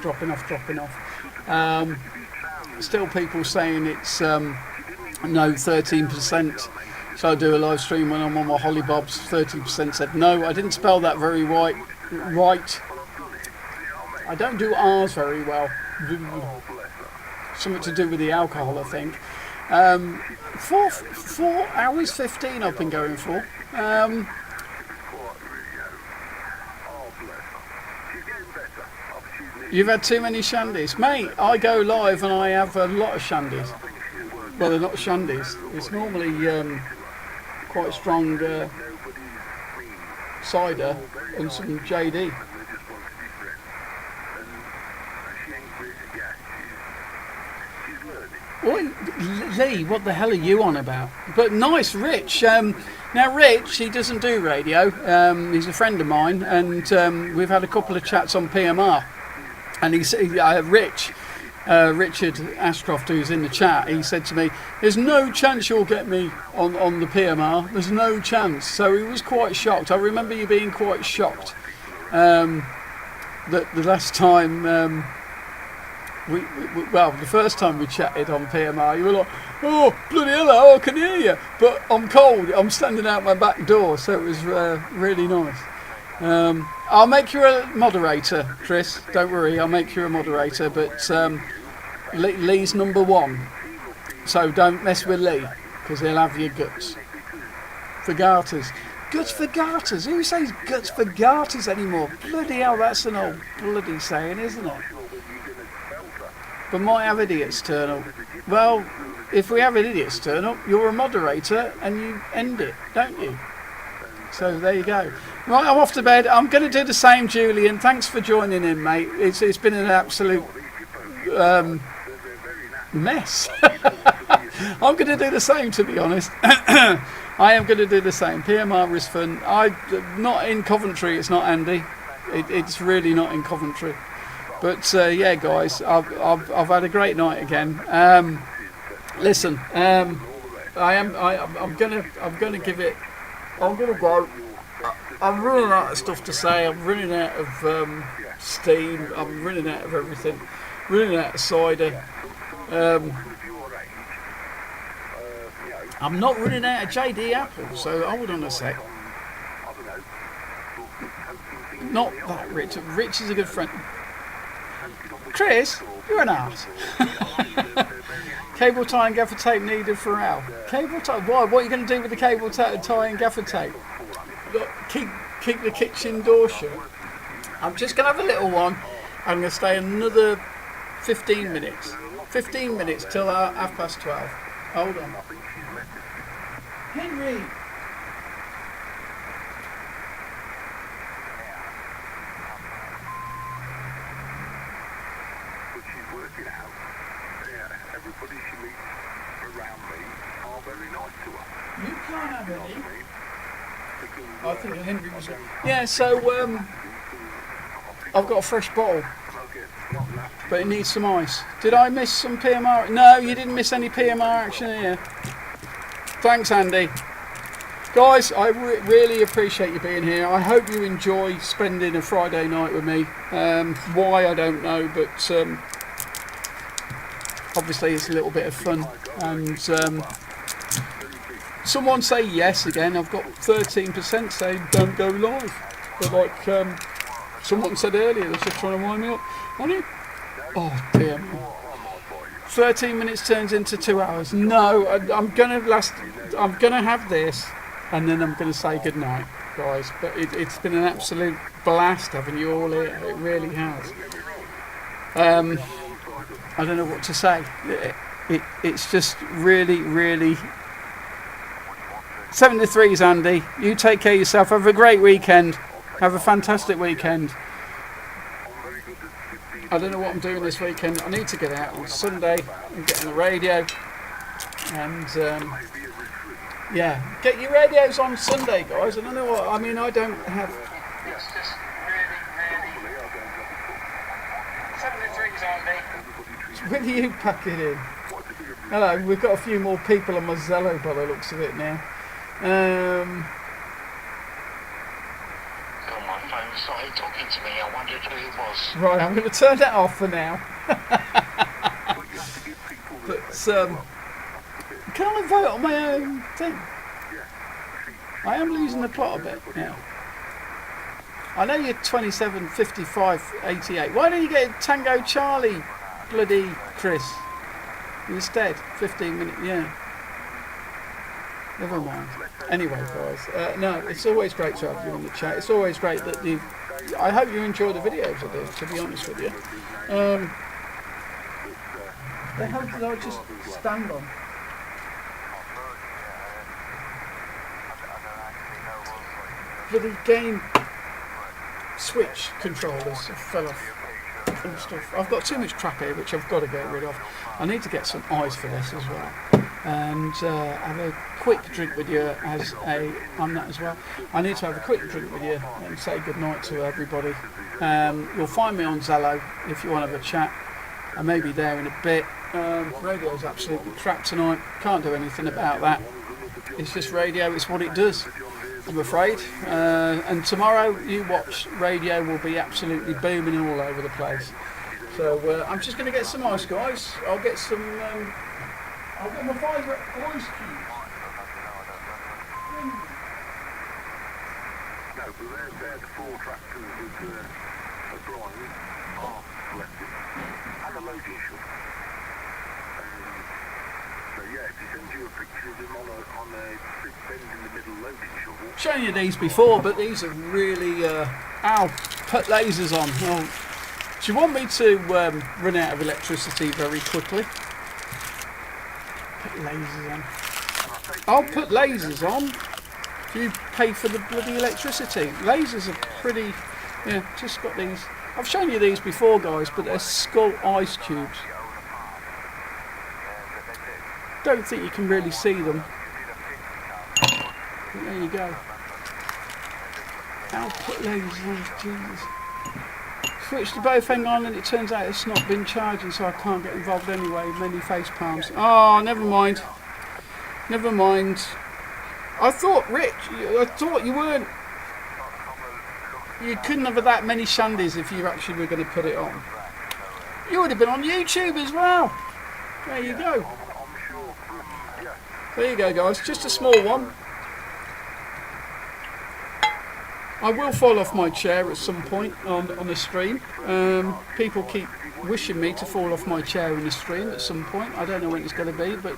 Still people saying it's no, 13%. So I do a live stream when I'm on my Hollybobs. 13% said no. I didn't spell that very right. I don't do R's very well. Something to do with the alcohol, I think. 4 hours 15 I've been going for. You've had too many shandies. Mate, I go live and I have a lot of shandies. Well, they're not shandies. It's normally quite strong cider and some JD. Lee, what the hell are you on about? But nice, Rich. Now, Rich, he doesn't do radio. He's a friend of mine, and we've had a couple of chats on PMR. And Richard Ashcroft, who's in the chat, he said to me, "There's no chance you'll get me on the PMR. There's no chance." So he was quite shocked. I remember you being quite shocked The last time, the first time we chatted on PMR, you were like, "Oh, bloody hell, I can hear you," but I'm cold. I'm standing out my back door, so it was really nice. I'll make you a moderator, Chris. Don't worry, I'll make you a moderator. But Lee's number one, so don't mess with Lee because he'll have your guts for garters. Guts for garters? Who says guts for garters anymore? Bloody hell, that's an old bloody saying, isn't it? But might have idiots turn up. Well, if we have idiots turn up, you're a moderator and you end it, don't you? So there you go. Right, I'm off to bed. I'm going to do the same, Julian. Thanks for joining in, mate. It's been an absolute mess. I'm going to do the same, to be honest. I am going to do the same. PMR is fun. Not in Coventry. It's not Andy. It's really not in Coventry. But yeah, guys, I've had a great night again. Listen, I'm gonna give it. I'm gonna go. I'm running out of stuff to say. I'm running out of steam. I'm running out of everything. Running out of cider. I'm not running out of JD Apple, so hold on a sec. Not that Rich. Rich is a good friend. Chris, you're an arse. Cable tie and gaffer tape needed for Al. Cable tie? Why? What are you going to do with the cable tie and gaffer tape? Keep the kitchen door shut. I'm just going to have a little one. I'm going to stay another 15 minutes. 15 minutes till 12:30. Hold on. Henry! But she's working out. Yeah, everybody she meets around me are very nice to her. You can't have You know any. what I mean? Because, I think Henry was. Yeah, so I've got a fresh bottle, but it needs some ice. Did I miss some PMR? No, you didn't miss any PMR action here. Thanks, Andy. Guys, I really appreciate you being here. I hope you enjoy spending a Friday night with me. Why, I don't know, but obviously it's a little bit of fun. And someone say yes again. I've got 13% saying don't go live. But like someone said earlier, they're just trying to wind me up. Oh dear me. 13 minutes turns into 2 hours. No, I'm gonna have this, and then I'm gonna say good night, guys. But it's been an absolute blast having you all here. It really has. I don't know what to say. It's just really, really. 73's Andy. You take care of yourself. Have a great weekend. Have a fantastic weekend. I don't know what I'm doing this weekend. I need to get out on Sunday and get on the radio. And yeah, get your radios on Sunday, guys. I don't know what. I mean, I don't have. It's just really. 73's Andy. Will you pack it in? Hello, we've got a few more people on my Zello by the looks of it now. My phone started talking to me. I wondered who it was. Right, I'm going to turn that off for now. But can I vote on my own thing? I am losing the plot a bit now. I know you're 27, 55, 88. Why don't you get Tango Charlie, bloody Chris, instead? 15 minutes, yeah. Never mind. Anyway, guys, no, it's always great to have you in the chat. It's always great that you. I hope you enjoy the videos I do, to be honest with you. The hell did I just stand on? Bloody game switch controllers fell off and stuff. I've got too much crap here which I've got to get rid of. I need to get some ice for this as well. And have a quick drink with you on that as well. I need to have a quick drink with you and say goodnight to everybody. You'll find me on Zello if you want to have a chat. I may be there in a bit. Radio's absolutely crap tonight. Can't do anything about that. It's just radio, it's what it does. I'm afraid. And tomorrow, you watch, radio will be absolutely booming all over the place. So I'm just going to get some ice, guys. I'll get some. I'll get my favourite ice cubes. No, but they're the 4 tractors with a blind, half collected, and a loading shovel. So yeah, if you send you a picture of them on a big bend in the middle loading shovel. Shown you these before, but these are really. Ow! Put lasers on. Oh. Do you want me to run out of electricity very quickly? Put lasers on. I'll put lasers on. You pay for the bloody electricity. Lasers are pretty. Yeah, just got these. I've shown you these before, guys, but they're skull ice cubes. Don't think you can really see them. But there you go. I'll put lasers on. Jesus. Switch the Bofeng on and it turns out it's not been charging, so I can't get involved anyway. Many face palms. Oh, never mind. Never mind. I thought, Rich, I thought you weren't. You couldn't have that many shandies if you actually were going to put it on. You would have been on YouTube as well. There you go. There you go, guys. Just a small one. I will fall off my chair at some point on the stream. People keep wishing me to fall off my chair in the stream at some point. I don't know when it's going to be, but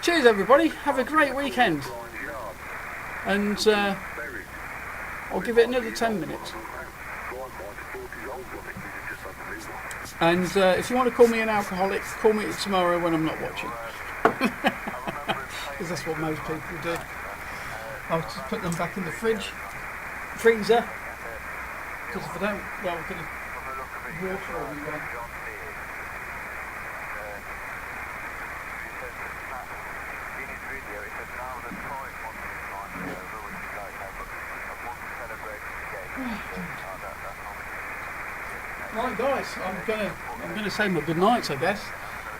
cheers everybody. Have a great weekend. And I'll give it another 10 minutes. And if you want to call me an alcoholic, call me tomorrow when I'm not watching. Because that's what most people do. I'll just put them back in the freezer, because if I don't, well, I'm going to water everywhere. Right, guys, I'm gonna say my good nights, I guess.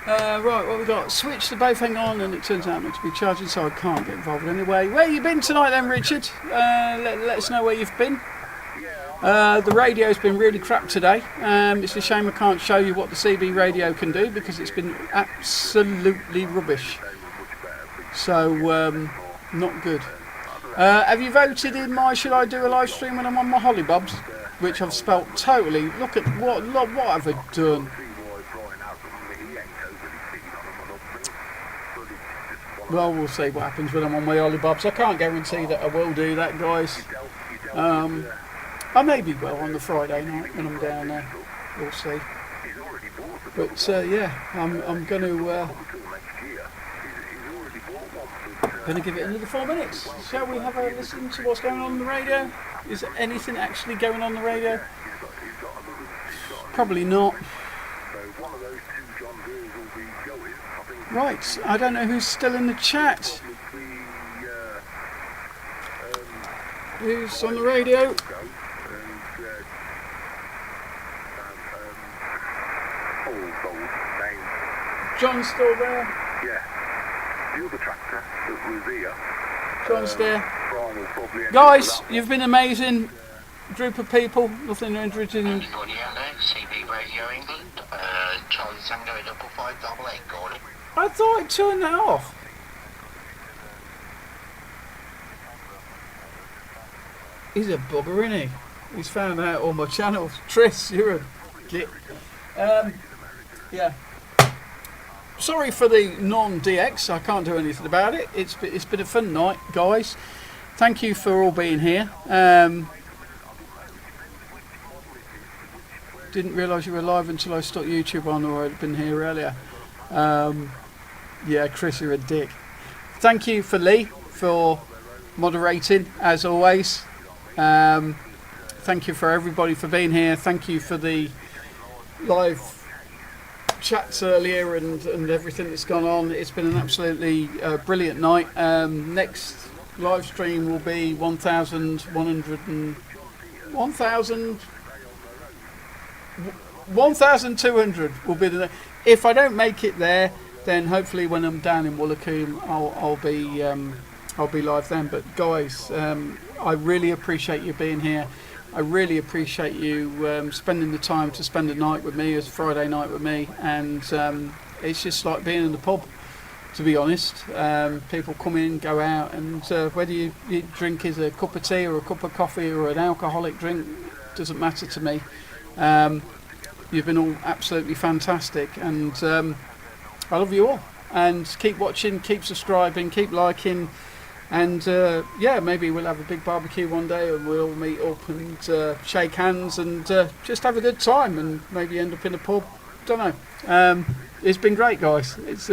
Right, what we got? Switch the Bofeng on and it turns out not to be charging, so I can't get involved anyway. Where you been tonight then, Richard? Let us know where you've been. The radio's been really crap today. It's a shame I can't show you what the CB radio can do because it's been absolutely rubbish. So, not good. Have you voted in my Should I Do a Live Stream when I'm on my Hollybobs? Which I've spelt totally. Look at what have I done? Well, we'll see what happens when I'm on my Hollybobs. I can't guarantee that I will do that, guys. I maybe will on the Friday night when I'm down there. We'll see. But yeah, I'm going to give it another 4 minutes. Shall we have a listen to what's going on the radio? Is there anything actually going on the radio? Probably not. Right, I don't know who's still in the chat. Who's on the radio? John's still there? Yeah. The other tractor that was here. John's there. Guys, you've been amazing. Group of people, nothing interesting. Anybody out there? CB Radio England, Charlie Tango 5588, got it. I thought I turned that off. He's a bugger, isn't he? He's found out all my channels. Tris, you're a git. Yeah. Sorry for the non-DX. I can't do anything about it. It's been a fun night, guys. Thank you for all being here. Didn't realise you were live until I stuck YouTube on, or I'd been here earlier. Yeah, Chris, you're a dick. Thank you for Lee for moderating, as always. Thank you for everybody for being here. Thank you for the live chats earlier and everything that's gone on. It's been an absolutely brilliant night. Next live stream will be 1,200 will be the. If I don't make it there, then hopefully when I'm down in Wollacombe, I'll be I'll be live then. But guys, I really appreciate you being here. I really appreciate you spending the time to spend a night with me, as Friday night with me, and it's just like being in the pub, to be honest. People come in, go out, and whether you drink is a cup of tea or a cup of coffee or an alcoholic drink, doesn't matter to me. You've been all absolutely fantastic, and I love you all. And keep watching, keep subscribing, keep liking. And yeah, maybe we'll have a big barbecue one day and we'll all meet up and shake hands and just have a good time and maybe end up in a pub. Don't know. It's been great, guys. It's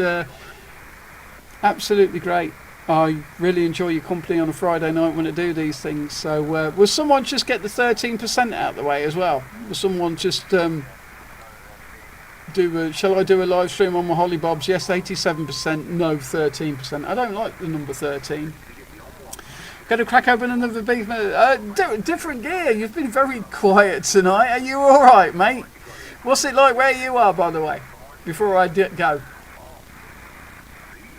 absolutely great. I really enjoy your company on a Friday night when I do these things. So will someone just get the 13% out of the way as well? Will someone just shall I do a live stream on my Holly Bobs? Yes, 87%. No, 13%. I don't like the number 13. Going to crack open another beef. Different gear. You've been very quiet tonight. Are you all right, mate? What's it like where you are, by the way? Before I go.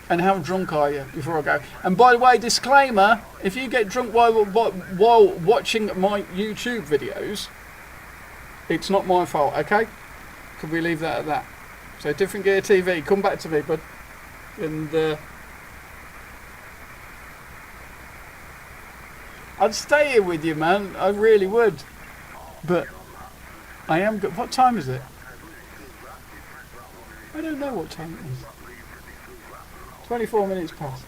And how drunk are you before I go? And by the way, disclaimer: if you get drunk while watching my YouTube videos, it's not my fault. Okay? Could we leave that at that? So Different Gear TV, come back to me, bud. And I'd stay here with you, man. I really would. But I am good. What time is it? I don't know what time it is. 24 minutes past.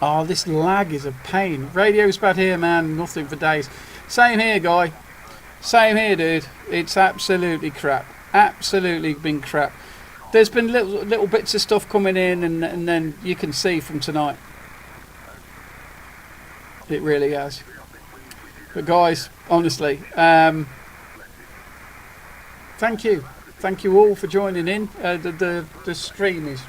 Oh, this lag is a pain. Radio's bad here, man. Nothing for days. Same here, guy. Same here, dude. It's absolutely crap. Absolutely been crap. There's been little bits of stuff coming in, and then you can see from tonight. It really has. But guys, honestly, thank you. Thank you all for joining in. The stream is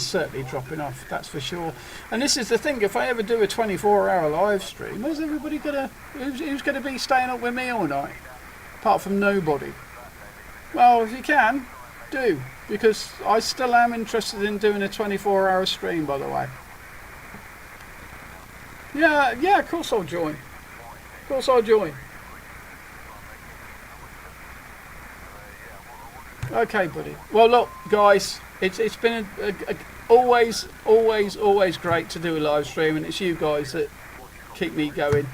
certainly dropping off, that's for sure. And this is the thing: if I ever do a 24-hour live stream, who's gonna be staying up with me all night? Apart from nobody. Well, if you can, do, because I still am interested in doing a 24-hour stream. By the way. Yeah, of course I'll join. Of course I'll join. Okay, buddy. Well, look, guys, it's been always great to do a live stream, and it's you guys that keep me going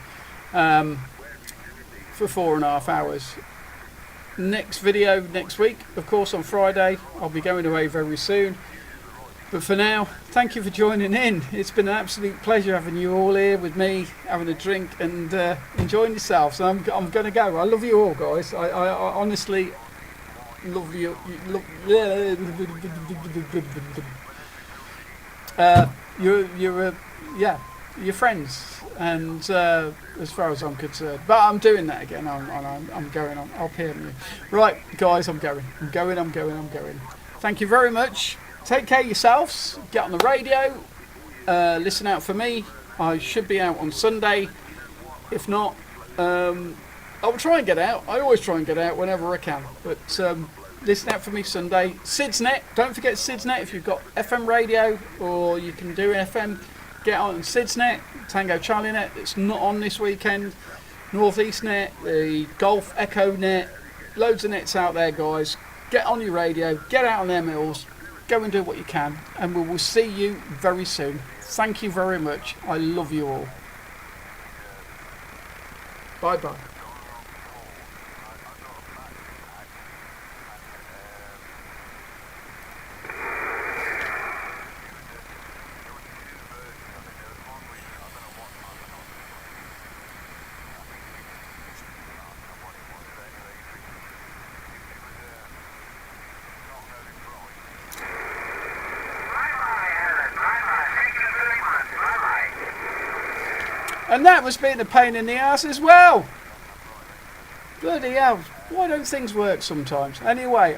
for 4.5 hours. Next video next week, of course, on Friday. I'll be going away very soon. But for now, thank you for joining in. It's been an absolute pleasure having you all here with me, having a drink and enjoying yourselves. So I'm going to go. I love you all, guys. I honestly love you. You're friends, and as far as I'm concerned. But I'm doing that again. I'm going on. I'll PM you. Right, guys, I'm going. Thank you very much. Take care of yourselves. Get on the radio. Listen out for me. I should be out on Sunday. If not, I'll try and get out. I always try and get out whenever I can. But listen out for me Sunday. SidsNet. Don't forget SidsNet. If you've got FM radio or you can do FM, get on SidsNet. Tango Charlie Net. It's not on this weekend. Northeast Net. The Golf Echo Net. Loads of nets out there, guys. Get on your radio. Get out on them hills. Go and do what you can. And we will see you very soon. Thank you very much. I love you all. Bye-bye. And that was being a pain in the ass as well. Bloody hell. Why don't things work sometimes? Anyway.